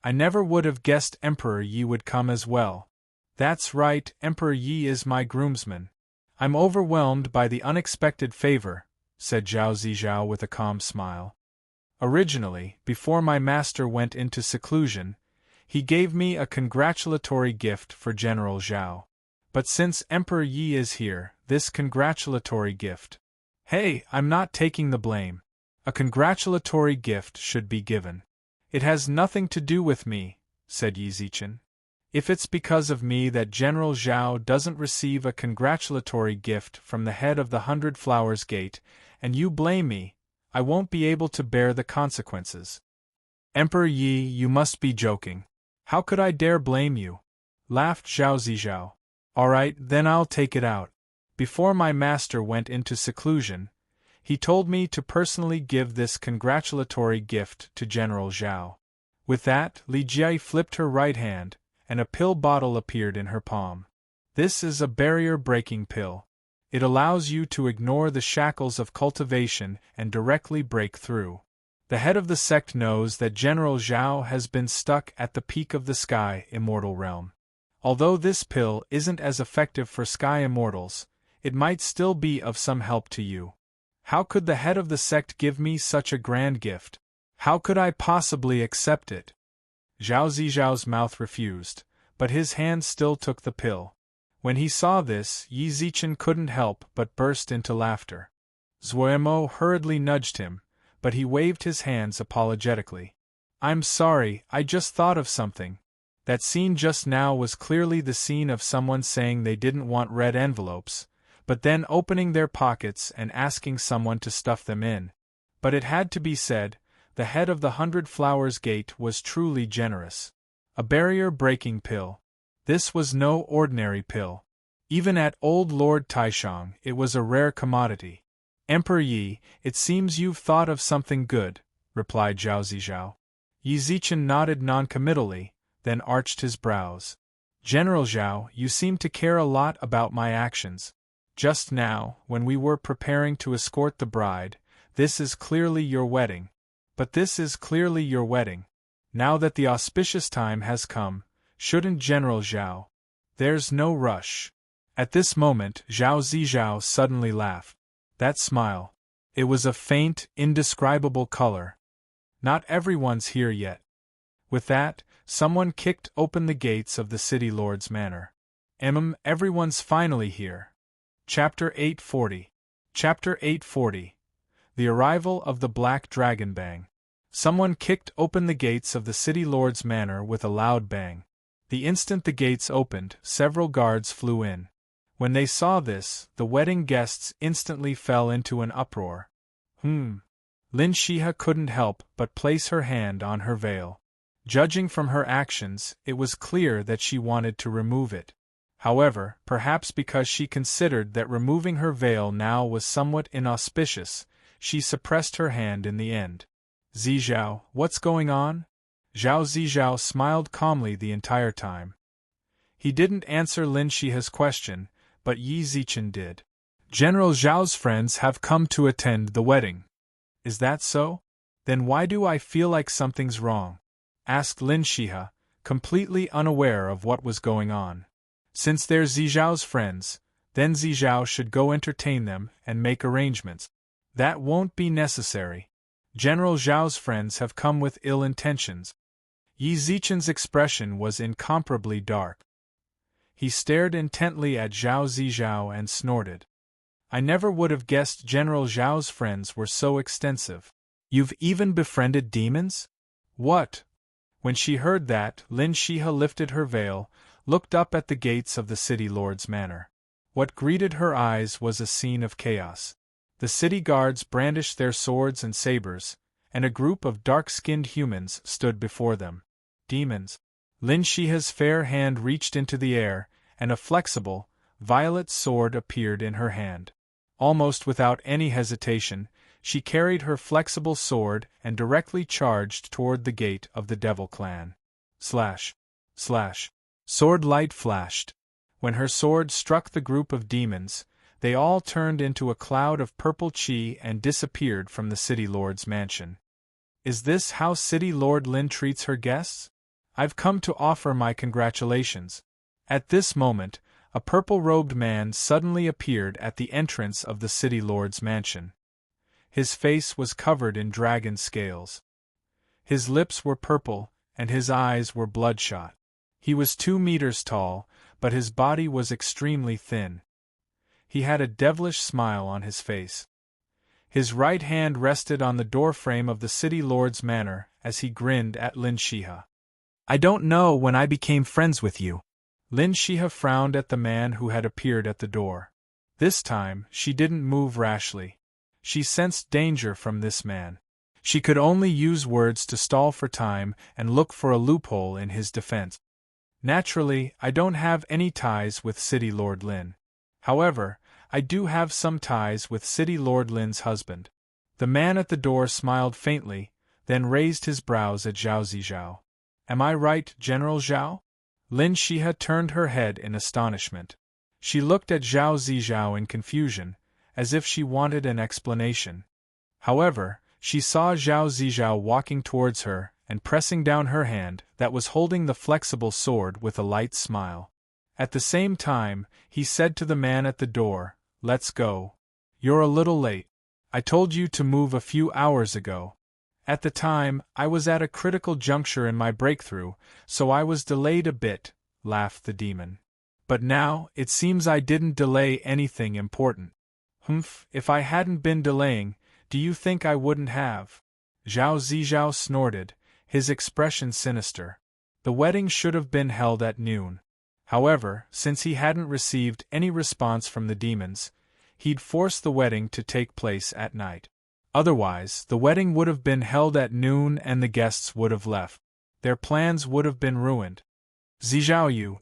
I never would have guessed Emperor Yi would come as well. That's right, Emperor Yi is my groomsman. I'm overwhelmed by the unexpected favor, said Zhao Zizhao with a calm smile. Originally, before my master went into seclusion, he gave me a congratulatory gift for General Zhao. But since Emperor Yi is here, this congratulatory gift. Hey, I'm not taking the blame. A congratulatory gift should be given. It has nothing to do with me, said Yi Zichen. If it's because of me that General Zhao doesn't receive a congratulatory gift from the head of the 100 Flowers Gate, and you blame me, I won't be able to bear the consequences. Emperor Yi, you must be joking. How could I dare blame you? Laughed Zhao Zizhao. All right, then I'll take it out. Before my master went into seclusion, he told me to personally give this congratulatory gift to General Zhao. With that, Li Jiai flipped her right hand, and a pill bottle appeared in her palm. This is a barrier-breaking pill. It allows you to ignore the shackles of cultivation and directly break through. The head of the sect knows that General Zhao has been stuck at the peak of the Sky Immortal realm. Although this pill isn't as effective for Sky Immortals, it might still be of some help to you. How could the head of the sect give me such a grand gift? How could I possibly accept it? Zhao Zizhao's mouth refused, but his hand still took the pill. When he saw this, Yi Zichen couldn't help but burst into laughter. Zhuemo hurriedly nudged him, but he waved his hands apologetically. I'm sorry, I just thought of something. That scene just now was clearly the scene of someone saying they didn't want red envelopes, but then opening their pockets and asking someone to stuff them in. But it had to be said, the head of the 100 Flowers Gate was truly generous. A barrier-breaking pill. This was no ordinary pill. Even at old Lord Taishang, it was a rare commodity. Emperor Yi, it seems you've thought of something good, replied Zhao Zizhao. Yi Zichen nodded noncommittally, then arched his brows. General Zhao, you seem to care a lot about my actions. Just now, when we were preparing to escort the bride, this is clearly your wedding. But this is clearly your wedding. Now that the auspicious time has come, shouldn't General Zhao? There's no rush. At this moment, Zhao Zizhao suddenly laughed. That smile. It was a faint, indescribable color. Not everyone's here yet. With that, someone kicked open the gates of the city lord's manor. Everyone's finally here. Chapter 840. Chapter 840. The arrival of the Black Dragon Bang. Someone kicked open the gates of the city lord's manor with a loud bang. The instant the gates opened, several guards flew in. When they saw this, the wedding guests instantly fell into an uproar. Lin Shiha couldn't help but place her hand on her veil. Judging from her actions, it was clear that she wanted to remove it. However, perhaps because she considered that removing her veil now was somewhat inauspicious, she suppressed her hand in the end. Zizhao, what's going on? Zhao Zizhao smiled calmly the entire time. He didn't answer Lin Shiha's question, but Yi Zichen did. General Zhao's friends have come to attend the wedding. Is that so? Then why do I feel like something's wrong? Asked Lin Shiha, completely unaware of what was going on. Since they're Zizhao's friends, then Zizhao should go entertain them and make arrangements. That won't be necessary. General Zhao's friends have come with ill intentions. Yi Zichen's expression was incomparably dark. He stared intently at Zhao Zizhao and snorted. I never would have guessed General Zhao's friends were so extensive. You've even befriended demons? What? When she heard that, Lin Shiha lifted her veil, looked up at the gates of the city lord's manor. What greeted her eyes was a scene of chaos. The city guards brandished their swords and sabers, and a group of dark-skinned humans stood before them. Demons. Lin Shiha's fair hand reached into the air, and a flexible, violet sword appeared in her hand. Almost without any hesitation, she carried her flexible sword and directly charged toward the gate of the Devil Clan. Slash. Slash. Sword light flashed. When her sword struck the group of demons, they all turned into a cloud of purple chi and disappeared from the city lord's mansion. Is this how City Lord Lin treats her guests? I've come to offer my congratulations. At this moment, a purple-robed man suddenly appeared at the entrance of the city lord's mansion. His face was covered in dragon scales. His lips were purple, and his eyes were bloodshot. He was 2 meters tall, but his body was extremely thin. He had a devilish smile on his face. His right hand rested on the doorframe of the city lord's manor as he grinned at Lin Shiha. I don't know when I became friends with you. Lin Shiha frowned at the man who had appeared at the door. This time, she didn't move rashly. She sensed danger from this man. She could only use words to stall for time and look for a loophole in his defense. Naturally, I don't have any ties with City Lord Lin. However, I do have some ties with City Lord Lin's husband. The man at the door smiled faintly, then raised his brows at Zhao Zizhao. Am I right, General Zhao? Lin Shiha turned her head in astonishment. She looked at Zhao Zizhao in confusion, as if she wanted an explanation. However, she saw Zhao Zizhao walking towards her and pressing down her hand that was holding the flexible sword with a light smile. At the same time, he said to the man at the door, Let's go. You're a little late. I told you to move a few hours ago. At the time, I was at a critical juncture in my breakthrough, so I was delayed a bit, laughed the demon. But now, it seems I didn't delay anything important. If I hadn't been delaying, do you think I wouldn't have? Zhao Zizhao snorted, his expression sinister. The wedding should have been held at noon. However, since he hadn't received any response from the demons, he'd force the wedding to take place at night. Otherwise, the wedding would have been held at noon and the guests would have left. Their plans would have been ruined. Zizhao Yu.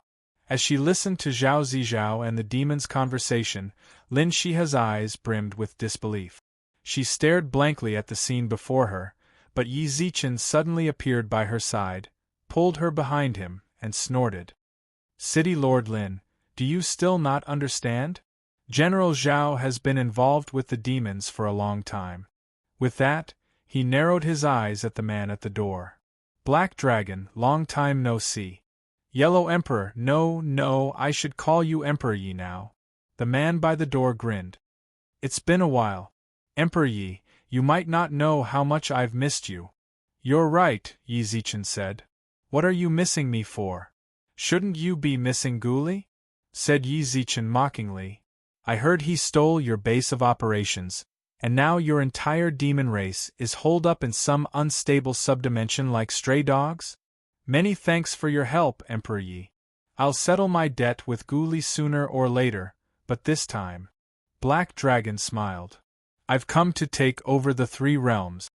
As she listened to Zhao Zizhao and the demon's conversation, Lin Xia's eyes brimmed with disbelief. She stared blankly at the scene before her, but Yi Zichen suddenly appeared by her side, pulled her behind him, and snorted. City Lord Lin, do you still not understand? General Zhao has been involved with the demons for a long time. With that, he narrowed his eyes at the man at the door. Black Dragon, long time no see. Yellow Emperor, no, I should call you Emperor Yi now. The man by the door grinned. It's been a while. Emperor Yi, you might not know how much I've missed you. You're right, Yi Zichen said. What are you missing me for? Shouldn't you be missing Guli? Said Yi Zichen mockingly. I heard he stole your base of operations, and now your entire demon race is holed up in some unstable subdimension like stray dogs? Many thanks for your help, Emperor Yi. I'll settle my debt with Guli sooner or later, but this time. Black Dragon smiled. I've come to take over the 3 realms.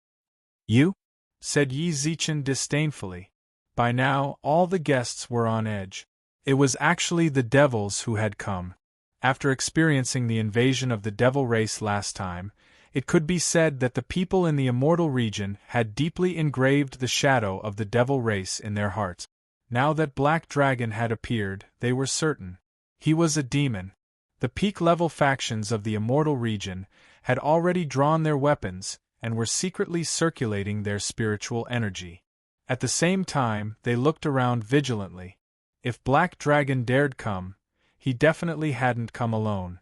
You? Said Yi Zichen disdainfully. By now, all the guests were on edge. It was actually the devils who had come. After experiencing the invasion of the devil race last time, it could be said that the people in the immortal region had deeply engraved the shadow of the devil race in their hearts. Now that Black Dragon had appeared, they were certain. He was a demon. The peak-level factions of the immortal region had already drawn their weapons and were secretly circulating their spiritual energy. At the same time, they looked around vigilantly. If Black Dragon dared come, he definitely hadn't come alone.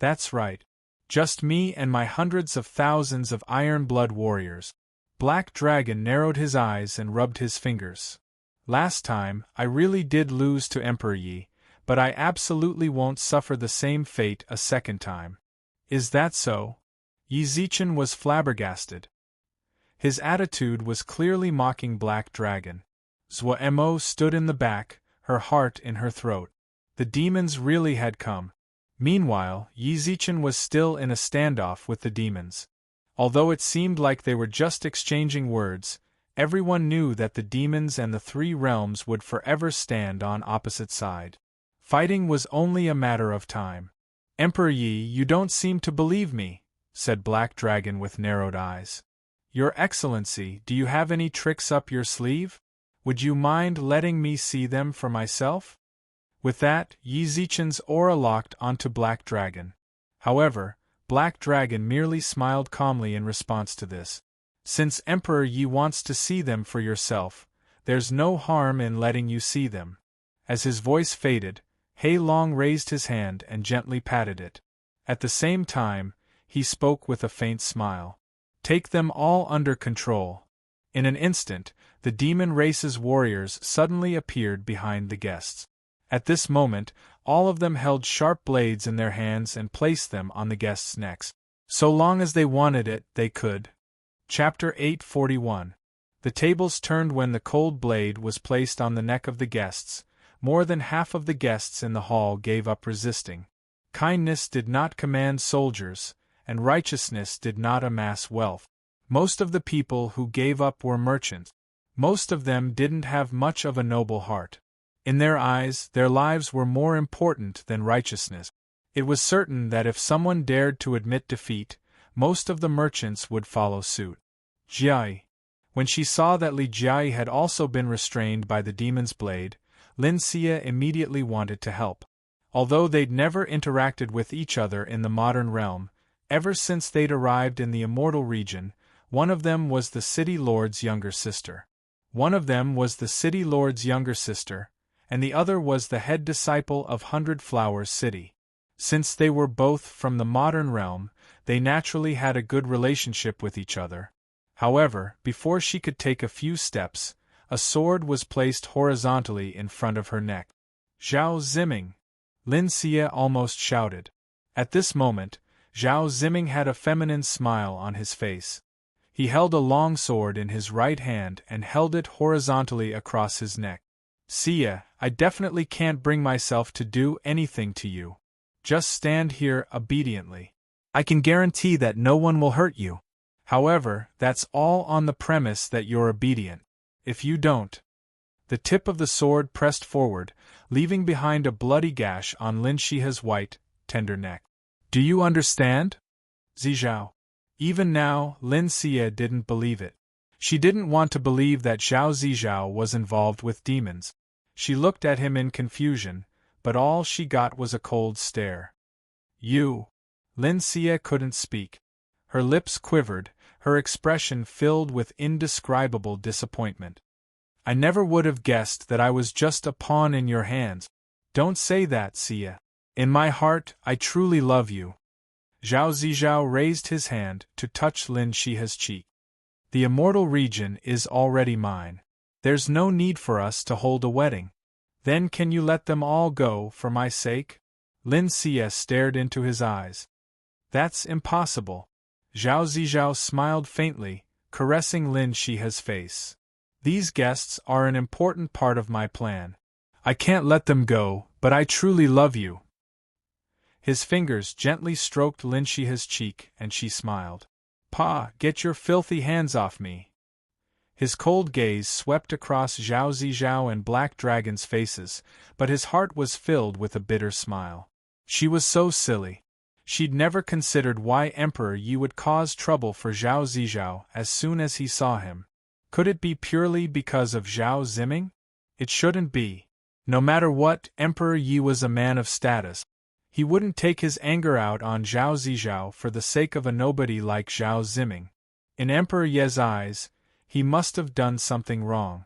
That's right. Just me and my hundreds of thousands of Iron Blood warriors. Black Dragon narrowed his eyes and rubbed his fingers. Last time, I really did lose to Emperor Yi, but I absolutely won't suffer the same fate a second time. Is that so? Yi Zichen was flabbergasted. His attitude was clearly mocking Black Dragon. Zhou Mo stood in the back, her heart in her throat. The demons really had come. Meanwhile, Yi Zichen was still in a standoff with the demons. Although it seemed like they were just exchanging words, everyone knew that the demons and the 3 realms would forever stand on opposite sides. Fighting was only a matter of time. Emperor Yi, you don't seem to believe me, said Black Dragon with narrowed eyes. Your Excellency, do you have any tricks up your sleeve? Would you mind letting me see them for myself? With that, Yi Zichen's aura locked onto Black Dragon. However, Black Dragon merely smiled calmly in response to this. Since Emperor Yi wants to see them for yourself, there's no harm in letting you see them. As his voice faded, Hei Long raised his hand and gently patted it. At the same time, he spoke with a faint smile. Take them all under control. In an instant, the demon race's warriors suddenly appeared behind the guests. At this moment, all of them held sharp blades in their hands and placed them on the guests' necks. So long as they wanted it, they could. Chapter 841. The tables turned when the cold blade was placed on the neck of the guests. More than half of the guests in the hall gave up resisting. Kindness did not command soldiers, and righteousness did not amass wealth. Most of the people who gave up were merchants. Most of them didn't have much of a noble heart. In their eyes, their lives were more important than righteousness. It was certain that if someone dared to admit defeat, most of the merchants would follow suit. Jiai. When she saw that Li Jiai had also been restrained by the demon's blade, Lin Xia immediately wanted to help. Although they'd never interacted with each other in the modern realm, ever since they'd arrived in the immortal region, one of them was the City Lord's younger sister. And the other was the head disciple of 100 Flowers City. Since they were both from the modern realm, they naturally had a good relationship with each other. However, before she could take a few steps, a sword was placed horizontally in front of her neck. Zhao Ziming! Lin Xia almost shouted. At this moment, Zhao Ziming had a feminine smile on his face. He held a long sword in his right hand and held it horizontally across his neck. Xia, I definitely can't bring myself to do anything to you. Just stand here obediently. I can guarantee that no one will hurt you. However, that's all on the premise that you're obedient. If you don't, The tip of the sword pressed forward, leaving behind a bloody gash on Lin Shiha's white, tender neck. Do you understand? Zizhao. Even now, Lin Xie didn't believe it. She didn't want to believe that Zhao Zizhao was involved with demons. She looked at him in confusion, but all she got was a cold stare. You. Lin Xie couldn't speak. Her lips quivered, her expression filled with indescribable disappointment. I never would have guessed that I was just a pawn in your hands. Don't say that, Xie. In my heart, I truly love you. Zhao Zizhao raised his hand to touch Lin Shiha's cheek. The immortal region is already mine. There's no need for us to hold a wedding. Then can you let them all go for my sake? Lin Xie stared into his eyes. That's impossible. Zhao Zizhao smiled faintly, caressing Lin Shiha's face. These guests are an important part of my plan. I can't let them go, but I truly love you. His fingers gently stroked Lin Shiha's cheek, and she smiled. Pa, get your filthy hands off me. His cold gaze swept across Zhao Zizhao and Black Dragon's faces, but his heart was filled with a bitter smile. She was so silly. She'd never considered why Emperor Yi would cause trouble for Zhao Zizhao as soon as he saw him. Could it be purely because of Zhao Ziming? It shouldn't be. No matter what, Emperor Yi was a man of status. He wouldn't take his anger out on Zhao Zizhao for the sake of a nobody like Zhao Ziming. In Emperor Ye's eyes, he must have done something wrong.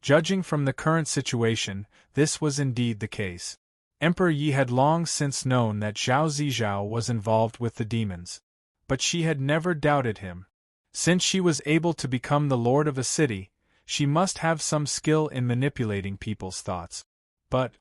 Judging from the current situation, this was indeed the case. Emperor Yi had long since known that Zhao Zizhao was involved with the demons. But she had never doubted him. Since she was able to become the lord of a city, she must have some skill in manipulating people's thoughts. But,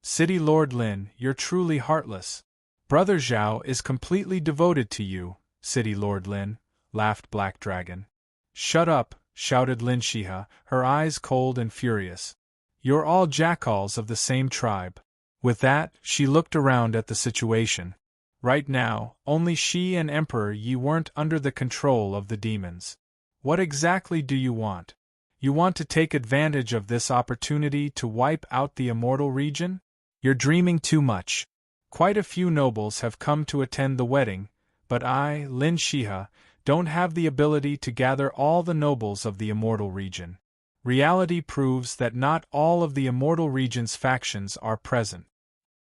City Lord Lin, you're truly heartless. Brother Zhao is completely devoted to you, City Lord Lin, laughed Black Dragon. Shut up, shouted Lin Shiha, her eyes cold and furious. You're all jackals of the same tribe. With that, she looked around at the situation. Right now, only she and Emperor Yi weren't under the control of the demons. What exactly do you want? You want to take advantage of this opportunity to wipe out the immortal region? You're dreaming too much. Quite a few nobles have come to attend the wedding, but I, Lin Shiha, don't have the ability to gather all the nobles of the immortal region. Reality proves that not all of the immortal region's factions are present.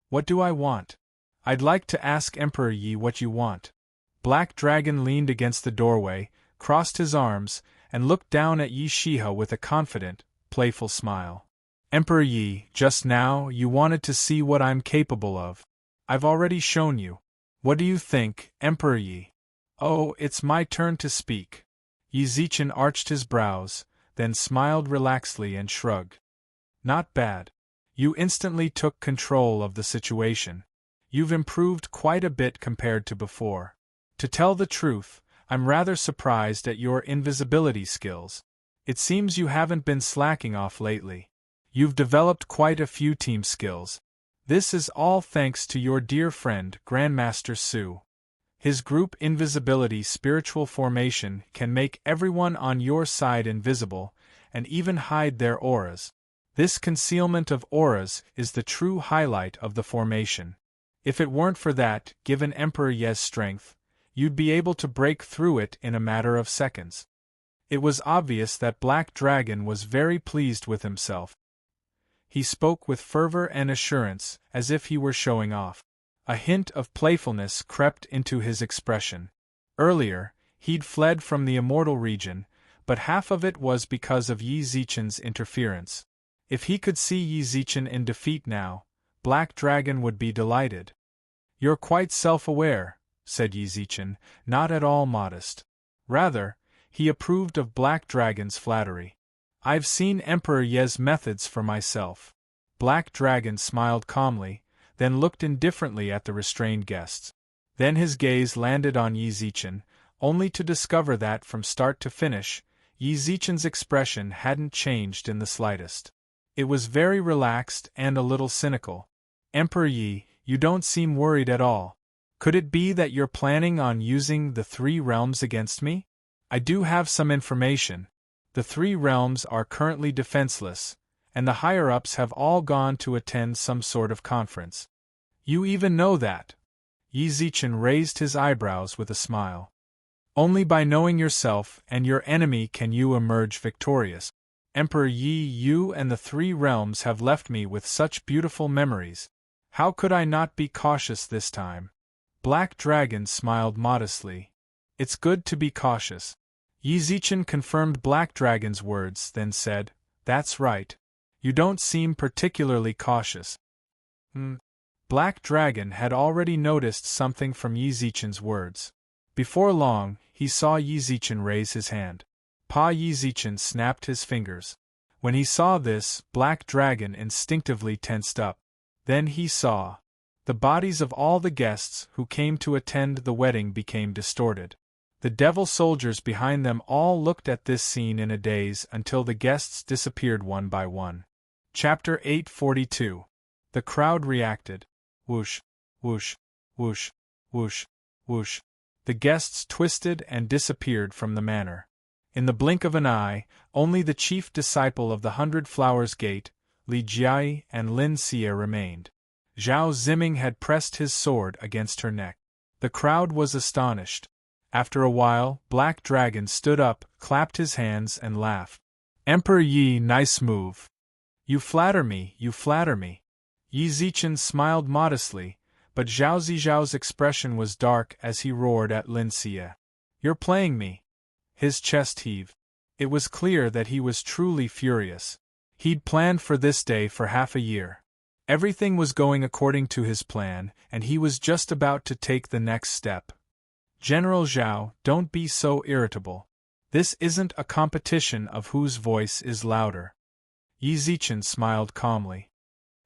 What do I want? I'd like to ask Emperor Yi what you want. Black Dragon leaned against the doorway, crossed his arms, and looked down at Yi Shiha with a confident, playful smile. Emperor Yi, just now you wanted to see what I'm capable of. I've already shown you. What do you think, Emperor Yi? Oh, it's my turn to speak. Yi Zichen arched his brows, then smiled relaxedly and shrugged. Not bad. You instantly took control of the situation. You've improved quite a bit compared to before. To tell the truth, I'm rather surprised at your invisibility skills. It seems you haven't been slacking off lately. You've developed quite a few team skills. This is all thanks to your dear friend, Grandmaster Su. His group invisibility spiritual formation can make everyone on your side invisible, and even hide their auras. This concealment of auras is the true highlight of the formation. If it weren't for that, given Emperor Ye's strength, you'd be able to break through it in a matter of seconds. It was obvious that Black Dragon was very pleased with himself. He spoke with fervor and assurance, as if he were showing off. A hint of playfulness crept into his expression. Earlier, he'd fled from the immortal region, but half of it was because of Yi Zichen's interference. If he could see Yi Zichen in defeat now, Black Dragon would be delighted. You're quite self-aware, said Yi Zichen, not at all modest. Rather, he approved of Black Dragon's flattery. I've seen Emperor Ye's methods for myself. Black Dragon smiled calmly, then looked indifferently at the restrained guests. Then his gaze landed on Yi Zichen, only to discover that from start to finish, Yi Zichen's expression hadn't changed in the slightest. It was very relaxed and a little cynical. Emperor Yi, you don't seem worried at all. Could it be that you're planning on using the 3 realms against me? I do have some information. The 3 realms are currently defenseless, and the higher-ups have all gone to attend some sort of conference. You even know that? Yi Zichen raised his eyebrows with a smile. Only by knowing yourself and your enemy can you emerge victorious. Emperor Yi, you and the three realms have left me with such beautiful memories. How could I not be cautious this time? Black Dragon smiled modestly. It's good to be cautious. Yi Zichen confirmed Black Dragon's words, then said, That's right. You don't seem particularly cautious. Black Dragon had already noticed something from Yi Zichen's words. Before long, he saw Yi Zichen raise his hand. Yi Zichen snapped his fingers. When he saw this, Black Dragon instinctively tensed up. Then he saw. The bodies of all the guests who came to attend the wedding became distorted. The devil soldiers behind them all looked at this scene in a daze until the guests disappeared one by one. Chapter 842. The crowd reacted. Whoosh, whoosh, whoosh, whoosh, whoosh. The guests twisted and disappeared from the manor. In the blink of an eye, only the chief disciple of the 100 Flowers Gate, Li Jiai and Lin Xie remained. Zhao Ziming had pressed his sword against her neck. The crowd was astonished. After a while, Black Dragon stood up, clapped his hands and laughed. Emperor Yi, nice move. You flatter me, you flatter me. Yi Zichen smiled modestly, but Zhao Zizhao's expression was dark as he roared at Lin Xie. You're playing me. His chest heaved. It was clear that he was truly furious. He'd planned for this day for half a year. Everything was going according to his plan, and he was just about to take the next step. General Zhao, don't be so irritable. This isn't a competition of whose voice is louder. Yi Zichen smiled calmly.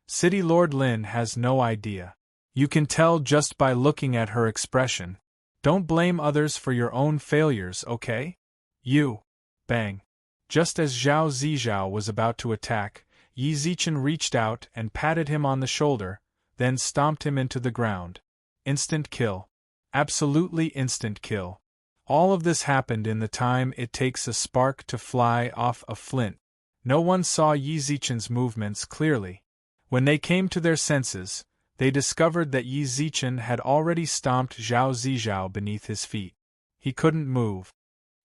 City Lord Lin has no idea. You can tell just by looking at her expression. Don't blame others for your own failures, okay? You. Bang. Just as Zhao Zizhao was about to attack, Yi Zichen reached out and patted him on the shoulder, then stomped him into the ground. Instant kill. Absolutely instant kill. All of this happened in the time it takes a spark to fly off a flint. No one saw Yi Zichen's movements clearly. When they came to their senses, they discovered that Yi Zichen had already stomped Zhao Zizhao beneath his feet. He couldn't move.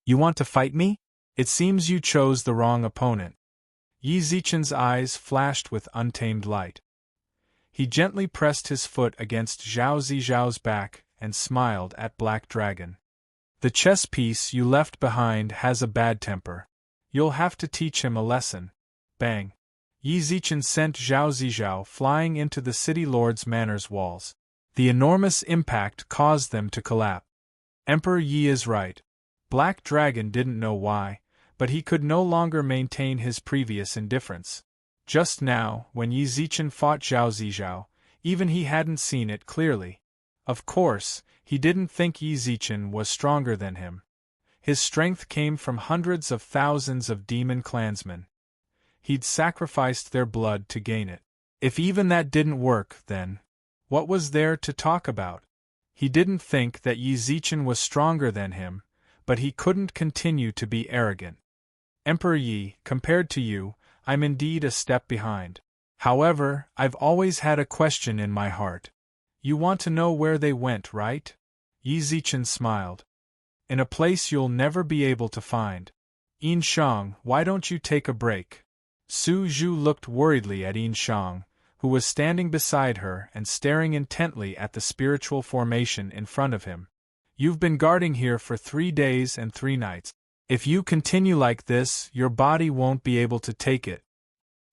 You want to fight me? It seems you chose the wrong opponent. Yi Zichen's eyes flashed with untamed light. He gently pressed his foot against Zhao Zizhao's back and smiled at Black Dragon. The chess piece you left behind has a bad temper. You'll have to teach him a lesson. Bang. Yi Zichen sent Zhao Zizhao flying into the city lord's manor's walls. The enormous impact caused them to collapse. Emperor Yi is right. Black Dragon didn't know why, but he could no longer maintain his previous indifference. Just now, when Yi Zichen fought Zhao Zizhao, even he hadn't seen it clearly. Of course, he didn't think Yi Zichen was stronger than him. His strength came from hundreds of thousands of demon clansmen. He'd sacrificed their blood to gain it. If even that didn't work, then what was there to talk about? He didn't think that Yi Zichen was stronger than him, but he couldn't continue to be arrogant. Emperor Yi, compared to you, I'm indeed a step behind. However, I've always had a question in my heart. You want to know where they went, right? Yi Zichen smiled. In a place you'll never be able to find. Yin Shang, why don't you take a break? Su Zhu looked worriedly at Yin Shang, who was standing beside her and staring intently at the spiritual formation in front of him. You've been guarding here for 3 days and 3 nights. If you continue like this, your body won't be able to take it.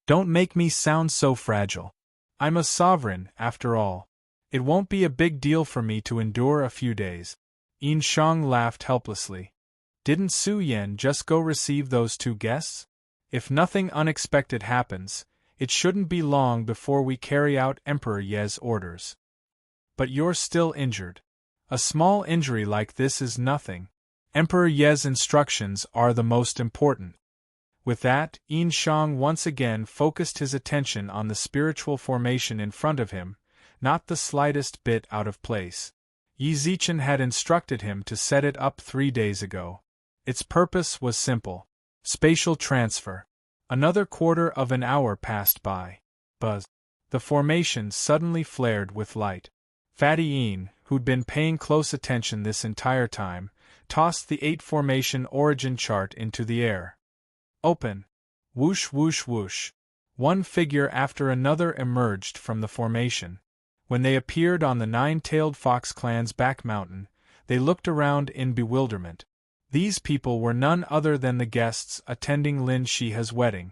Don't make me sound so fragile. I'm a sovereign, after all. It won't be a big deal for me to endure a few days. Yin Shang laughed helplessly. Didn't Su Yan just go receive those 2 guests? If nothing unexpected happens, it shouldn't be long before we carry out Emperor Ye's orders. But you're still injured. A small injury like this is nothing. Emperor Ye's instructions are the most important. With that, Yin Shang once again focused his attention on the spiritual formation in front of him, not the slightest bit out of place. Yi Zichen had instructed him to set it up 3 days ago. Its purpose was simple. Spatial transfer. Another quarter of an hour passed by. Buzz. The formation suddenly flared with light. Fatty Een, who'd been paying close attention this entire time, tossed the 8 formation origin chart into the air. Open. Whoosh whoosh whoosh. One figure after another emerged from the formation. When they appeared on the 9-tailed fox clan's back mountain, they looked around in bewilderment. These people were none other than the guests attending Lin Shiha's wedding.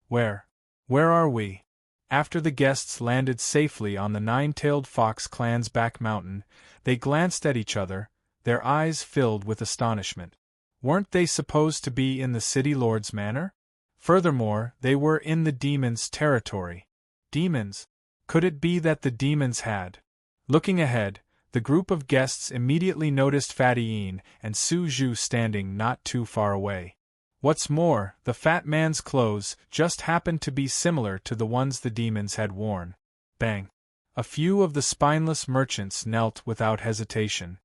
Where are we? After the guests landed safely on the 9-tailed fox clan's back mountain, they glanced at each other, their eyes filled with astonishment. Weren't they supposed to be in the city lord's manor? Furthermore, they were in the demons' territory. Demons? Could it be that the demons had? Looking ahead, the group of guests immediately noticed Fatty Een and Su Zhu standing not too far away. What's more, the fat man's clothes just happened to be similar to the ones the demons had worn. Bang! A few of the spineless merchants knelt without hesitation.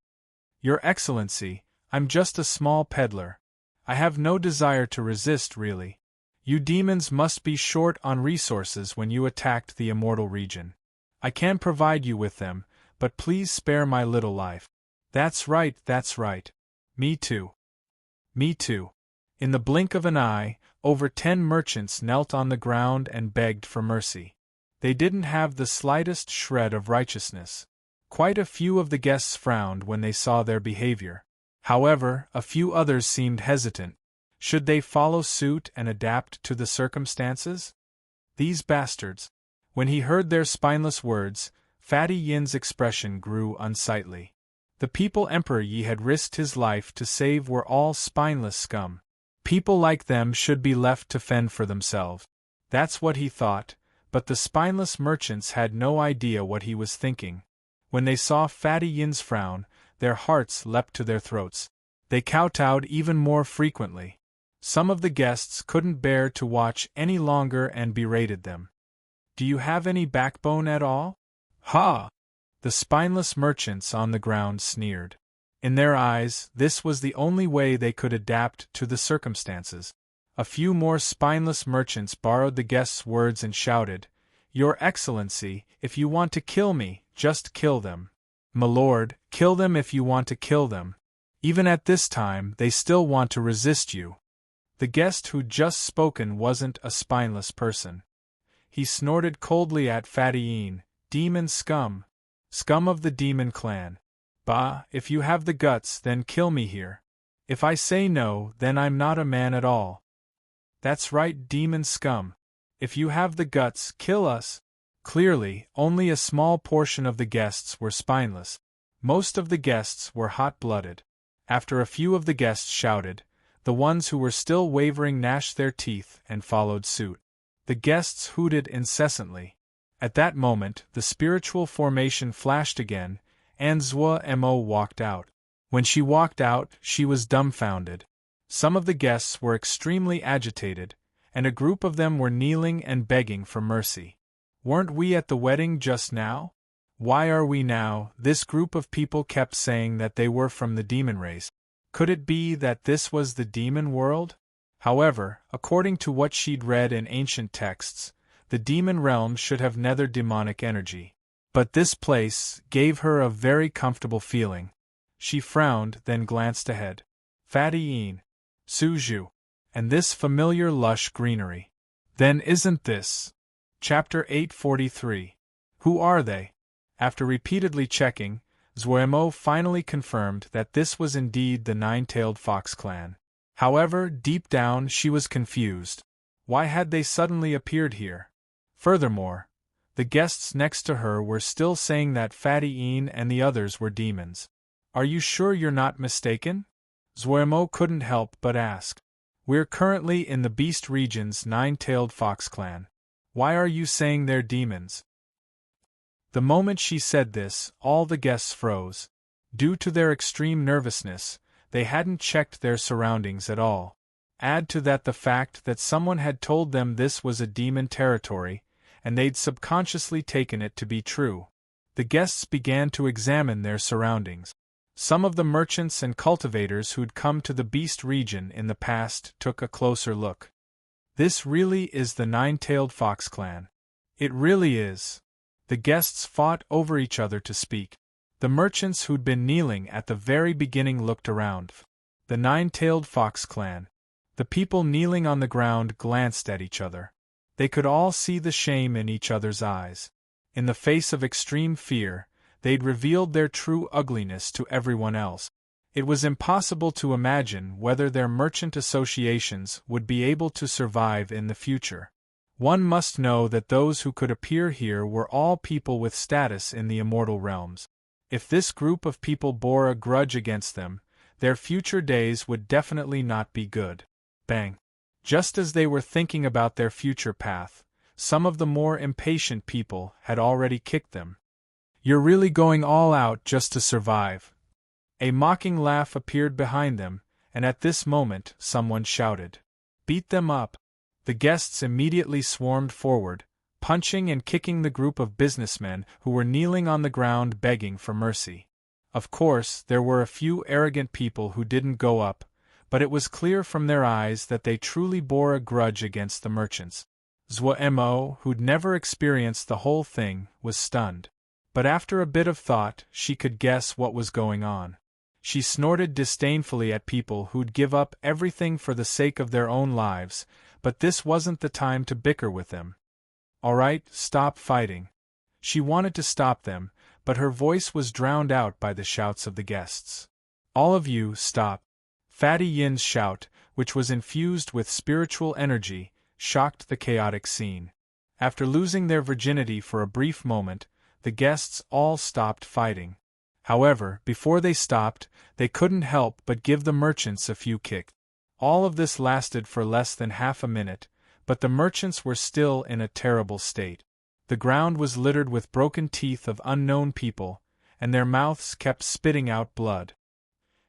Your Excellency, I'm just a small peddler. I have no desire to resist, really. You demons must be short on resources when you attacked the immortal region. I can provide you with them, but please spare my little life. That's right, that's right. Me too. Me too. In the blink of an eye, over 10 merchants knelt on the ground and begged for mercy. They didn't have the slightest shred of righteousness. Quite a few of the guests frowned when they saw their behavior. However, a few others seemed hesitant. Should they follow suit and adapt to the circumstances? These bastards. When he heard their spineless words, Fatty Yin's expression grew unsightly. The people Emperor Yi had risked his life to save were all spineless scum. People like them should be left to fend for themselves. That's what he thought, but the spineless merchants had no idea what he was thinking. When they saw Fatty Yin's frown, their hearts leapt to their throats. They kowtowed even more frequently. Some of the guests couldn't bear to watch any longer and berated them. Do you have any backbone at all? Ha! The spineless merchants on the ground sneered. In their eyes, this was the only way they could adapt to the circumstances. A few more spineless merchants borrowed the guests' words and shouted, Your Excellency, if you want to kill me, just kill them. My lord, kill them if you want to kill them. Even at this time, they still want to resist you. The guest who'd just spoken wasn't a spineless person. He snorted coldly at Fatty Een, demon scum. Scum of the demon clan. Bah, if you have the guts, then kill me here. If I say no, then I'm not a man at all. That's right, demon scum. If you have the guts, kill us. Clearly, only a small portion of the guests were spineless. Most of the guests were hot-blooded. After a few of the guests shouted, the ones who were still wavering gnashed their teeth and followed suit. The guests hooted incessantly. At that moment, the spiritual formation flashed again, and Zhua Mo walked out. When she walked out, she was dumbfounded. Some of the guests were extremely agitated, and a group of them were kneeling and begging for mercy. Weren't we at the wedding just now? Why are we now? This group of people kept saying that they were from the demon race. Could it be that this was the demon world? However, according to what she'd read in ancient texts, the demon realm should have nether demonic energy. But this place gave her a very comfortable feeling. She frowned, then glanced ahead. Fatty Een, Su Zhu, and this familiar lush greenery. Then isn't this? Chapter 843. Who are they? After repeatedly checking, Zhuemo finally confirmed that this was indeed the 9-tailed fox clan. However, deep down she was confused. Why had they suddenly appeared here? Furthermore, the guests next to her were still saying that Fatty Een and the others were demons. Are you sure you're not mistaken? Zhuemo couldn't help but ask. We're currently in the Beast Region's 9-tailed fox clan. Why are you saying they're demons? The moment she said this, all the guests froze. Due to their extreme nervousness, they hadn't checked their surroundings at all. Add to that the fact that someone had told them this was a demon territory, and they'd subconsciously taken it to be true. The guests began to examine their surroundings. Some of the merchants and cultivators who'd come to the Beast region in the past took a closer look. This really is the nine-tailed fox clan. It really is. The guests fought over each other to speak. The merchants who'd been kneeling at the very beginning looked around. The nine-tailed fox clan. The people kneeling on the ground glanced at each other. They could all see the shame in each other's eyes. In the face of extreme fear, they'd revealed their true ugliness to everyone else. It was impossible to imagine whether their merchant associations would be able to survive in the future. One must know that those who could appear here were all people with status in the immortal realms. If this group of people bore a grudge against them, their future days would definitely not be good. Bang! Just as they were thinking about their future path, some of the more impatient people had already kicked them. "You're really going all out just to survive." A mocking laugh appeared behind them, and at this moment someone shouted, "Beat them up!" The guests immediately swarmed forward, punching and kicking the group of businessmen who were kneeling on the ground begging for mercy. Of course, there were a few arrogant people who didn't go up, but it was clear from their eyes that they truly bore a grudge against the merchants. Zhuemo, who'd never experienced the whole thing, was stunned. But after a bit of thought, she could guess what was going on. She snorted disdainfully at people who'd give up everything for the sake of their own lives, but this wasn't the time to bicker with them. "All right, stop fighting." She wanted to stop them, but her voice was drowned out by the shouts of the guests. "All of you, stop." Fatty Yin's shout, which was infused with spiritual energy, shocked the chaotic scene. After losing their virginity for a brief moment, the guests all stopped fighting. However, before they stopped, they couldn't help but give the merchants a few kicks. All of this lasted for less than half a minute, but the merchants were still in a terrible state. The ground was littered with broken teeth of unknown people, and their mouths kept spitting out blood.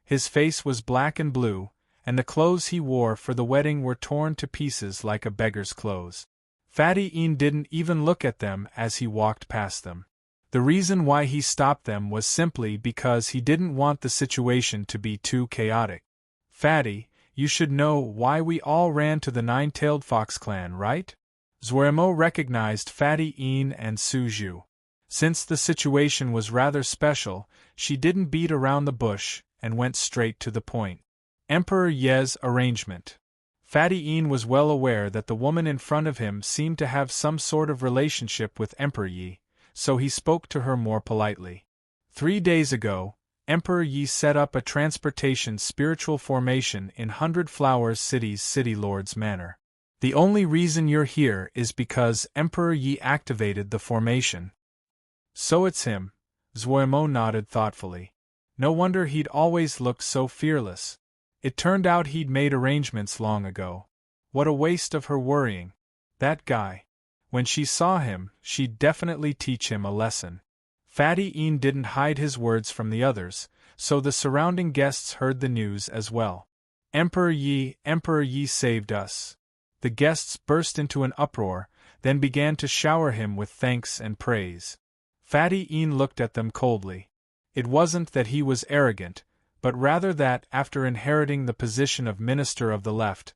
His face was black and blue, and the clothes he wore for the wedding were torn to pieces like a beggar's clothes. Fatty Yin didn't even look at them as he walked past them. The reason why he stopped them was simply because he didn't want the situation to be too chaotic. "Fatty, you should know why we all ran to the nine-tailed fox clan, right?" Zhuemo recognized Fatty Yin and Su Zhu. Since the situation was rather special, she didn't beat around the bush and went straight to the point. Emperor Ye's arrangement. Fatty Yin was well aware that the woman in front of him seemed to have some sort of relationship with Emperor Yi, so he spoke to her more politely. 3 days ago, Emperor Yi set up a transportation spiritual formation in 100 Flowers City's City Lord's Manor. The only reason you're here is because Emperor Yi activated the formation. So it's him, Zhuemo nodded thoughtfully. No wonder he'd always looked so fearless. It turned out he'd made arrangements long ago. What a waste of her worrying. That guy. When she saw him, she'd definitely teach him a lesson. Fatty Yin didn't hide his words from the others, so the surrounding guests heard the news as well. Emperor Yi saved us. The guests burst into an uproar, then began to shower him with thanks and praise. Fatty Yin looked at them coldly. It wasn't that he was arrogant, but rather that, after inheriting the position of Minister of the Left,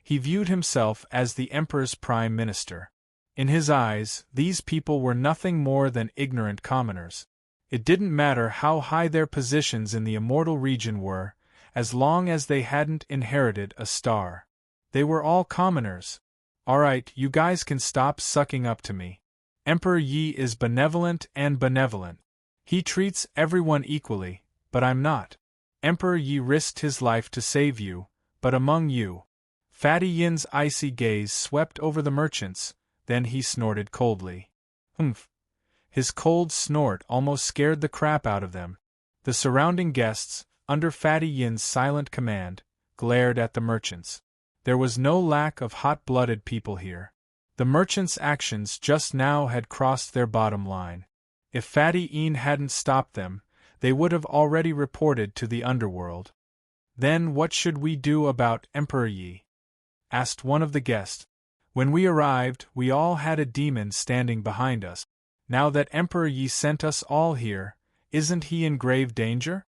he viewed himself as the Emperor's Prime Minister. In his eyes, these people were nothing more than ignorant commoners. It didn't matter how high their positions in the immortal region were, as long as they hadn't inherited a star. They were all commoners. "Alright, you guys can stop sucking up to me. Emperor Yi is benevolent and benevolent. He treats everyone equally, but I'm not. Emperor Yi risked his life to save you, but among you..." Fatty Yin's icy gaze swept over the merchants, then he snorted coldly. "Humph." His cold snort almost scared the crap out of them. The surrounding guests, under Fatty Yin's silent command, glared at the merchants. There was no lack of hot-blooded people here. The merchants' actions just now had crossed their bottom line. If Fatty Yin hadn't stopped them, they would have already reported to the underworld. "Then what should we do about Emperor Yi?" asked one of the guests. "When we arrived, we all had a demon standing behind us. Now that Emperor Yi sent us all here, isn't he in grave danger?"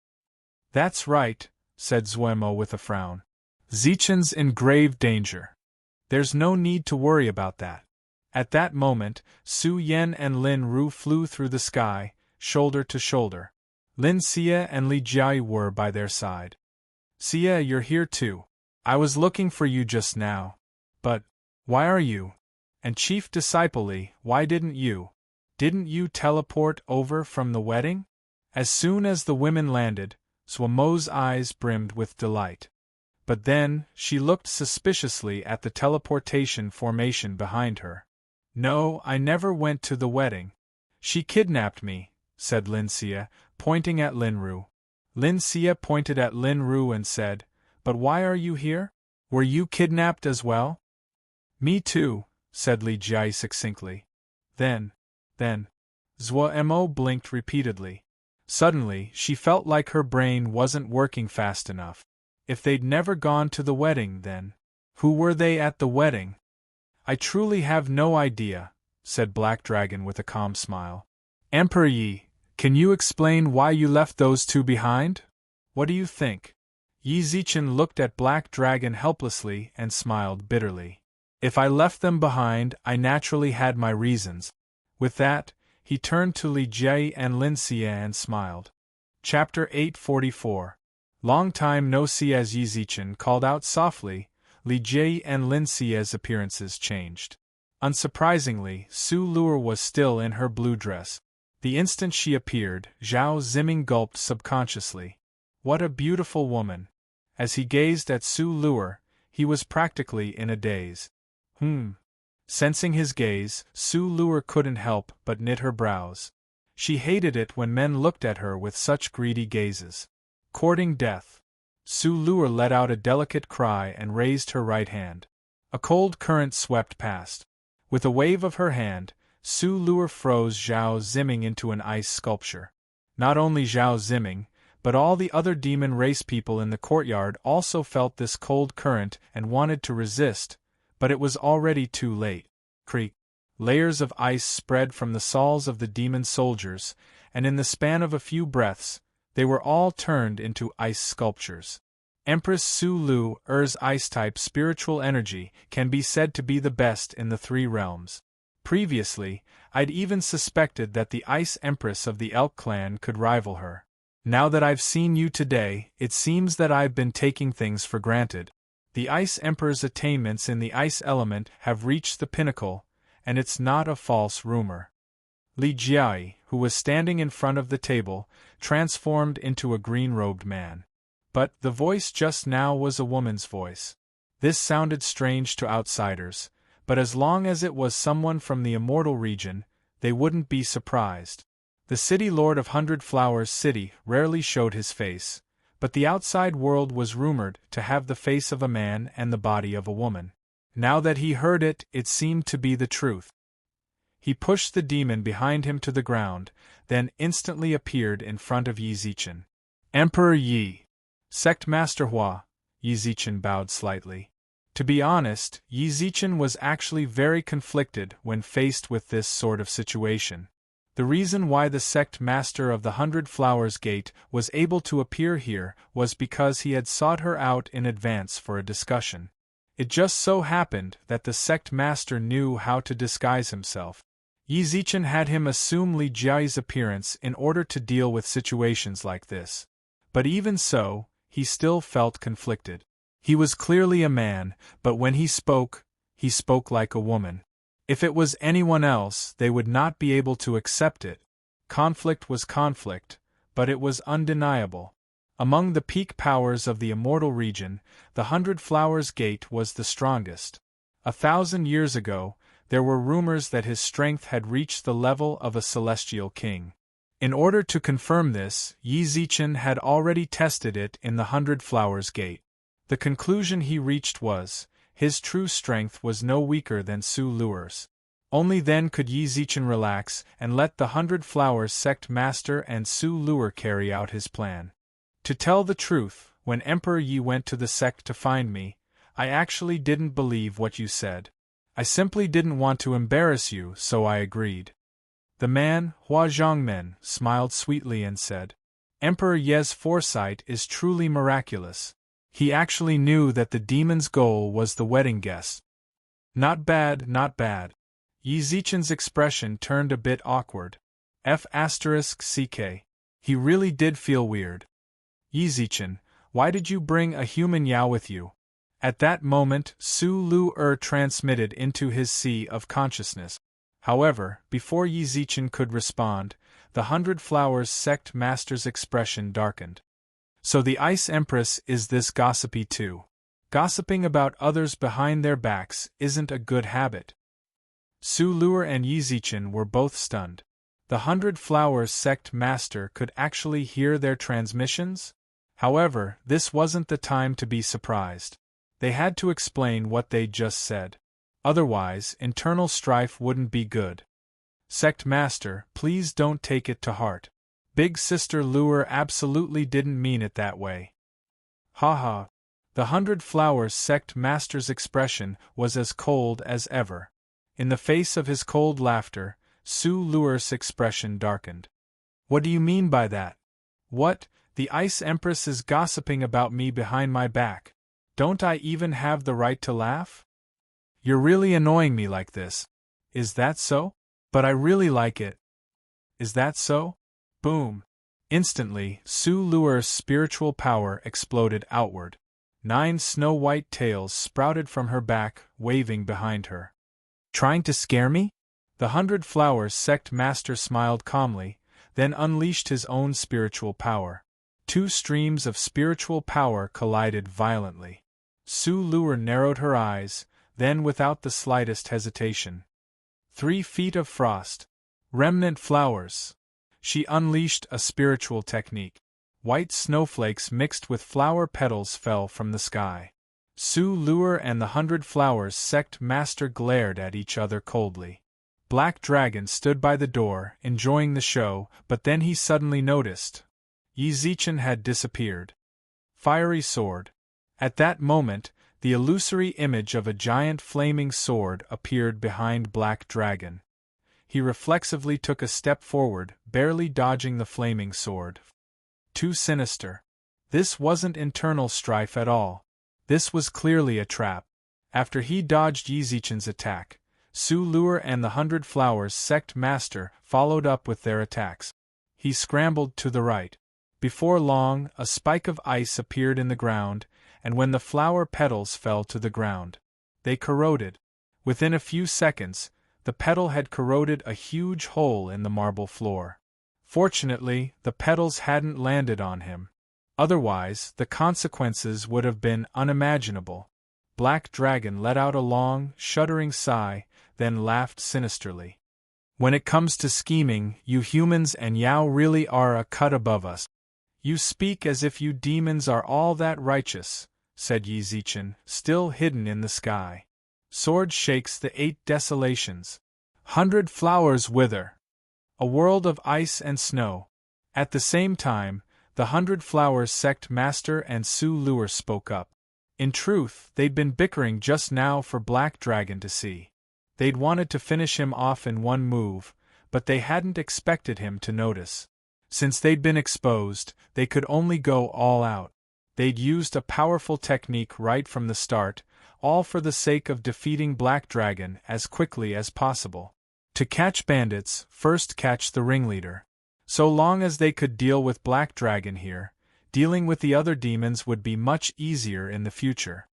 "That's right," said Zhuemo with a frown. "Zichen's in grave danger. There's no need to worry about that. At that moment, Su Yen and Lin Ru flew through the sky, shoulder to shoulder. Lin Xie and Li Jiai were by their side. Xie, you're here too. I was looking for you just now. But, why are you? And Chief Disciple Li, why didn't you? Didn't you teleport over from the wedding? As soon as the women landed, Suamo's eyes brimmed with delight. But then, she looked suspiciously at the teleportation formation behind her. No, I never went to the wedding. She kidnapped me, said Lin Xie, pointing at Lin Ru. Lin Xie pointed at Lin Ru and said, But why are you here? Were you kidnapped as well? Me too, said Li Jiai succinctly. Then, Zhuo Mo blinked repeatedly. Suddenly, she felt like her brain wasn't working fast enough. If they'd never gone to the wedding, then who were they at the wedding? I truly have no idea, said Black Dragon with a calm smile. Emperor Yi, can you explain why you left those two behind? What do you think? Yi Zichen looked at Black Dragon helplessly and smiled bitterly. If I left them behind, I naturally had my reasons. With that, he turned to Li Jie and Lin Xie and smiled. Chapter 844. Long time no see. As Yi Zichen called out softly, Li Jie and Lin Xie's appearances changed. Unsurprisingly, Su Luer was still in her blue dress. The instant she appeared, Zhao Ziming gulped subconsciously. What a beautiful woman! As he gazed at Su Luer, he was practically in a daze. Sensing his gaze, Su Luer couldn't help but knit her brows. She hated it when men looked at her with such greedy gazes. Courting death. Su Luer let out a delicate cry and raised her right hand. A cold current swept past. With a wave of her hand, Su Luer froze Zhao Ziming into an ice sculpture. Not only Zhao Ziming, but all the other demon race people in the courtyard also felt this cold current and wanted to resist, but it was already too late. Creak. Layers of ice spread from the soles of the demon soldiers, and in the span of a few breaths, they were all turned into ice sculptures. Empress Su Lu Er's ice-type spiritual energy can be said to be the best in the three realms. Previously, I'd even suspected that the Ice Empress of the Elk clan could rival her. Now that I've seen you today, it seems that I've been taking things for granted. The Ice Emperor's attainments in the ice element have reached the pinnacle, and it's not a false rumor. Li Jiai, who was standing in front of the table, transformed into a green-robed man. But the voice just now was a woman's voice. This sounded strange to outsiders, but as long as it was someone from the immortal region, they wouldn't be surprised. The city lord of Hundred Flowers City rarely showed his face, but the outside world was rumored to have the face of a man and the body of a woman. Now that he heard it, it seemed to be the truth. He pushed the demon behind him to the ground, then instantly appeared in front of Yi Zichen. Emperor Yi. Sect Master Hua, Yi Zichen bowed slightly. To be honest, Yi Zichen was actually very conflicted when faced with this sort of situation. The reason why the sect master of the 100 Flowers Gate was able to appear here was because he had sought her out in advance for a discussion. It just so happened that the sect master knew how to disguise himself. Yi Zichen had him assume Li Jiai's appearance in order to deal with situations like this. But even so, he still felt conflicted. He was clearly a man, but when he spoke like a woman. If it was anyone else, they would not be able to accept it. Conflict was conflict, but it was undeniable. Among the peak powers of the immortal region, the 100 Flowers Gate was the strongest. 1,000 years ago, there were rumors that his strength had reached the level of a celestial king. In order to confirm this, Yi Zichen had already tested it in the 100 Flowers Gate. The conclusion he reached was, his true strength was no weaker than Su Luer's. Only then could Yi Zichen relax and let the 100 Flowers sect master and Su Luer carry out his plan. To tell the truth, when Emperor Yi went to the sect to find me, I actually didn't believe what you said. I simply didn't want to embarrass you, so I agreed. The man, Hua Zhongmen, smiled sweetly and said, Emperor Ye's foresight is truly miraculous. He actually knew that the demon's goal was the wedding guest. Not bad, not bad. Yi Zichen's expression turned a bit awkward. F***ck. He really did feel weird. Yi Zichen, why did you bring a human Yao with you? At that moment, Su Lu transmitted into his sea of consciousness. However, before Yi Zichen could respond, the 100 Flowers sect master's expression darkened. So the Ice Empress is this gossipy too. Gossiping about others behind their backs isn't a good habit. Su Lu and Yi Zichen were both stunned. The 100 Flowers sect master could actually hear their transmissions? However, this wasn't the time to be surprised. They had to explain what they'd just said. Otherwise, internal strife wouldn't be good. Sect Master, please don't take it to heart. Big Sister Luer absolutely didn't mean it that way. Haha. The 100 Flowers sect master's expression was as cold as ever. In the face of his cold laughter, Su Luer's expression darkened. What do you mean by that? What? The Ice Empress is gossiping about me behind my back. Don't I even have the right to laugh? You're really annoying me like this. Is that so? But I really like it. Is that so? Boom. Instantly, Su Luer's spiritual power exploded outward. 9 snow-white tails sprouted from her back, waving behind her. Trying to scare me? The 100 Flowers sect master smiled calmly, then unleashed his own spiritual power. 2 streams of spiritual power collided violently. Su Luer narrowed her eyes, then without the slightest hesitation. 3 feet of frost. Remnant flowers. She unleashed a spiritual technique. White snowflakes mixed with flower petals fell from the sky. Su Luer and the 100 Flowers sect master glared at each other coldly. Black Dragon stood by the door, enjoying the show, but then he suddenly noticed. Yi Zichen had disappeared. Fiery sword. At that moment, the illusory image of a giant flaming sword appeared behind Black Dragon. He reflexively took a step forward, barely dodging the flaming sword. Too sinister. This wasn't internal strife at all. This was clearly a trap. After he dodged Yi Zichen's attack, Su Luer and the 100 Flowers sect master followed up with their attacks. He scrambled to the right. Before long, a spike of ice appeared in the ground, and when the flower petals fell to the ground, they corroded. Within a few seconds, the petal had corroded a huge hole in the marble floor. Fortunately, the petals hadn't landed on him. Otherwise, the consequences would have been unimaginable. Black Dragon let out a long, shuddering sigh, then laughed sinisterly. When it comes to scheming, you humans and Yao really are a cut above us. You speak as if you demons are all that righteous, said Yi Zichen, still hidden in the sky. Sword shakes the 8 desolations. 100 flowers wither. A world of ice and snow. At the same time, the 100 Flowers sect master and Su Luer spoke up. In truth, they'd been bickering just now for Black Dragon to see. They'd wanted to finish him off in one move, but they hadn't expected him to notice. Since they'd been exposed, they could only go all out. They'd used a powerful technique right from the start, all for the sake of defeating Black Dragon as quickly as possible. To catch bandits, first catch the ringleader. So long as they could deal with Black Dragon here, dealing with the other demons would be much easier in the future.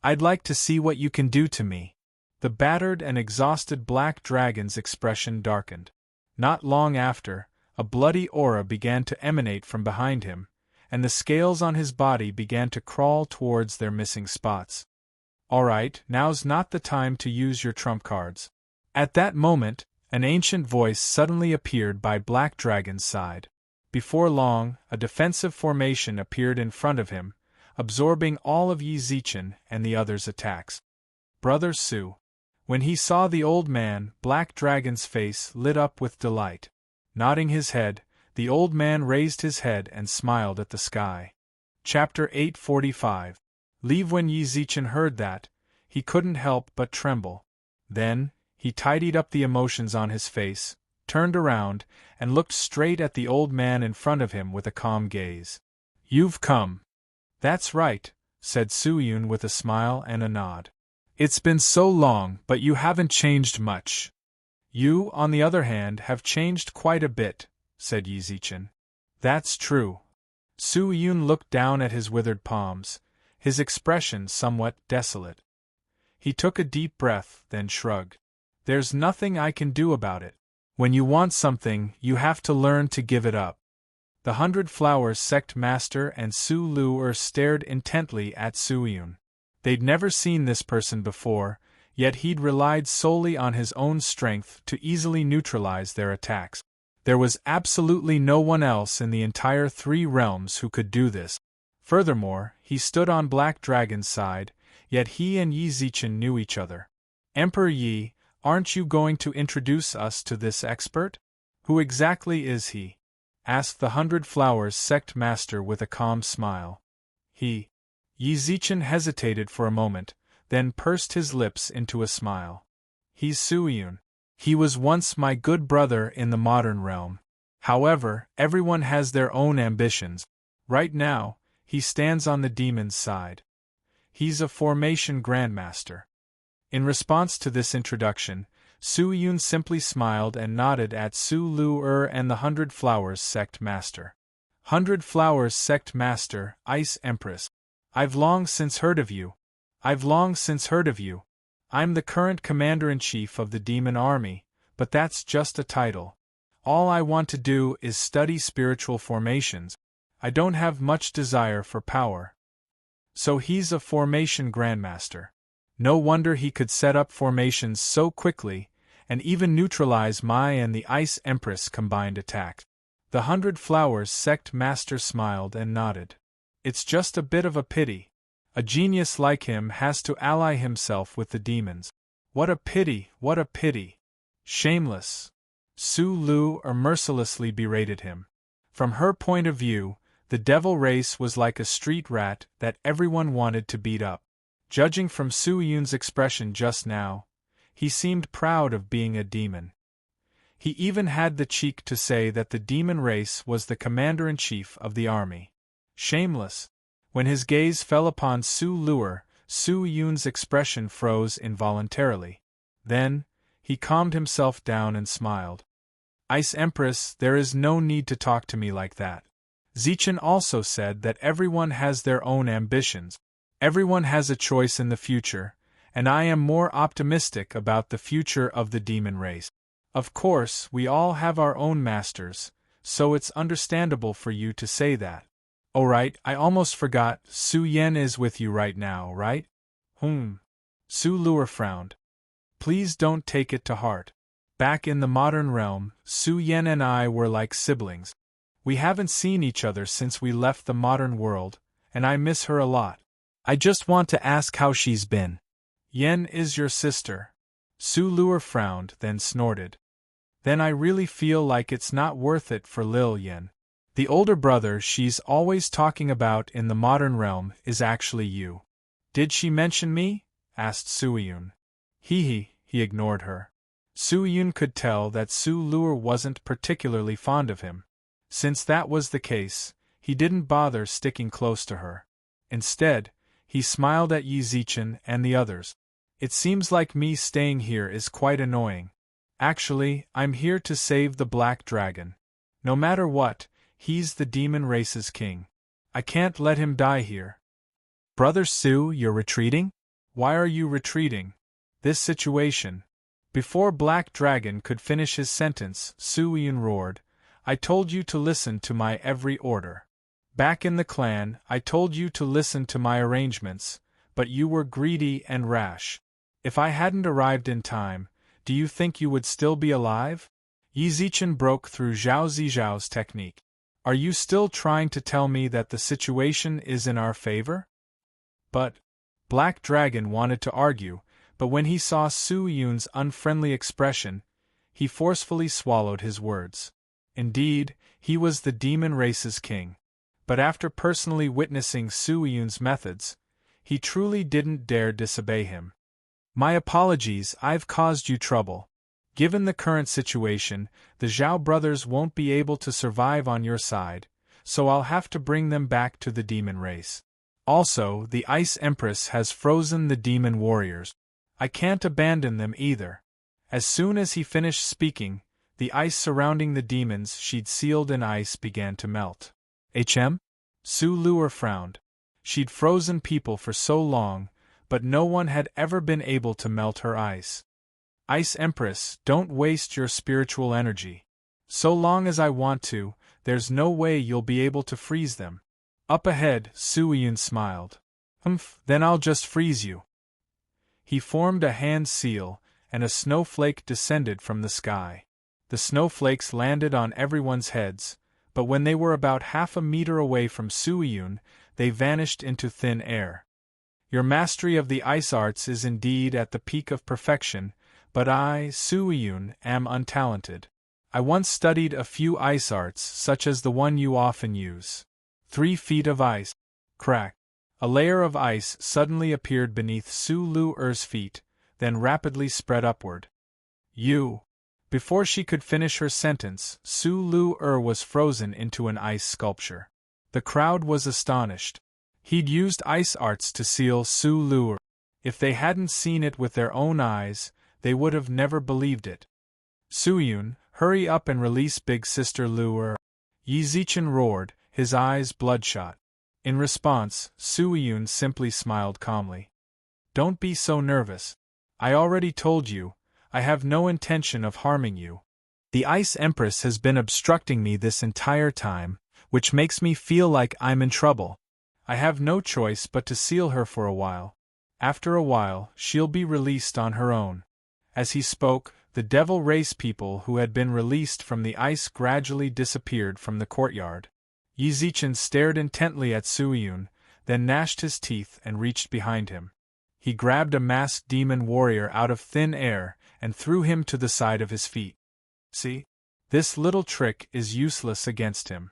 I'd like to see what you can do to me. The battered and exhausted Black Dragon's expression darkened. Not long after, a bloody aura began to emanate from behind him, and the scales on his body began to crawl towards their missing spots. Alright, now's not the time to use your trump cards. At that moment, an ancient voice suddenly appeared by Black Dragon's side. Before long, a defensive formation appeared in front of him, absorbing all of Yi Zichen and the others' attacks. Brother Su. When he saw the old man, Black Dragon's face lit up with delight. Nodding his head, the old man raised his head and smiled at the sky. Chapter 845. Leave. When Yi Zichen heard that, he couldn't help but tremble. Then, he tidied up the emotions on his face, turned around, and looked straight at the old man in front of him with a calm gaze. You've come. That's right, said Su Yun with a smile and a nod. It's been so long, but you haven't changed much. You, on the other hand, have changed quite a bit, said Yi Zichen. That's true. Su Yun looked down at his withered palms, his expression somewhat desolate. He took a deep breath, then shrugged. There's nothing I can do about it. When you want something, you have to learn to give it up. The 100 Flowers sect master and Su Lu'er stared intently at Su Yun. They'd never seen this person before, yet he'd relied solely on his own strength to easily neutralize their attacks. There was absolutely no one else in the entire 3 realms who could do this. Furthermore, he stood on Black Dragon's side, yet he and Yi Zichen knew each other. Emperor Yi, aren't you going to introduce us to this expert? Who exactly is he? Asked the 100 Flowers sect master with a calm smile. Yi Zichen hesitated for a moment, then pursed his lips into a smile. He's Su Yun. He was once my good brother in the modern realm. However, everyone has their own ambitions. Right now, he stands on the demon's side. He's a formation grandmaster. In response to this introduction, Su Yun simply smiled and nodded at Su Lu'er and the 100 Flowers sect master. 100 Flowers sect master, Ice Empress. I've long since heard of you. I'm the current commander-in-chief of the demon army, but that's just a title. All I want to do is study spiritual formations. I don't have much desire for power. So he's a formation grandmaster. No wonder he could set up formations so quickly, and even neutralize my and the Ice Empress combined attack. The 100 Flowers sect master smiled and nodded. It's just a bit of a pity. A genius like him has to ally himself with the demons. What a pity, what a pity. Shameless. Su Lu'er mercilessly berated him. From her point of view, the devil race was like a street rat that everyone wanted to beat up. Judging from Su Yun's expression just now, he seemed proud of being a demon. He even had the cheek to say that the demon race was the commander-in-chief of the army. Shameless. When his gaze fell upon Su Lu'er, Su Yun's expression froze involuntarily. Then, he calmed himself down and smiled. Ice Empress, there is no need to talk to me like that. Zichen also said that everyone has their own ambitions. Everyone has a choice in the future, and I am more optimistic about the future of the demon race. Of course, we all have our own masters, so it's understandable for you to say that. Oh right, I almost forgot, Su Yan is with you right now, right? Su Lu'er frowned. Please don't take it to heart. Back in the modern realm, Su Yan and I were like siblings. We haven't seen each other since we left the modern world, and I miss her a lot. I just want to ask how she's been. Yan is your sister. Su Lu'er frowned, then snorted. Then I really feel like it's not worth it for Lil Yan. The older brother she's always talking about in the modern realm is actually you. Did she mention me? Asked Su Yun. He ignored her. Su Yun could tell that Su Lu'er wasn't particularly fond of him. Since that was the case, he didn't bother sticking close to her. Instead, he smiled at Yi Zichen and the others. It seems like me staying here is quite annoying. Actually, I'm here to save the Black Dragon. No matter what, he's the demon race's king. I can't let him die here. Brother Su, you're retreating? Why are you retreating? This situation. Before Black Dragon could finish his sentence, Su Yun roared, I told you to listen to my every order. Back in the clan, I told you to listen to my arrangements, but you were greedy and rash. If I hadn't arrived in time, do you think you would still be alive? Yi Zichen broke through Zhao Zizhao's technique. Are you still trying to tell me that the situation is in our favor? But Black Dragon wanted to argue, but when he saw Su Yun's unfriendly expression, he forcefully swallowed his words. Indeed, he was the demon race's king. But after personally witnessing Su Yun's methods, he truly didn't dare disobey him. My apologies, I've caused you trouble. Given the current situation, the Zhao brothers won't be able to survive on your side, so I'll have to bring them back to the demon race. Also, the Ice Empress has frozen the demon warriors. I can't abandon them either. As soon as he finished speaking, the ice surrounding the demons she'd sealed in ice began to melt. Su Luer frowned. She'd frozen people for so long, but no one had ever been able to melt her ice. Ice Empress, don't waste your spiritual energy. So long as I want to, there's no way you'll be able to freeze them. Up ahead, Suiyun smiled. Then I'll just freeze you. He formed a hand seal, and a snowflake descended from the sky. The snowflakes landed on everyone's heads, but when they were about half a meter away from Suiyun, they vanished into thin air. Your mastery of the ice arts is indeed at the peak of perfection, but I, Suiyun, am untalented. I once studied a few ice arts such as the one you often use. 3 feet of ice. Crack. A layer of ice suddenly appeared beneath Su Luer's feet, then rapidly spread upward. You. Before she could finish her sentence, Su Luer was frozen into an ice sculpture. The crowd was astonished. He'd used ice arts to seal Su Luer. If they hadn't seen it with their own eyes, they would have never believed it. Suiyun, hurry up and release Big Sister Luer. Yi Zichen roared, his eyes bloodshot. In response, Suiyun simply smiled calmly. Don't be so nervous. I already told you, I have no intention of harming you. The Ice Empress has been obstructing me this entire time, which makes me feel like I'm in trouble. I have no choice but to seal her for a while. After a while, she'll be released on her own. As he spoke, the devil race people who had been released from the ice gradually disappeared from the courtyard. Yi Zichen stared intently at Suiyun, then gnashed his teeth and reached behind him. He grabbed a masked demon warrior out of thin air and threw him to the side of his feet. See? This little trick is useless against him.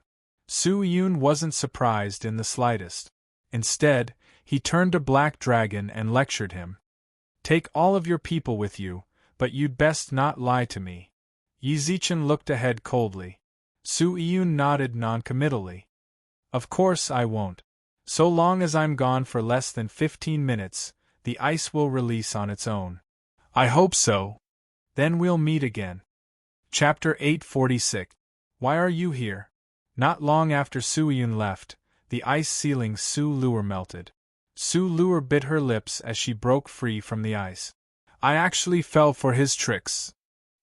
Suiyun wasn't surprised in the slightest. Instead, he turned to Black Dragon and lectured him. Take all of your people with you, but you'd best not lie to me. Yi Zichen looked ahead coldly. Suiyun nodded noncommittally. Of course I won't. So long as I'm gone for less than 15 minutes, the ice will release on its own. I hope so. Then we'll meet again. Chapter 846. Why are you here? Not long after Suiyun left, the ice sealing Su Luer melted. Su Luer bit her lips as she broke free from the ice. I actually fell for his tricks.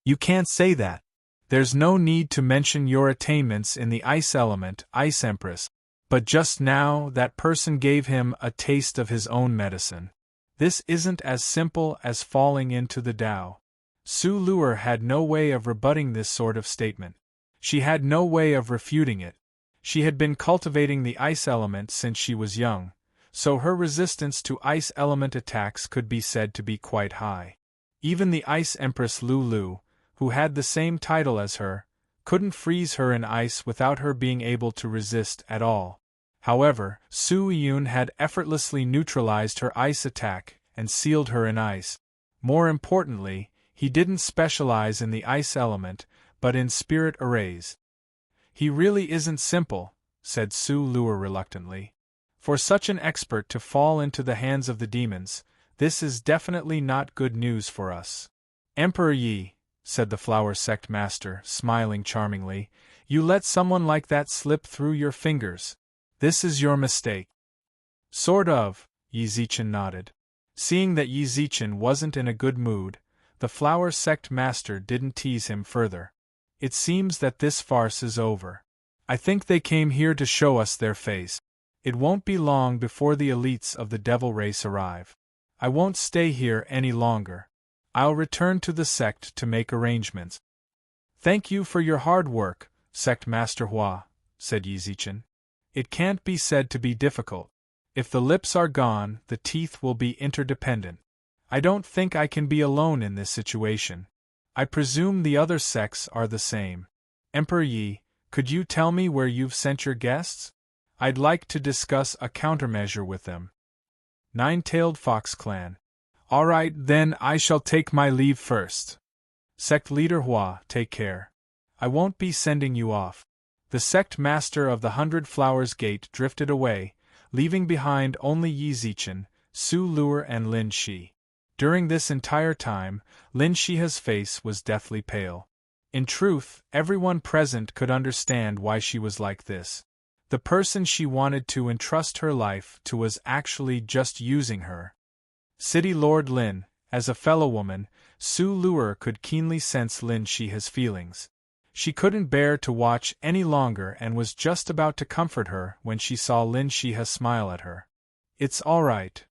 You can't say that. There's no need to mention your attainments in the ice element, Ice Empress. But just now that person gave him a taste of his own medicine. This isn't as simple as falling into the Tao. Su Luer had no way of rebutting this sort of statement. She had no way of refuting it. She had been cultivating the ice element since she was young, so her resistance to ice element attacks could be said to be quite high. Even the Ice Empress Lulu, who had the same title as her, couldn't freeze her in ice without her being able to resist at all. However, Suiyun had effortlessly neutralized her ice attack and sealed her in ice. More importantly, he didn't specialize in the ice element, but in spirit arrays. He really isn't simple, said Su Luer reluctantly. For such an expert to fall into the hands of the demons, this is definitely not good news for us. Emperor Yi, said the Flower Sect Master, smiling charmingly, you let someone like that slip through your fingers. This is your mistake. Sort of, Yi Zichen nodded. Seeing that Yi Zichen wasn't in a good mood, the Flower Sect Master didn't tease him further. It seems that this farce is over. I think they came here to show us their face. It won't be long before the elites of the devil race arrive. I won't stay here any longer. I'll return to the sect to make arrangements. Thank you for your hard work, Sect Master Hua, said Yi Zichen. It can't be said to be difficult. If the lips are gone, the teeth will be interdependent. I don't think I can be alone in this situation. I presume the other sects are the same. Emperor Yi, could you tell me where you've sent your guests? I'd like to discuss a countermeasure with them. Nine-tailed Fox Clan. All right, then I shall take my leave first. Sect Leader Hua, take care. I won't be sending you off. The sect master of the 100 Flowers Gate drifted away, leaving behind only Yi Zichen, Su Luer and Lin Shi. During this entire time, Lin Shiha's face was deathly pale. In truth, everyone present could understand why she was like this. The person she wanted to entrust her life to was actually just using her. City Lord Lin, as a fellow woman, Su Luer could keenly sense Lin Shiha's feelings. She couldn't bear to watch any longer and was just about to comfort her when she saw Lin Shiha smile at her. "It's all right."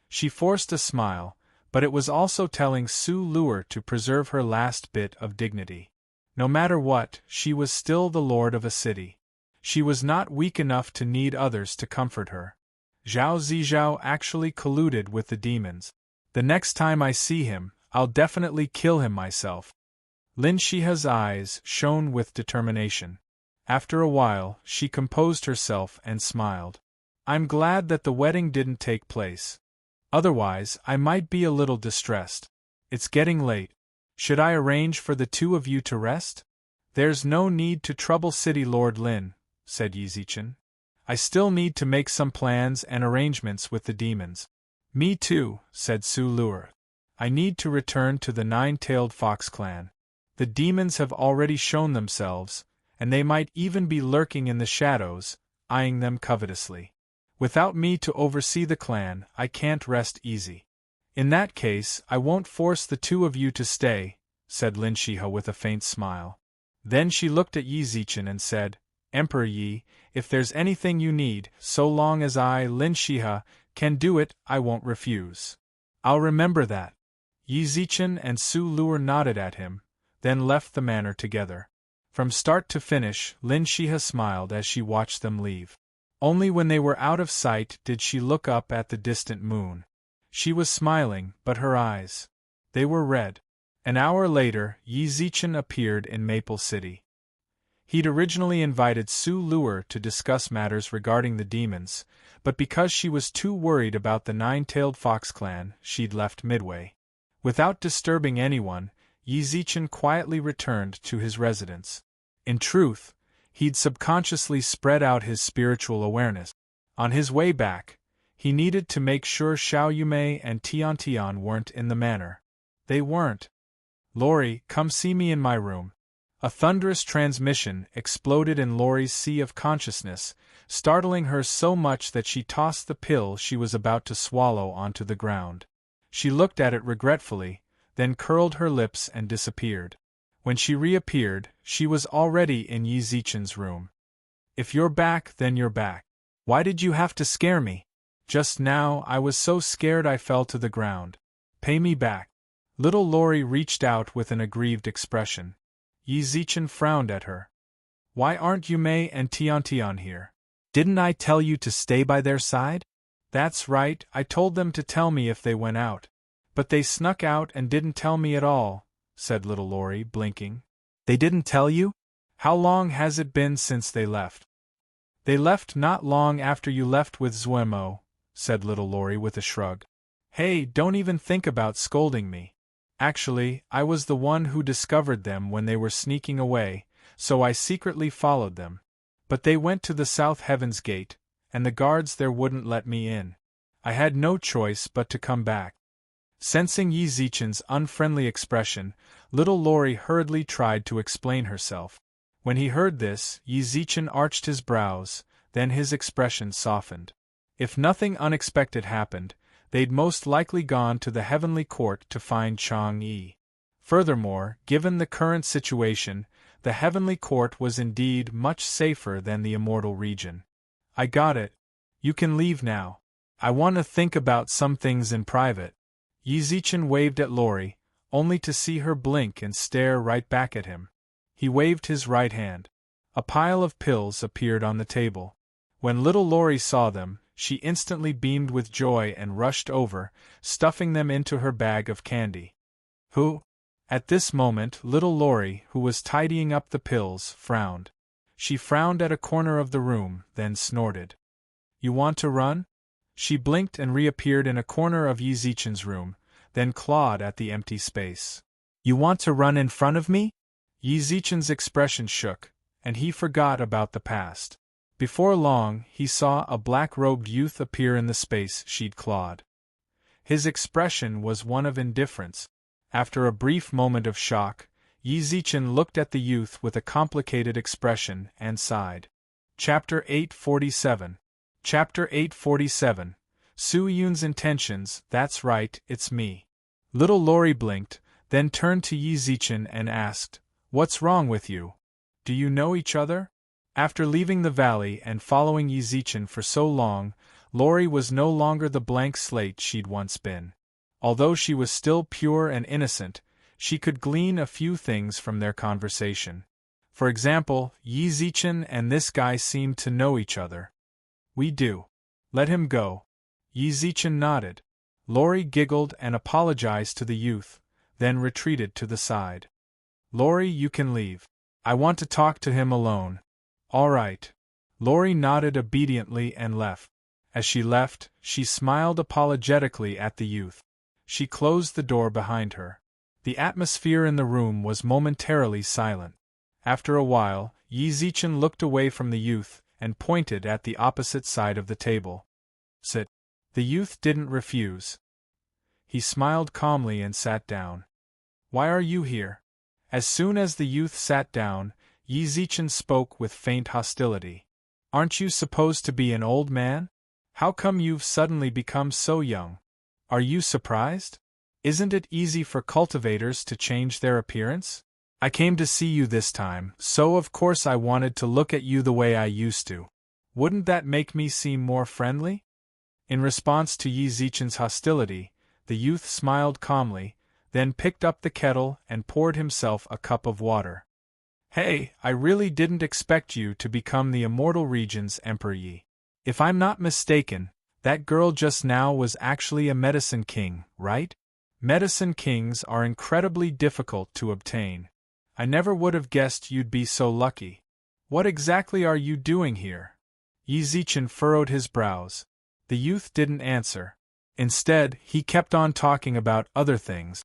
She forced a smile, but it was also telling Su Luer to preserve her last bit of dignity. No matter what, she was still the lord of a city. She was not weak enough to need others to comfort her. Zhao Zizhao actually colluded with the demons. "The next time I see him, I'll definitely kill him myself." Lin Shiha's eyes shone with determination. After a while, she composed herself and smiled. "I'm glad that the wedding didn't take place. Otherwise, I might be a little distressed. It's getting late. Should I arrange for the two of you to rest?" "There's no need to trouble City Lord Lin," said Yi Zichen. "I still need to make some plans and arrangements with the demons." "Me too," said Su Luer. "I need to return to the Nine-Tailed Fox clan. The demons have already shown themselves, and they might even be lurking in the shadows, eyeing them covetously. Without me to oversee the clan, I can't rest easy." "In that case, I won't force the two of you to stay," said Lin Shiha with a faint smile. Then she looked at Yi Zichen and said, "Emperor Yi, if there's anything you need, so long as I, Lin Shiha, can do it, I won't refuse." "I'll remember that." Yi Zichen and Su Luer nodded at him, then left the manor together. From start to finish, Lin Shiha smiled as she watched them leave. Only when they were out of sight did she look up at the distant moon. She was smiling, but her eyes, they were red. An hour later, Yi Zichen appeared in Maple City. He'd originally invited Su Luer to discuss matters regarding the demons, but because she was too worried about the Nine-Tailed Fox clan, she'd left midway. Without disturbing anyone, Yi Zichen quietly returned to his residence. In truth, he'd subconsciously spread out his spiritual awareness. On his way back, he needed to make sure Xiao Yumei and Tian Tian weren't in the manor. They weren't. "Lori, come see me in my room." A thunderous transmission exploded in Lori's sea of consciousness, startling her so much that she tossed the pill she was about to swallow onto the ground. She looked at it regretfully, then curled her lips and disappeared. When she reappeared, she was already in Yi Zichen's room. "If you're back, then you're back. Why did you have to scare me? Just now I was so scared I fell to the ground. Pay me back." Little Lori reached out with an aggrieved expression. Yi Zichen frowned at her. "Why aren't Yumei and Tian Tian here? Didn't I tell you to stay by their side?" "That's right, I told them to tell me if they went out. But they snuck out and didn't tell me at all," said little Lori, blinking. "They didn't tell you? How long has it been since they left?" "They left not long after you left with Zuemo," said little Lori with a shrug. "Hey, don't even think about scolding me. Actually, I was the one who discovered them when they were sneaking away, so I secretly followed them. But they went to the South Heavens Gate, and the guards there wouldn't let me in. I had no choice but to come back." Sensing Yi Zichen's unfriendly expression, little Lori hurriedly tried to explain herself. When he heard this, Yi Zichen arched his brows, then his expression softened. If nothing unexpected happened, they'd most likely gone to the Heavenly Court to find Chang Yi. Furthermore, given the current situation, the Heavenly Court was indeed much safer than the Immortal Region. "I got it. You can leave now. I want to think about some things in private." Yi Zichen waved at Lori, only to see her blink and stare right back at him. He waved his right hand. A pile of pills appeared on the table. When little Lori saw them, she instantly beamed with joy and rushed over, stuffing them into her bag of candy. "Who?" At this moment, little Lori, who was tidying up the pills, frowned. She frowned at a corner of the room, then snorted. "You want to run?" She blinked and reappeared in a corner of Yi Zichen's room, then clawed at the empty space. "You want to run in front of me?" Yi Zichen's expression shook, and he forgot about the past. Before long, he saw a black-robed youth appear in the space she'd clawed. His expression was one of indifference. After a brief moment of shock, Yi Zichen looked at the youth with a complicated expression and sighed. Chapter 847. Chapter 847. Su-Yun's intentions. That's right, it's me. Little Lori blinked, then turned to Yi Zichen and asked, "What's wrong with you? Do you know each other?" After leaving the valley and following Yi Zichen for so long, Lori was no longer the blank slate she'd once been. Although she was still pure and innocent, she could glean a few things from their conversation. For example, Yi Zichen and this guy seemed to know each other. "We do. Let him go." Yi Zichen nodded. Lori giggled and apologized to the youth, then retreated to the side. "Lori, you can leave. I want to talk to him alone." "All right." Lori nodded obediently and left. As she left, she smiled apologetically at the youth. She closed the door behind her. The atmosphere in the room was momentarily silent. After a while, Yi Zichen looked away from the youth and pointed at the opposite side of the table. "Sit." The youth didn't refuse. He smiled calmly and sat down. "Why are you here?" As soon as the youth sat down, Yi Zichen spoke with faint hostility. "Aren't you supposed to be an old man? How come you've suddenly become so young? Are you surprised? Isn't it easy for cultivators to change their appearance? I came to see you this time, so of course I wanted to look at you the way I used to. Wouldn't that make me seem more friendly?" In response to Yi Zichen's hostility, the youth smiled calmly, then picked up the kettle and poured himself a cup of water. "Hey, I really didn't expect you to become the Immortal Region's Emperor Yi. If I'm not mistaken, that girl just now was actually a Medicine King, right? Medicine Kings are incredibly difficult to obtain. I never would have guessed you'd be so lucky. What exactly are you doing here?" Yi Zichen furrowed his brows. The youth didn't answer. Instead, he kept on talking about other things.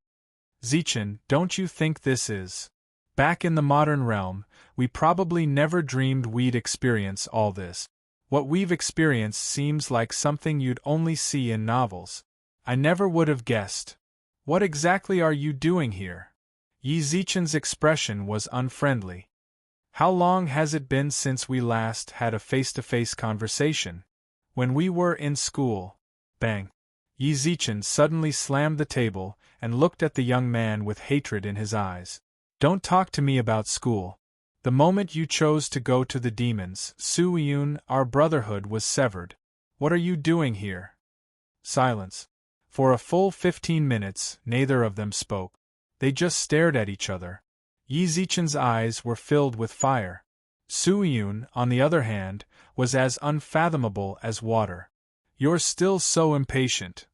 "Zichen, don't you think this is? Back in the modern realm, we probably never dreamed we'd experience all this. What we've experienced seems like something you'd only see in novels. I never would have guessed. What exactly are you doing here?" Yi Zichen's expression was unfriendly. "How long has it been since we last had a face-to-face conversation? When we were in school." Bang! Yi Zichen suddenly slammed the table and looked at the young man with hatred in his eyes. "Don't talk to me about school. The moment you chose to go to the demons, Su-Yun, our brotherhood was severed. What are you doing here?" Silence. For a full 15 minutes, neither of them spoke. They just stared at each other. Yi Zichen's eyes were filled with fire. Su-Yun, on the other hand, was as unfathomable as water. "You're still so impatient."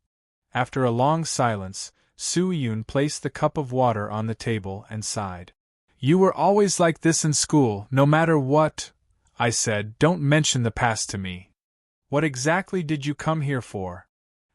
After a long silence, Su-Yun placed the cup of water on the table and sighed. "You were always like this in school, no matter what I said. Don't mention the past to me. What exactly did you come here for?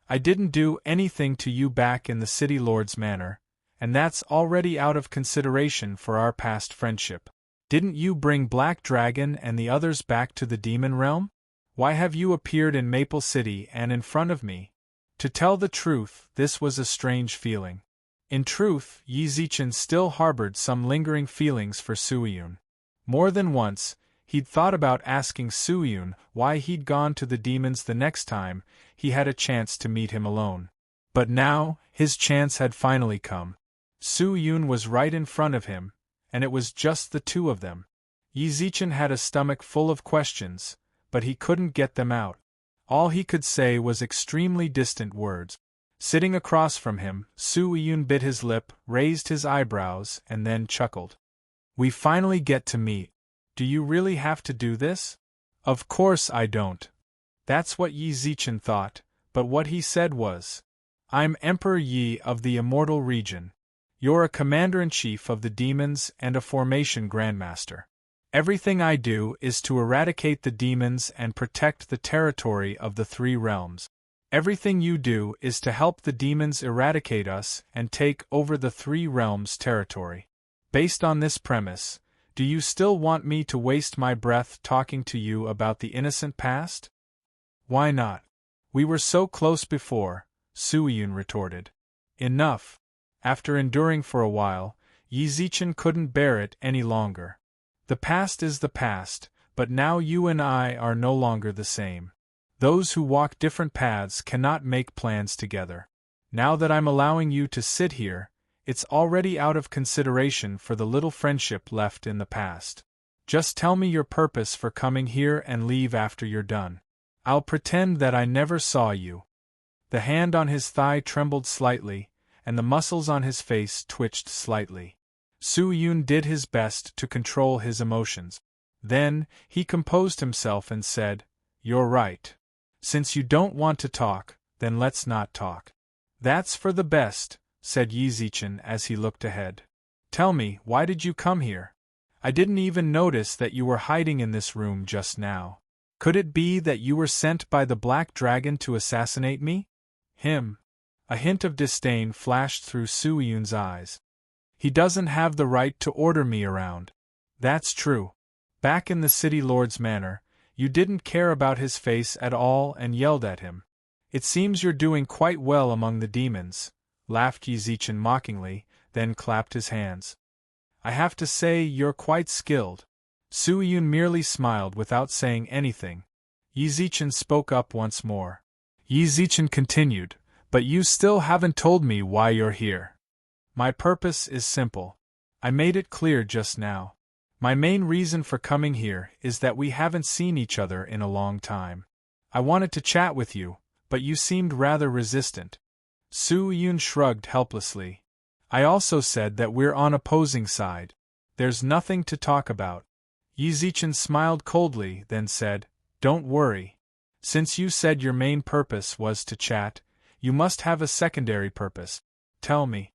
I didn't do anything to you back in the City Lord's manor, and that's already out of consideration for our past friendship. Didn't you bring Black Dragon and the others back to the demon realm? Why have you appeared in Maple City and in front of me?" To tell the truth, this was a strange feeling. In truth, Yi Zichen still harbored some lingering feelings for Su-Yun. More than once, he'd thought about asking Su-Yun why he'd gone to the demons the next time he had a chance to meet him alone. But now, his chance had finally come. Su-Yun was right in front of him, and it was just the two of them. Yi Zichen had a stomach full of questions, but he couldn't get them out. All he could say was extremely distant words. Sitting across from him, Su-Yun bit his lip, raised his eyebrows, and then chuckled. "We finally get to meet. Do you really have to do this?" "Of course I don't." That's what Yi Zichen thought, but what he said was, "I'm Emperor Yi of the Immortal Region. You're a commander-in-chief of the demons and a formation grandmaster. Everything I do is to eradicate the demons and protect the territory of the three realms. Everything you do is to help the demons eradicate us and take over the three realms' territory. Based on this premise, do you still want me to waste my breath talking to you about the innocent past? Why not? We were so close before, Suiyun retorted. Enough. After enduring for a while, Yi Zichen couldn't bear it any longer. The past is the past, but now you and I are no longer the same. Those who walk different paths cannot make plans together. Now that I'm allowing you to sit here, it's already out of consideration for the little friendship left in the past. Just tell me your purpose for coming here and leave after you're done. I'll pretend that I never saw you. The hand on his thigh trembled slightly, and the muscles on his face twitched slightly. Suiyun did his best to control his emotions. Then, he composed himself and said, You're right. Since you don't want to talk, then let's not talk. That's for the best, said Yi Zichen as he looked ahead. Tell me, why did you come here? I didn't even notice that you were hiding in this room just now. Could it be that you were sent by the Black Dragon to assassinate me? Him. A hint of disdain flashed through Suiyun's eyes. He doesn't have the right to order me around. That's true. Back in the City Lord's manor, you didn't care about his face at all and yelled at him. It seems you're doing quite well among the demons, laughed Yi Zichen mockingly, then clapped his hands. I have to say you're quite skilled. Suiyun merely smiled without saying anything. Yi Zichen spoke up once more. Yi Zichen continued, But you still haven't told me why you're here. My purpose is simple. I made it clear just now. My main reason for coming here is that we haven't seen each other in a long time. I wanted to chat with you, but you seemed rather resistant. Suiyun shrugged helplessly. I also said that we're on opposing side. There's nothing to talk about. Yi Zichen smiled coldly, then said, Don't worry. Since you said your main purpose was to chat, you must have a secondary purpose. Tell me.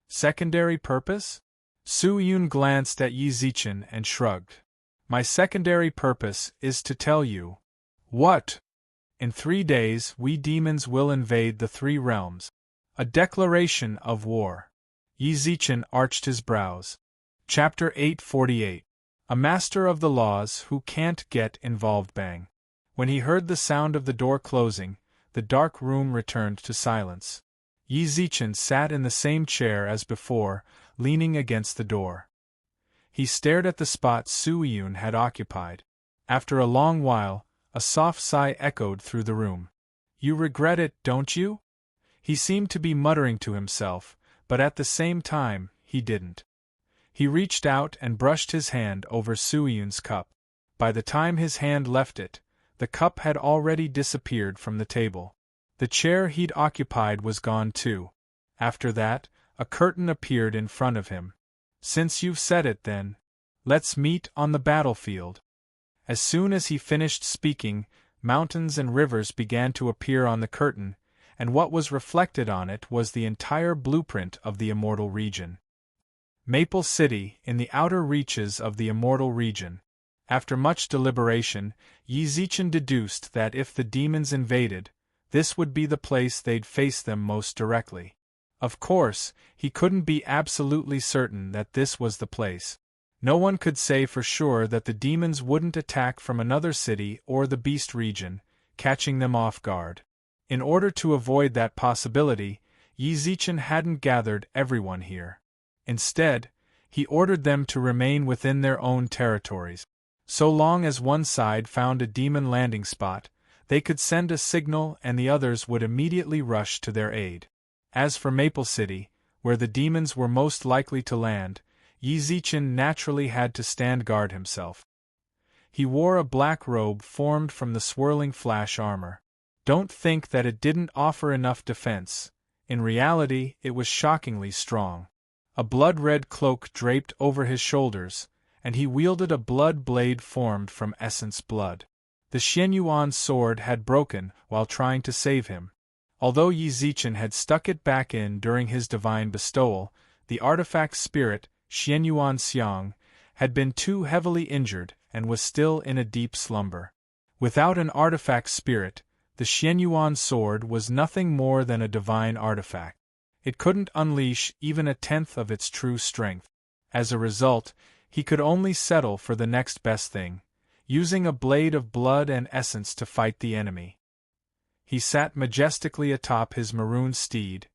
Secondary purpose? Suiyun glanced at Yi Zichen and shrugged. My secondary purpose is to tell you. What? In 3 days we demons will invade the 3 realms. A declaration of war. Yi Zichen arched his brows. Chapter 848. A master of the laws who can't get involved. Bang. When he heard the sound of the door closing, the dark room returned to silence. Yi Zichen sat in the same chair as before, leaning against the door. He stared at the spot Suiyun had occupied. After a long while, a soft sigh echoed through the room. You regret it, don't you? He seemed to be muttering to himself, but at the same time, he didn't. He reached out and brushed his hand over Suiyun's cup. By the time his hand left it, the cup had already disappeared from the table. The chair he'd occupied was gone too. After that, a curtain appeared in front of him. Since you've said it then, let's meet on the battlefield. As soon as he finished speaking, mountains and rivers began to appear on the curtain, and what was reflected on it was the entire blueprint of the immortal region. Maple City, in the outer reaches of the immortal region. After much deliberation, Yi Zichen deduced that if the demons invaded, this would be the place they'd face them most directly. Of course, he couldn't be absolutely certain that this was the place. No one could say for sure that the demons wouldn't attack from another city or the beast region, catching them off guard. In order to avoid that possibility, Yi Zichen hadn't gathered everyone here. Instead, he ordered them to remain within their own territories. So long as one side found a demon landing spot, they could send a signal and the others would immediately rush to their aid. As for Maple City, where the demons were most likely to land, Yi Zichen naturally had to stand guard himself. He wore a black robe formed from the swirling flash armor. Don't think that it didn't offer enough defense. In reality, it was shockingly strong. A blood-red cloak draped over his shoulders, and he wielded a blood blade formed from essence blood. The Xianyuan sword had broken while trying to save him. Although Yi Zichen had stuck it back in during his divine bestowal, the artifact spirit, Xianyuan Xiang, had been too heavily injured and was still in a deep slumber. Without an artifact spirit, the Xianyuan sword was nothing more than a divine artifact. It couldn't unleash even a tenth of its true strength. As a result, he could only settle for the next best thing, using a blade of blood and essence to fight the enemy. He sat majestically atop his maroon steed,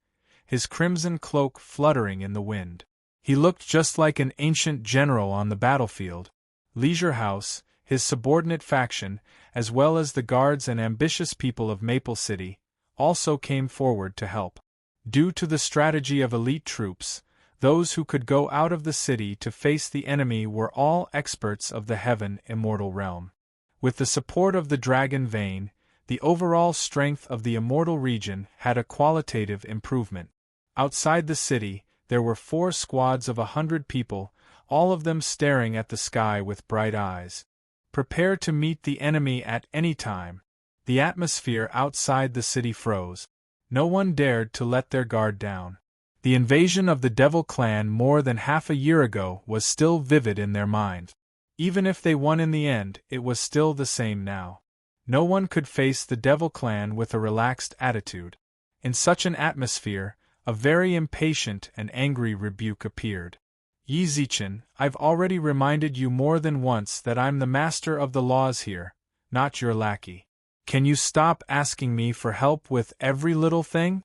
his crimson cloak fluttering in the wind. He looked just like an ancient general on the battlefield. Leisure House, his subordinate faction, as well as the guards and ambitious people of Maple City, also came forward to help. Due to the strategy of elite troops, those who could go out of the city to face the enemy were all experts of the heaven immortal realm. With the support of the dragon vein, the overall strength of the immortal region had a qualitative improvement. Outside the city, there were 4 squads of 100 people, all of them staring at the sky with bright eyes. Prepare to meet the enemy at any time. The atmosphere outside the city froze. No one dared to let their guard down. The invasion of the Devil clan more than half a year ago was still vivid in their minds. Even if they won in the end, it was still the same now. No one could face the Devil clan with a relaxed attitude. In such an atmosphere, a very impatient and angry rebuke appeared. Yi Zichen, I've already reminded you more than once that I'm the master of the laws here, not your lackey. Can you stop asking me for help with every little thing?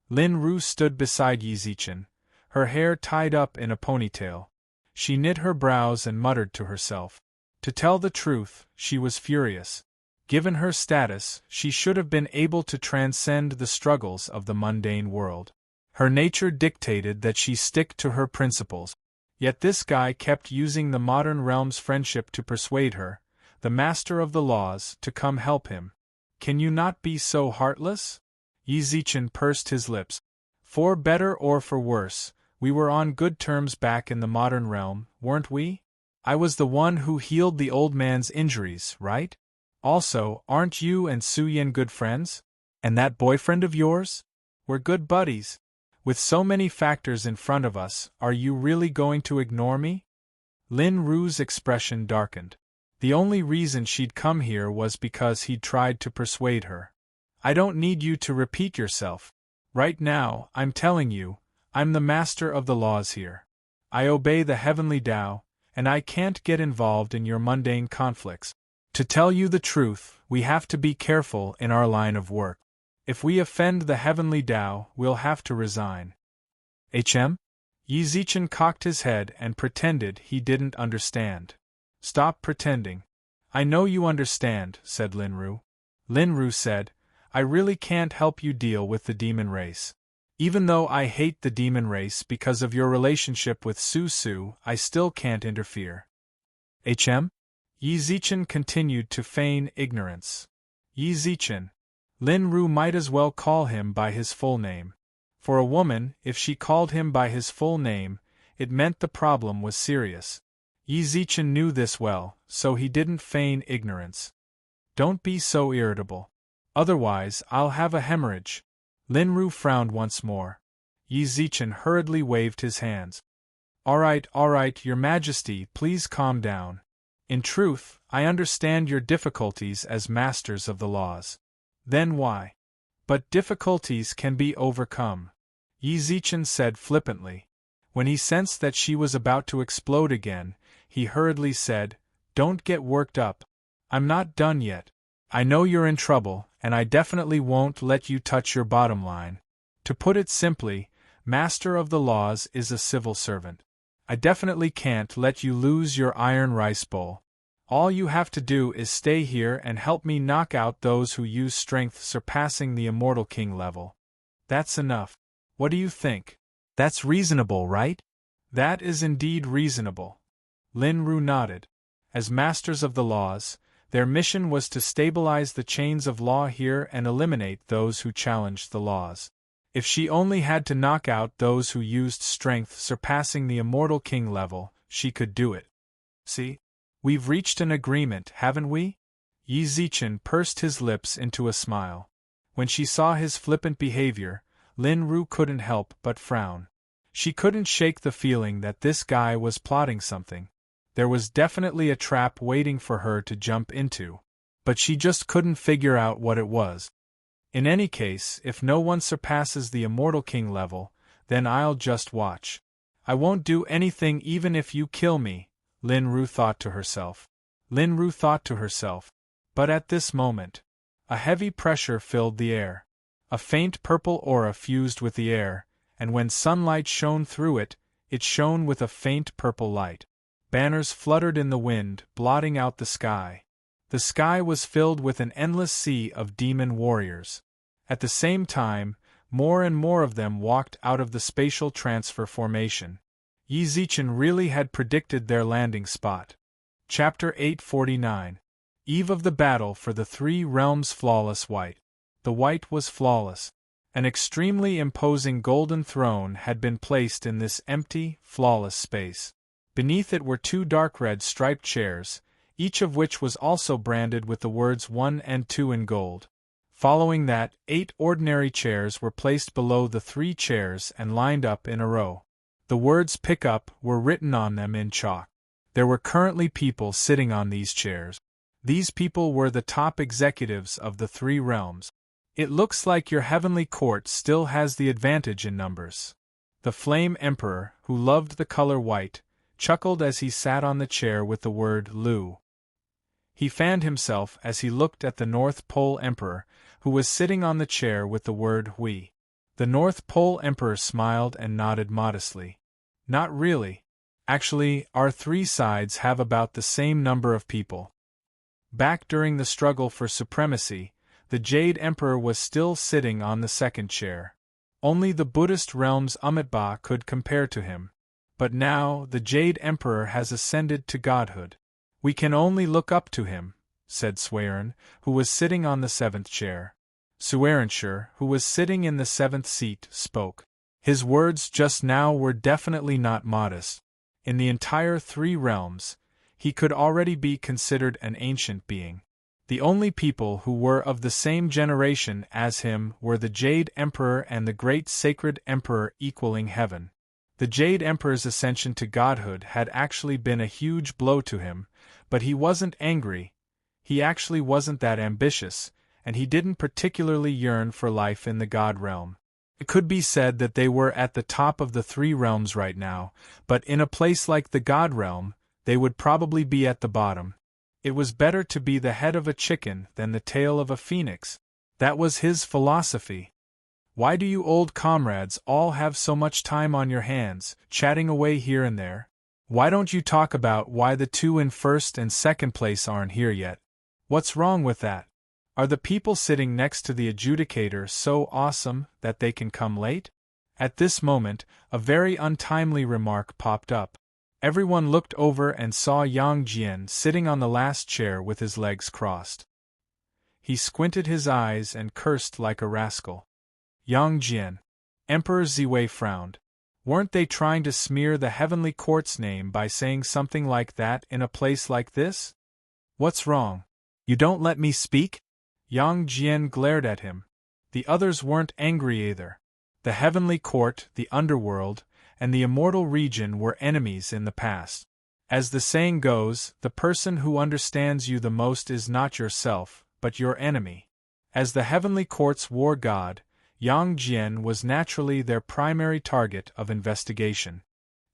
Lin Ru stood beside Yi Zichen, her hair tied up in a ponytail. She knit her brows and muttered to herself. To tell the truth, she was furious. Given her status, she should have been able to transcend the struggles of the mundane world. Her nature dictated that she stick to her principles. Yet this guy kept using the modern realm's friendship to persuade her, the master of the laws, to come help him. Can you not be so heartless? Yi Zichen pursed his lips. For better or for worse, we were on good terms back in the modern realm, weren't we? I was the one who healed the old man's injuries, right? Also, aren't you and Su Yan good friends? And that boyfriend of yours? We're good buddies. With so many factors in front of us, are you really going to ignore me? Lin Ru's expression darkened. The only reason she'd come here was because he'd tried to persuade her. I don't need you to repeat yourself. Right now, I'm telling you, I'm the master of the laws here. I obey the heavenly Tao, and I can't get involved in your mundane conflicts. To tell you the truth, we have to be careful in our line of work. If we offend the heavenly Tao, we'll have to resign. Yi Zichen cocked his head and pretended he didn't understand. Stop pretending. I know you understand, said Lin Ru. Lin Ru said, I really can't help you deal with the demon race. Even though I hate the demon race because of your relationship with Su Su, I still can't interfere. Yi Zichen continued to feign ignorance. Yi Zichen. Lin Ru might as well call him by his full name. For a woman, if she called him by his full name, it meant the problem was serious. Yi Zichen knew this well, so he didn't feign ignorance. Don't be so irritable. Otherwise, I'll have a hemorrhage. Lin Ru frowned once more. Yi Zichen hurriedly waved his hands. All right, Your Majesty, please calm down. In truth, I understand your difficulties as masters of the laws. Then why? But difficulties can be overcome, Yi Zichen said flippantly. When he sensed that she was about to explode again, he hurriedly said, Don't get worked up. I'm not done yet. I know you're in trouble, and I definitely won't let you touch your bottom line. To put it simply, Master of the Laws is a civil servant. I definitely can't let you lose your iron rice bowl. All you have to do is stay here and help me knock out those who use strength surpassing the Immortal King level. That's enough. What do you think? That's reasonable, right? That is indeed reasonable. Lin Ru nodded. As Masters of the Laws, their mission was to stabilize the chains of law here and eliminate those who challenged the laws. If she only had to knock out those who used strength surpassing the Immortal King level, she could do it. See? We've reached an agreement, haven't we? Yi Zichen pursed his lips into a smile. When she saw his flippant behavior, Lin Ru couldn't help but frown. She couldn't shake the feeling that this guy was plotting something. There was definitely a trap waiting for her to jump into, but she just couldn't figure out what it was. In any case, if no one surpasses the Immortal King level, then I'll just watch. I won't do anything even if you kill me, Lin Ru thought to herself. But at this moment, A heavy pressure filled the air. A faint purple aura fused with the air, and when sunlight shone through it, it shone with a faint purple light. Banners fluttered in the wind, blotting out the sky. The sky was filled with an endless sea of demon warriors. At the same time, more and more of them walked out of the spatial transfer formation. Yi Zichen really had predicted their landing spot. Chapter 849. Eve of the Battle for the Three Realms. Flawless white. The white was flawless. An extremely imposing golden throne had been placed in this empty, flawless space. Beneath it were two dark red striped chairs, each of which was also branded with the words 1 and 2 in gold. Following that, 8 ordinary chairs were placed below the 3 chairs and lined up in a row. The words "Pick Up" were written on them in chalk. There were currently people sitting on these chairs. These people were the top executives of the 3 realms. It looks like your heavenly court still has the advantage in numbers. The Flame Emperor, who loved the color white, chuckled as he sat on the chair with the word Lu. He fanned himself as he looked at the North Pole Emperor, who was sitting on the chair with the word Hui. The North Pole Emperor smiled and nodded modestly. Not really. Actually, our 3 sides have about the same number of people. Back during the struggle for supremacy, the Jade Emperor was still sitting on the 2nd chair. Only the Buddhist realm's Amitabha could compare to him. But now, the Jade Emperor has ascended to godhood. We can only look up to him, said Sueren, who was sitting on the 7th chair. Suerenshire, who was sitting in the 7th seat, spoke. His words just now were definitely not modest. In the entire 3 realms, he could already be considered an ancient being. The only people who were of the same generation as him were the Jade Emperor and the Great Sacred Emperor equaling heaven. The Jade Emperor's ascension to godhood had actually been a huge blow to him, but he wasn't angry. He actually wasn't that ambitious, and he didn't particularly yearn for life in the God realm. It could be said that they were at the top of the 3 realms right now, but in a place like the God realm, they would probably be at the bottom. It was better to be the head of a chicken than the tail of a phoenix. That was his philosophy. Why do you old comrades all have so much time on your hands, chatting away here and there? Why don't you talk about why the 2 in 1st and 2nd place aren't here yet? What's wrong with that? Are the people sitting next to the adjudicator so awesome that they can come late? At this moment, a very untimely remark popped up. Everyone looked over and saw Yang Jian sitting on the last chair with his legs crossed. He squinted his eyes and cursed like a rascal. Yang Jian. Emperor Ziwei frowned. Weren't they trying to smear the heavenly court's name by saying something like that in a place like this? What's wrong? You don't let me speak? Yang Jian glared at him. The others weren't angry either. The heavenly court, the underworld, and the immortal region were enemies in the past. As the saying goes, the person who understands you the most is not yourself, but your enemy. As the heavenly court's war god, Yang Jian was naturally their primary target of investigation.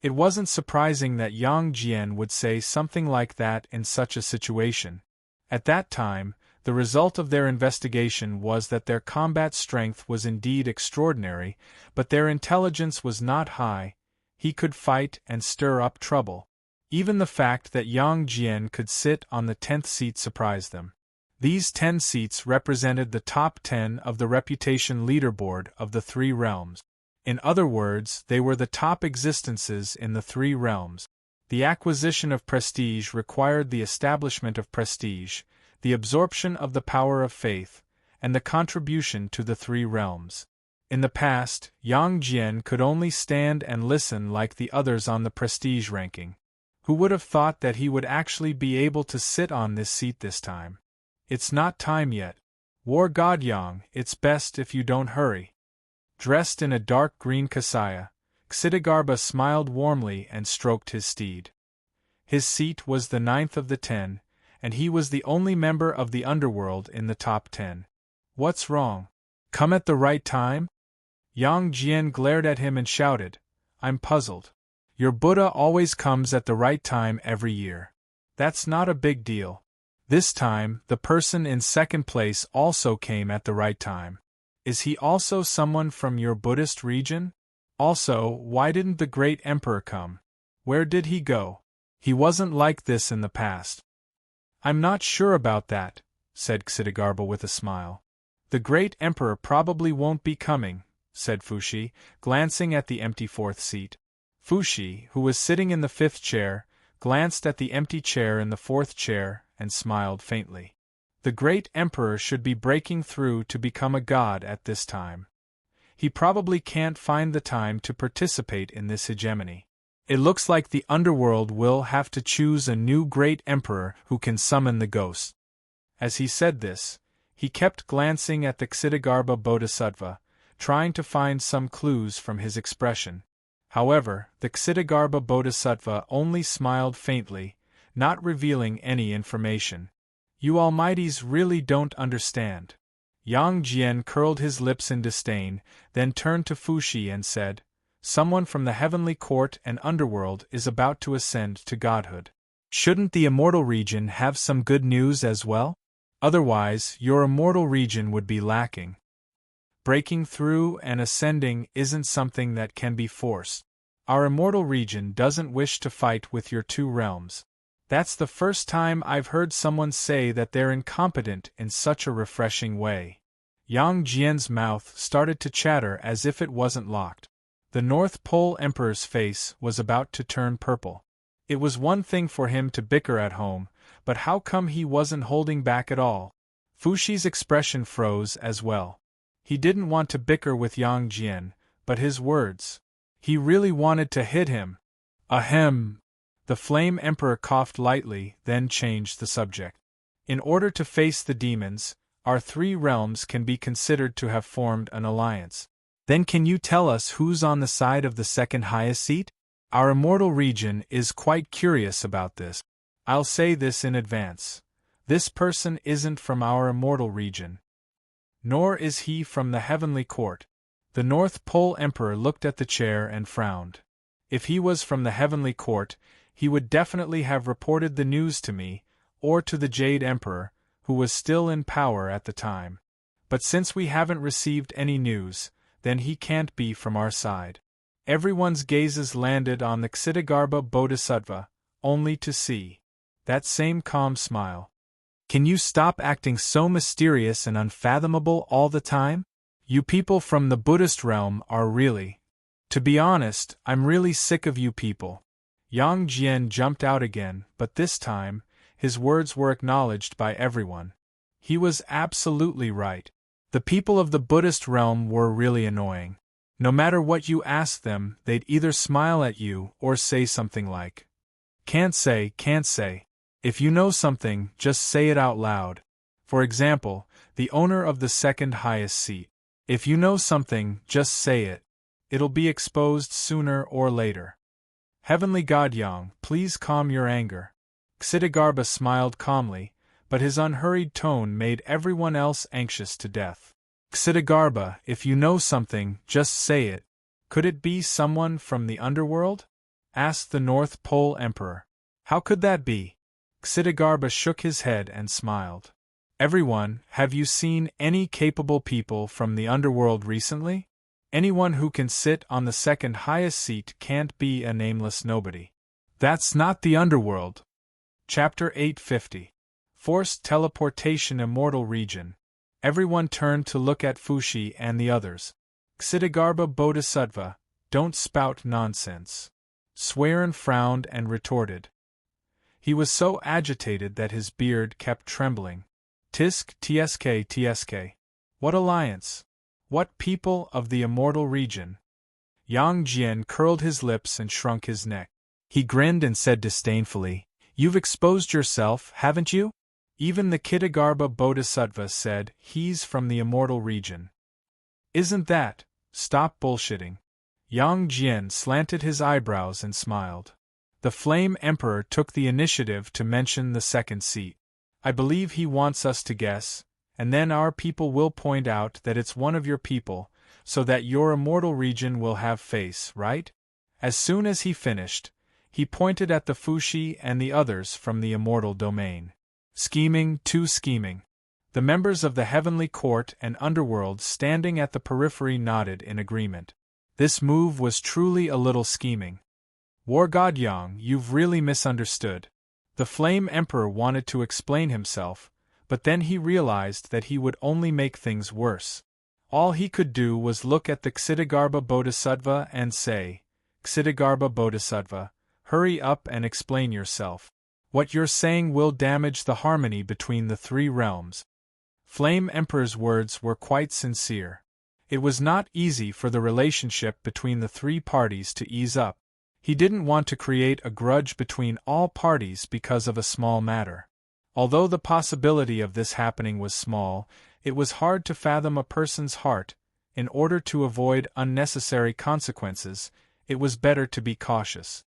It wasn't surprising that Yang Jian would say something like that in such a situation. At that time, the result of their investigation was that their combat strength was indeed extraordinary, but their intelligence was not high. He could fight and stir up trouble. Even the fact that Yang Jian could sit on the 10th seat surprised them. These 10 seats represented the top 10 of the reputation leaderboard of the 3 realms. In other words, they were the top existences in the 3 realms. The acquisition of prestige required the establishment of prestige, the absorption of the power of faith, and the contribution to the 3 realms. In the past, Yang Jian could only stand and listen like the others on the prestige ranking. Who would have thought that he would actually be able to sit on this seat this time? It's not time yet. War God Yang, it's best if you don't hurry. Dressed in a dark green kasaya, Xitigarbha smiled warmly and stroked his steed. His seat was the 9th of the 10, and he was the only member of the underworld in the top 10. What's wrong? Come at the right time? Yang Jian glared at him and shouted, I'm puzzled. Your Buddha always comes at the right time every year. That's not a big deal. This time, the person in second place also came at the right time. Is he also someone from your Buddhist region? Also, why didn't the great emperor come? Where did he go? He wasn't like this in the past. I'm not sure about that, said Ksitigarbha with a smile. The great emperor probably won't be coming, said Fushi, glancing at the empty fourth seat. Fushi, who was sitting in the fifth chair, glanced at the empty chair in the fourth chair and smiled faintly. The great emperor should be breaking through to become a god at this time. He probably can't find the time to participate in this hegemony. It looks like the underworld will have to choose a new great emperor who can summon the ghosts. As he said this, he kept glancing at the Ksitigarbha Bodhisattva, trying to find some clues from his expression. However, the Ksitigarbha Bodhisattva only smiled faintly, not revealing any information. You Almighties really don't understand. Yang Jian curled his lips in disdain, then turned to Fushi and said, Someone from the heavenly court and underworld is about to ascend to godhood. Shouldn't the immortal region have some good news as well? Otherwise, your immortal region would be lacking. Breaking through and ascending isn't something that can be forced. Our immortal region doesn't wish to fight with your two realms. That's the first time I've heard someone say that they're incompetent in such a refreshing way. Yang Jian's mouth started to chatter as if it wasn't locked. The North Pole Emperor's face was about to turn purple. It was one thing for him to bicker at home, but how come he wasn't holding back at all? Fushi's expression froze as well. He didn't want to bicker with Yang Jian, but his words. He really wanted to hit him. Ahem. The Flame Emperor coughed lightly, then changed the subject. In order to face the demons, our three realms can be considered to have formed an alliance. Then can you tell us who's on the side of the second highest seat? Our immortal region is quite curious about this. I'll say this in advance. This person isn't from our immortal region. Nor is he from the heavenly court. The North Pole Emperor looked at the chair and frowned. If he was from the heavenly court, he would definitely have reported the news to me, or to the Jade Emperor, who was still in power at the time. But since we haven't received any news, then he can't be from our side. Everyone's gazes landed on the Ksitigarbha Bodhisattva, only to see that same calm smile. Can you stop acting so mysterious and unfathomable all the time? You people from the Buddhist realm are really. To be honest, I'm really sick of you people. Yang Jian jumped out again, but this time, his words were acknowledged by everyone. He was absolutely right. The people of the Buddhist realm were really annoying. No matter what you asked them, they'd either smile at you or say something like, can't say. If you know something, just say it out loud. For example, the owner of the second highest seat. If you know something, just say it. It'll be exposed sooner or later. Heavenly God Yang, please calm your anger. Ksitigarbha smiled calmly, but his unhurried tone made everyone else anxious to death. Ksitigarbha, if you know something, just say it. Could it be someone from the underworld? Asked the North Pole Emperor. How could that be? Ksitigarbha shook his head and smiled. Everyone, have you seen any capable people from the underworld recently? Anyone who can sit on the second highest seat can't be a nameless nobody. That's not the underworld. Chapter 850. Forced Teleportation Immortal Region. Everyone turned to look at Fushi and the others. Ksitigarbha Bodhisattva, don't spout nonsense. Swearin frowned and retorted. He was so agitated that his beard kept trembling. Tsk. What alliance? What people of the immortal region? Yang Jian curled his lips and shrunk his neck. He grinned and said disdainfully, You've exposed yourself, haven't you? Even the Ksitigarbha Bodhisattva said he's from the immortal region. Isn't that? Stop bullshitting. Yang Jian slanted his eyebrows and smiled. The Flame Emperor took the initiative to mention the second seat. I believe he wants us to guess, and then our people will point out that it's one of your people, so that your immortal region will have face, right? As soon as he finished, he pointed at the Fushi and the others from the immortal domain. Scheming, too scheming. The members of the heavenly court and underworld standing at the periphery nodded in agreement. This move was truly a little scheming. War God Yang, you've really misunderstood. The Flame Emperor wanted to explain himself, but then he realized that he would only make things worse. All he could do was look at the Ksitigarbha Bodhisattva and say, Ksitigarbha Bodhisattva, hurry up and explain yourself. What you're saying will damage the harmony between the three realms. Flame Emperor's words were quite sincere. It was not easy for the relationship between the three parties to ease up. He didn't want to create a grudge between all parties because of a small matter. Although the possibility of this happening was small, it was hard to fathom a person's heart. In order to avoid unnecessary consequences, it was better to be cautious.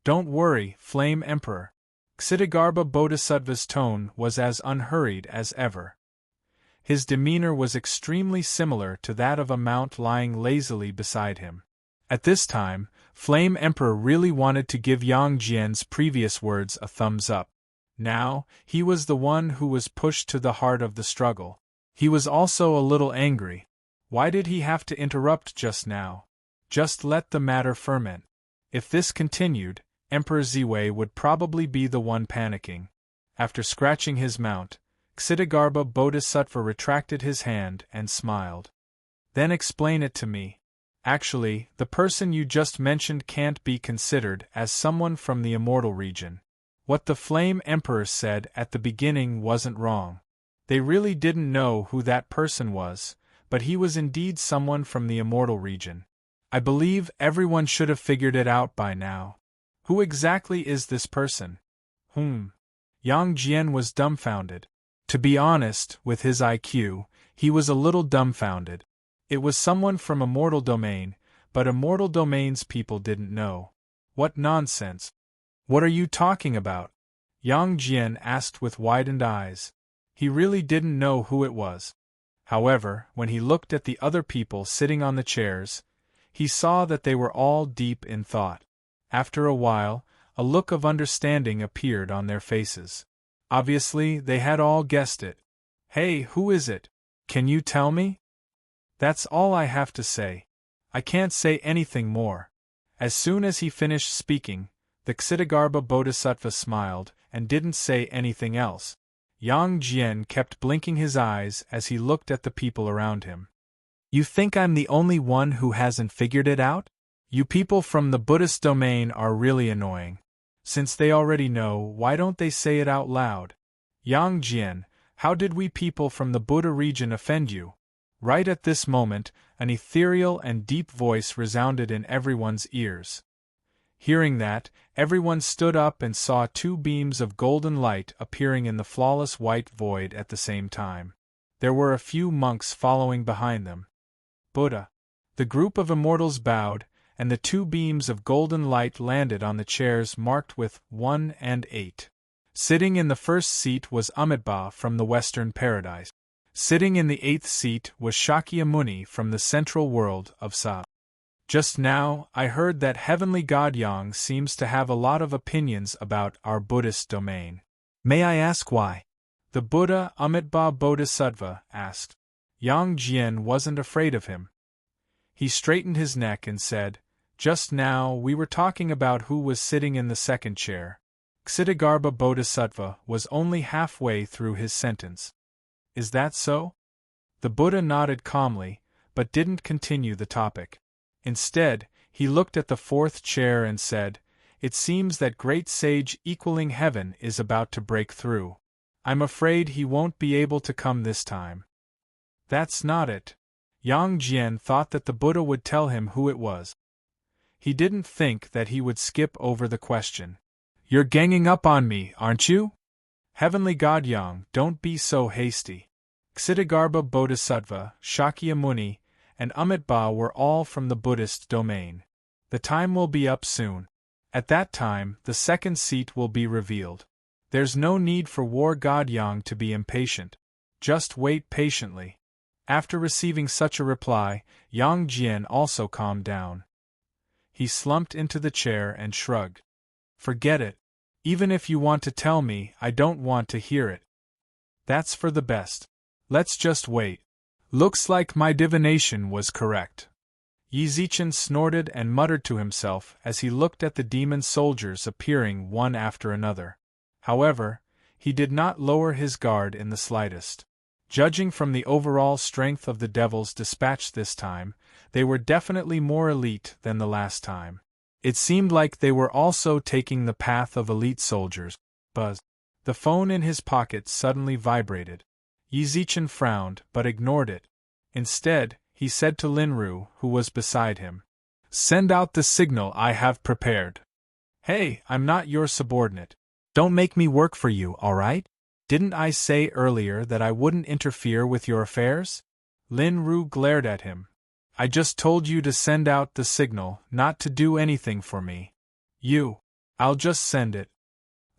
Don't worry, Flame Emperor. Ksitigarbha Bodhisattva's tone was as unhurried as ever. His demeanor was extremely similar to that of a mount lying lazily beside him. At this time, Flame Emperor really wanted to give Yang Jian's previous words a thumbs up. Now, he was the one who was pushed to the heart of the struggle. He was also a little angry. Why did he have to interrupt just now? Just let the matter ferment. If this continued, Emperor Ziwei would probably be the one panicking. After scratching his mount, Ksitigarbha Bodhisattva retracted his hand and smiled. Then explain it to me. Actually, the person you just mentioned can't be considered as someone from the immortal region. What the Flame Emperor said at the beginning wasn't wrong. They really didn't know who that person was, but he was indeed someone from the immortal region. I believe everyone should have figured it out by now. Who exactly is this person? Yang Jian was dumbfounded. To be honest, with his IQ, he was a little dumbfounded. It was someone from Immortal Domain, but Immortal Domain's people didn't know. What nonsense! What are you talking about? Yang Jian asked with widened eyes. He really didn't know who it was. However, when he looked at the other people sitting on the chairs, he saw that they were all deep in thought. After a while, a look of understanding appeared on their faces. Obviously, they had all guessed it. Hey, who is it? Can you tell me? That's all I have to say. I can't say anything more. As soon as he finished speaking, the Ksitigarbha Bodhisattva smiled and didn't say anything else. Yang Jian kept blinking his eyes as he looked at the people around him. You think I'm the only one who hasn't figured it out? You people from the Buddhist domain are really annoying. Since they already know, why don't they say it out loud? Yang Jian, how did we people from the Buddha region offend you? Right at this moment, an ethereal and deep voice resounded in everyone's ears. Hearing that, everyone stood up and saw two beams of golden light appearing in the flawless white void at the same time. There were a few monks following behind them. Buddha. The group of immortals bowed, and the two beams of golden light landed on the chairs marked with 1 and 8. Sitting in the first seat was Amitabha from the Western Paradise. Sitting in the 8th seat was Shakyamuni from the central world of Sa. Just now, I heard that Heavenly God Yang seems to have a lot of opinions about our Buddhist domain. May I ask why? The Buddha Amitabha Bodhisattva asked. Yang Jian wasn't afraid of him. He straightened his neck and said, Just now we were talking about who was sitting in the second chair. Ksitigarbha Bodhisattva was only halfway through his sentence. Is that so? The Buddha nodded calmly, but didn't continue the topic. Instead, he looked at the fourth chair and said, It seems that great sage equaling heaven is about to break through. I'm afraid he won't be able to come this time. That's not it. Yang Jian thought that the Buddha would tell him who it was. He didn't think that he would skip over the question. You're ganging up on me, aren't you? Heavenly God Yang, don't be so hasty. Ksitigarbha Bodhisattva, Shakyamuni, and Amitabha were all from the Buddhist domain. The time will be up soon. At that time, the second seat will be revealed. There's no need for War God Yang to be impatient. Just wait patiently. After receiving such a reply, Yang Jian also calmed down. He slumped into the chair and shrugged. Forget it. Even if you want to tell me, I don't want to hear it. That's for the best. Let's just wait. Looks like my divination was correct. Yizichin snorted and muttered to himself as he looked at the demon soldiers appearing one after another. However, he did not lower his guard in the slightest. Judging from the overall strength of the devils dispatched this time, they were definitely more elite than the last time. It seemed like they were also taking the path of elite soldiers. Buzz. The phone in his pocket suddenly vibrated. Yizichin frowned, but ignored it. Instead, he said to Linru, who was beside him, "Send out the signal I have prepared." "Hey, I'm not your subordinate. Don't make me work for you, all right? Didn't I say earlier that I wouldn't interfere with your affairs?" Linru glared at him. "I just told you to send out the signal, not to do anything for me." I'll just send it."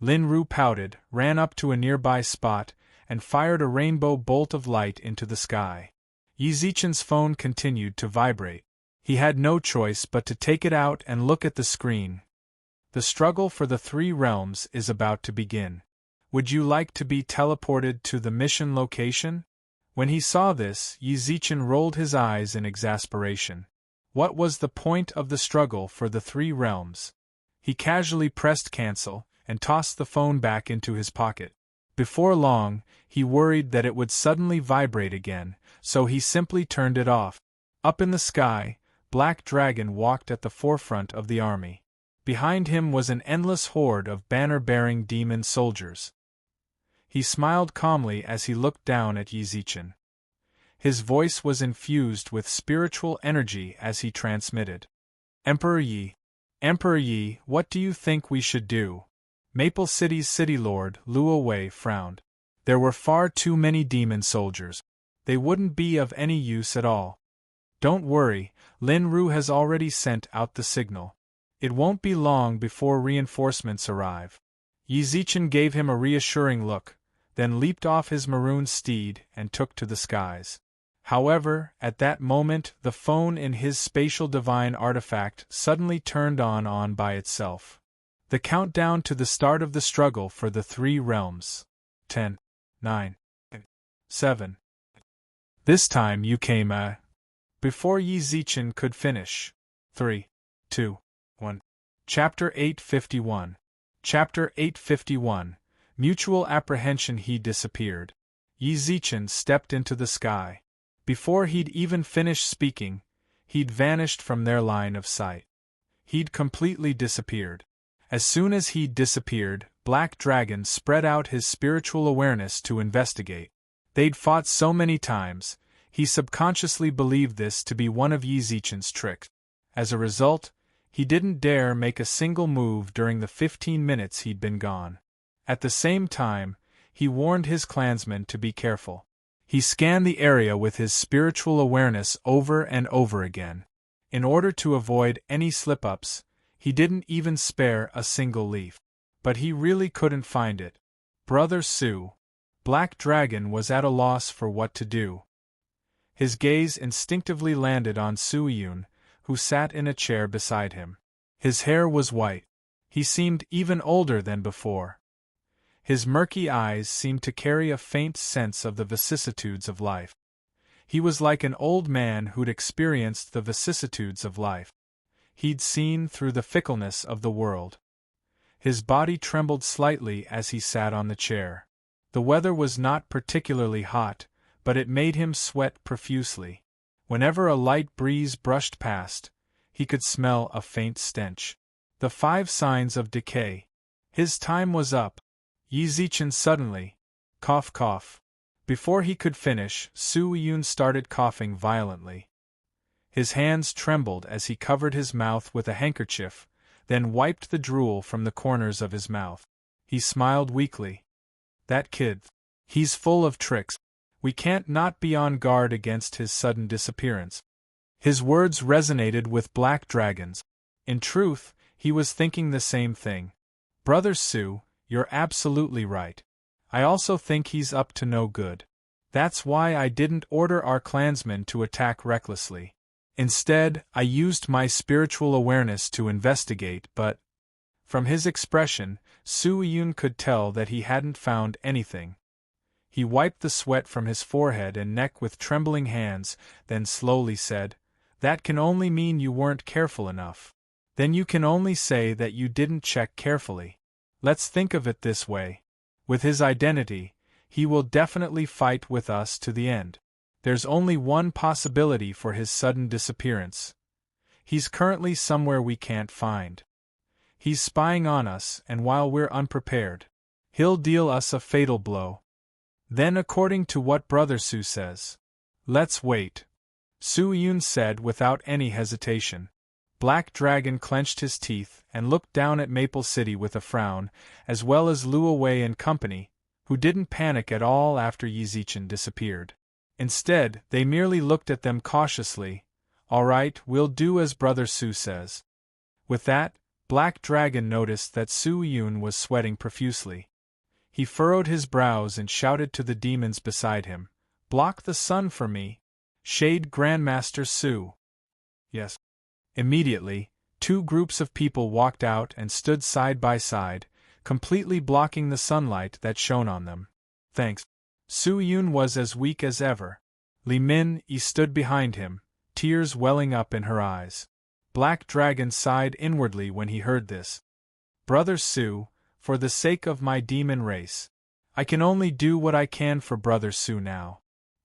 Linru pouted, ran up to a nearby spot, and fired a rainbow bolt of light into the sky. Yizichin's phone continued to vibrate. He had no choice but to take it out and look at the screen. The struggle for the three realms is about to begin. Would you like to be teleported to the mission location? When he saw this, Yizichin rolled his eyes in exasperation. What was the point of the struggle for the three realms? He casually pressed cancel, and tossed the phone back into his pocket. Before long, he worried that it would suddenly vibrate again, so he simply turned it off. Up in the sky, Black Dragon walked at the forefront of the army. Behind him was an endless horde of banner-bearing demon soldiers. He smiled calmly as he looked down at Yizichin. His voice was infused with spiritual energy as he transmitted. Emperor Yi, what do you think we should do?" Maple City's city lord, Luo Wei, frowned. There were far too many demon soldiers. They wouldn't be of any use at all. "Don't worry, Lin Ru has already sent out the signal. It won't be long before reinforcements arrive." Yizichin gave him a reassuring look, then leaped off his maroon steed and took to the skies. However, at that moment the phone in his spatial divine artifact suddenly turned on by itself. The countdown to the start of the struggle for the three realms. 10, 9, 7. This time you came before Yizichin could finish. 3, 2, 1. Chapter 851. Chapter 851. Mutual apprehension. He disappeared. Yizichin stepped into the sky. Before he'd even finished speaking, he'd vanished from their line of sight. He'd completely disappeared. As soon as he'd disappeared, Black Dragon spread out his spiritual awareness to investigate. They'd fought so many times, he subconsciously believed this to be one of Yizichin's tricks. As a result, he didn't dare make a single move during the 15 minutes he'd been gone. At the same time, he warned his clansmen to be careful. He scanned the area with his spiritual awareness over and over again. In order to avoid any slip-ups, he didn't even spare a single leaf. But he really couldn't find it. Brother Su. Black Dragon was at a loss for what to do. His gaze instinctively landed on Su-yun, who sat in a chair beside him. His hair was white. He seemed even older than before. His murky eyes seemed to carry a faint sense of the vicissitudes of life. He was like an old man who'd experienced the vicissitudes of life. He'd seen through the fickleness of the world. His body trembled slightly as he sat on the chair. The weather was not particularly hot, but it made him sweat profusely. Whenever a light breeze brushed past, he could smell a faint stench. The 5 signs of decay. His time was up. Yizichin suddenly, cough. Before he could finish, Su-yun started coughing violently. His hands trembled as he covered his mouth with a handkerchief, then wiped the drool from the corners of his mouth. He smiled weakly. That kid. He's full of tricks. We can't not be on guard against his sudden disappearance. His words resonated with Black Dragon's. In truth, he was thinking the same thing. Brother Su, you're absolutely right. I also think he's up to no good. That's why I didn't order our clansmen to attack recklessly. Instead, I used my spiritual awareness to investigate, but From his expression, Su Yun could tell that he hadn't found anything. He wiped the sweat from his forehead and neck with trembling hands, then slowly said, "That can only mean you weren't careful enough. Then you can only say that you didn't check carefully. Let's think of it this way. With his identity, he will definitely fight with us to the end. There's only one possibility for his sudden disappearance. He's currently somewhere we can't find. He's spying on us, and while we're unprepared, he'll deal us a fatal blow. Then, according to what Brother Su says, let's wait," Su Yun said without any hesitation. Black Dragon clenched his teeth and looked down at Maple City with a frown, as well as Luo Wei and company, who didn't panic at all after Yi Zichen disappeared. Instead, they merely looked at them cautiously. "All right, we'll do as Brother Su says." With that, Black Dragon noticed that Su Yun was sweating profusely. He furrowed his brows and shouted to the demons beside him, "Block the sun for me, Shade Grandmaster Su." Yes. Immediately, two groups of people walked out and stood side by side, completely blocking the sunlight that shone on them. "Thanks." Su Yun was as weak as ever. Li Min-yi stood behind him, tears welling up in her eyes. Black Dragon sighed inwardly when he heard this. "Brother Su, for the sake of my demon race, I can only do what I can for Brother Su now.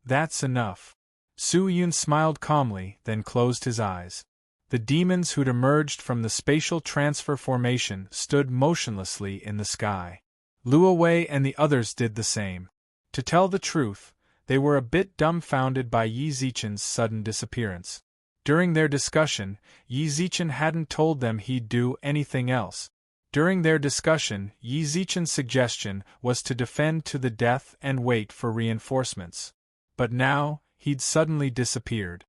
That's enough." Su Yun smiled calmly, then closed his eyes. The demons who'd emerged from the spatial transfer formation stood motionlessly in the sky. Luo Wei and the others did the same. To tell the truth, they were a bit dumbfounded by Yi Zichen's sudden disappearance. During their discussion, Yi Zichen hadn't told them he'd do anything else. During their discussion, Yi Zichen's suggestion was to defend to the death and wait for reinforcements. But now, he'd suddenly disappeared.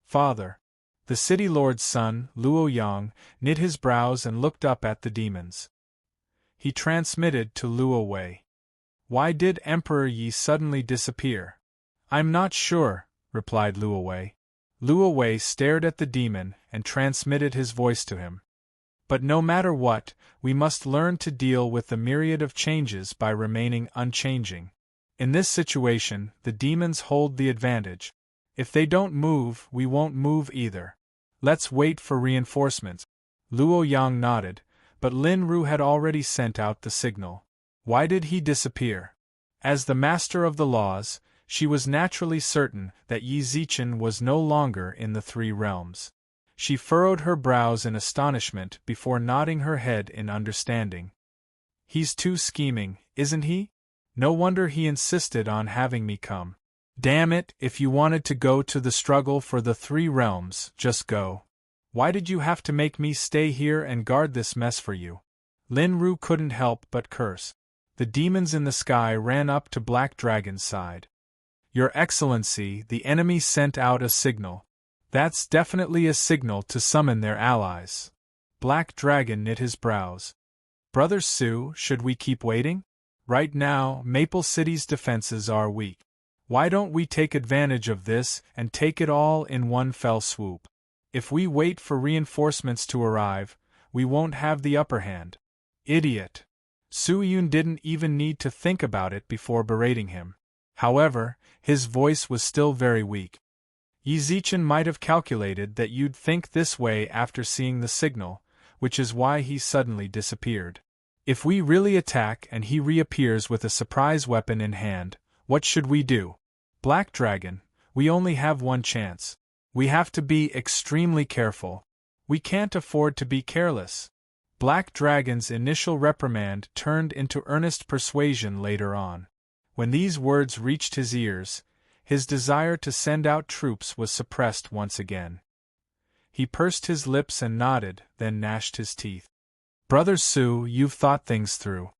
"Father." The city lord's son, Luo Yang, knit his brows and looked up at the demons. He transmitted to Luo Wei. "Why did Emperor Yi suddenly disappear?" "I'm not sure," replied Luo Wei. Luo Wei stared at the demon and transmitted his voice to him. "But no matter what, we must learn to deal with the myriad of changes by remaining unchanging. In this situation, the demons hold the advantage. If they don't move, we won't move either. Let's wait for reinforcements." Luo Yang nodded, but Lin Ru had already sent out the signal. Why did he disappear? As the master of the laws, she was naturally certain that Yi Zichen was no longer in the Three Realms. She furrowed her brows in astonishment before nodding her head in understanding. "He's too scheming, isn't he? No wonder he insisted on having me come. Damn it, if you wanted to go to the struggle for the Three Realms, just go. Why did you have to make me stay here and guard this mess for you?" Lin Ru couldn't help but curse. The demons in the sky ran up to Black Dragon's side. "Your Excellency, the enemy sent out a signal. That's definitely a signal to summon their allies." Black Dragon knit his brows. "Brother Su, should we keep waiting? Right now, Maple City's defenses are weak. Why don't we take advantage of this and take it all in one fell swoop? If we wait for reinforcements to arrive, we won't have the upper hand." "Idiot." Su Yun didn't even need to think about it before berating him. However, his voice was still very weak. "Yi Zichen might have calculated that you'd think this way after seeing the signal, which is why he suddenly disappeared. If we really attack and he reappears with a surprise weapon in hand, what should we do? Black Dragon, we only have one chance. We have to be extremely careful. We can't afford to be careless." Black Dragon's initial reprimand turned into earnest persuasion later on. When these words reached his ears, his desire to send out troops was suppressed once again. He pursed his lips and nodded, then gnashed his teeth. "Brother Su, you've thought things through.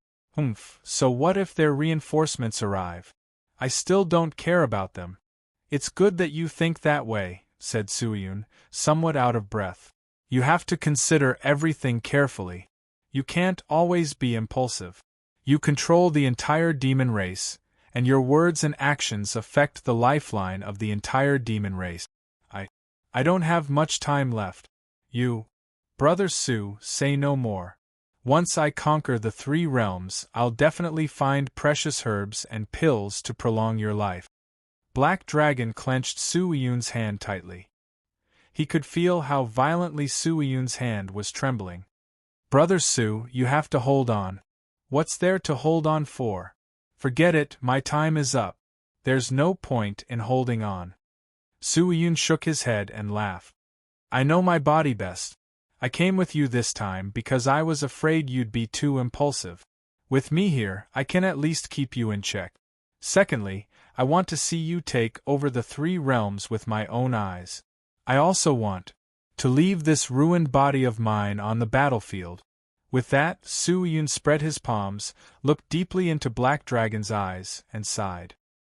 So what if their reinforcements arrive? I still don't care about them." "It's good that you think that way," said Su Yun, somewhat out of breath. "You have to consider everything carefully. You can't always be impulsive. You control the entire demon race, and your words and actions affect the lifeline of the entire demon race. I don't have much time left. You, Brother Su, say no more. Once I conquer the 3 realms, I'll definitely find precious herbs and pills to prolong your life. Black Dragon clenched Su Yun's hand tightly. He could feel how violently Su Yun's hand was trembling. Brother Su, you have to hold on. What's there to hold on for? Forget it, my time is up. There's no point in holding on. Su Yun shook his head and laughed. I know my body best. I came with you this time because I was afraid you'd be too impulsive. With me here, I can at least keep you in check. Secondly, I want to see you take over the 3 realms with my own eyes. I also want to leave this ruined body of mine on the battlefield. With that, Su Yun spread his palms, looked deeply into Black Dragon's eyes, and sighed.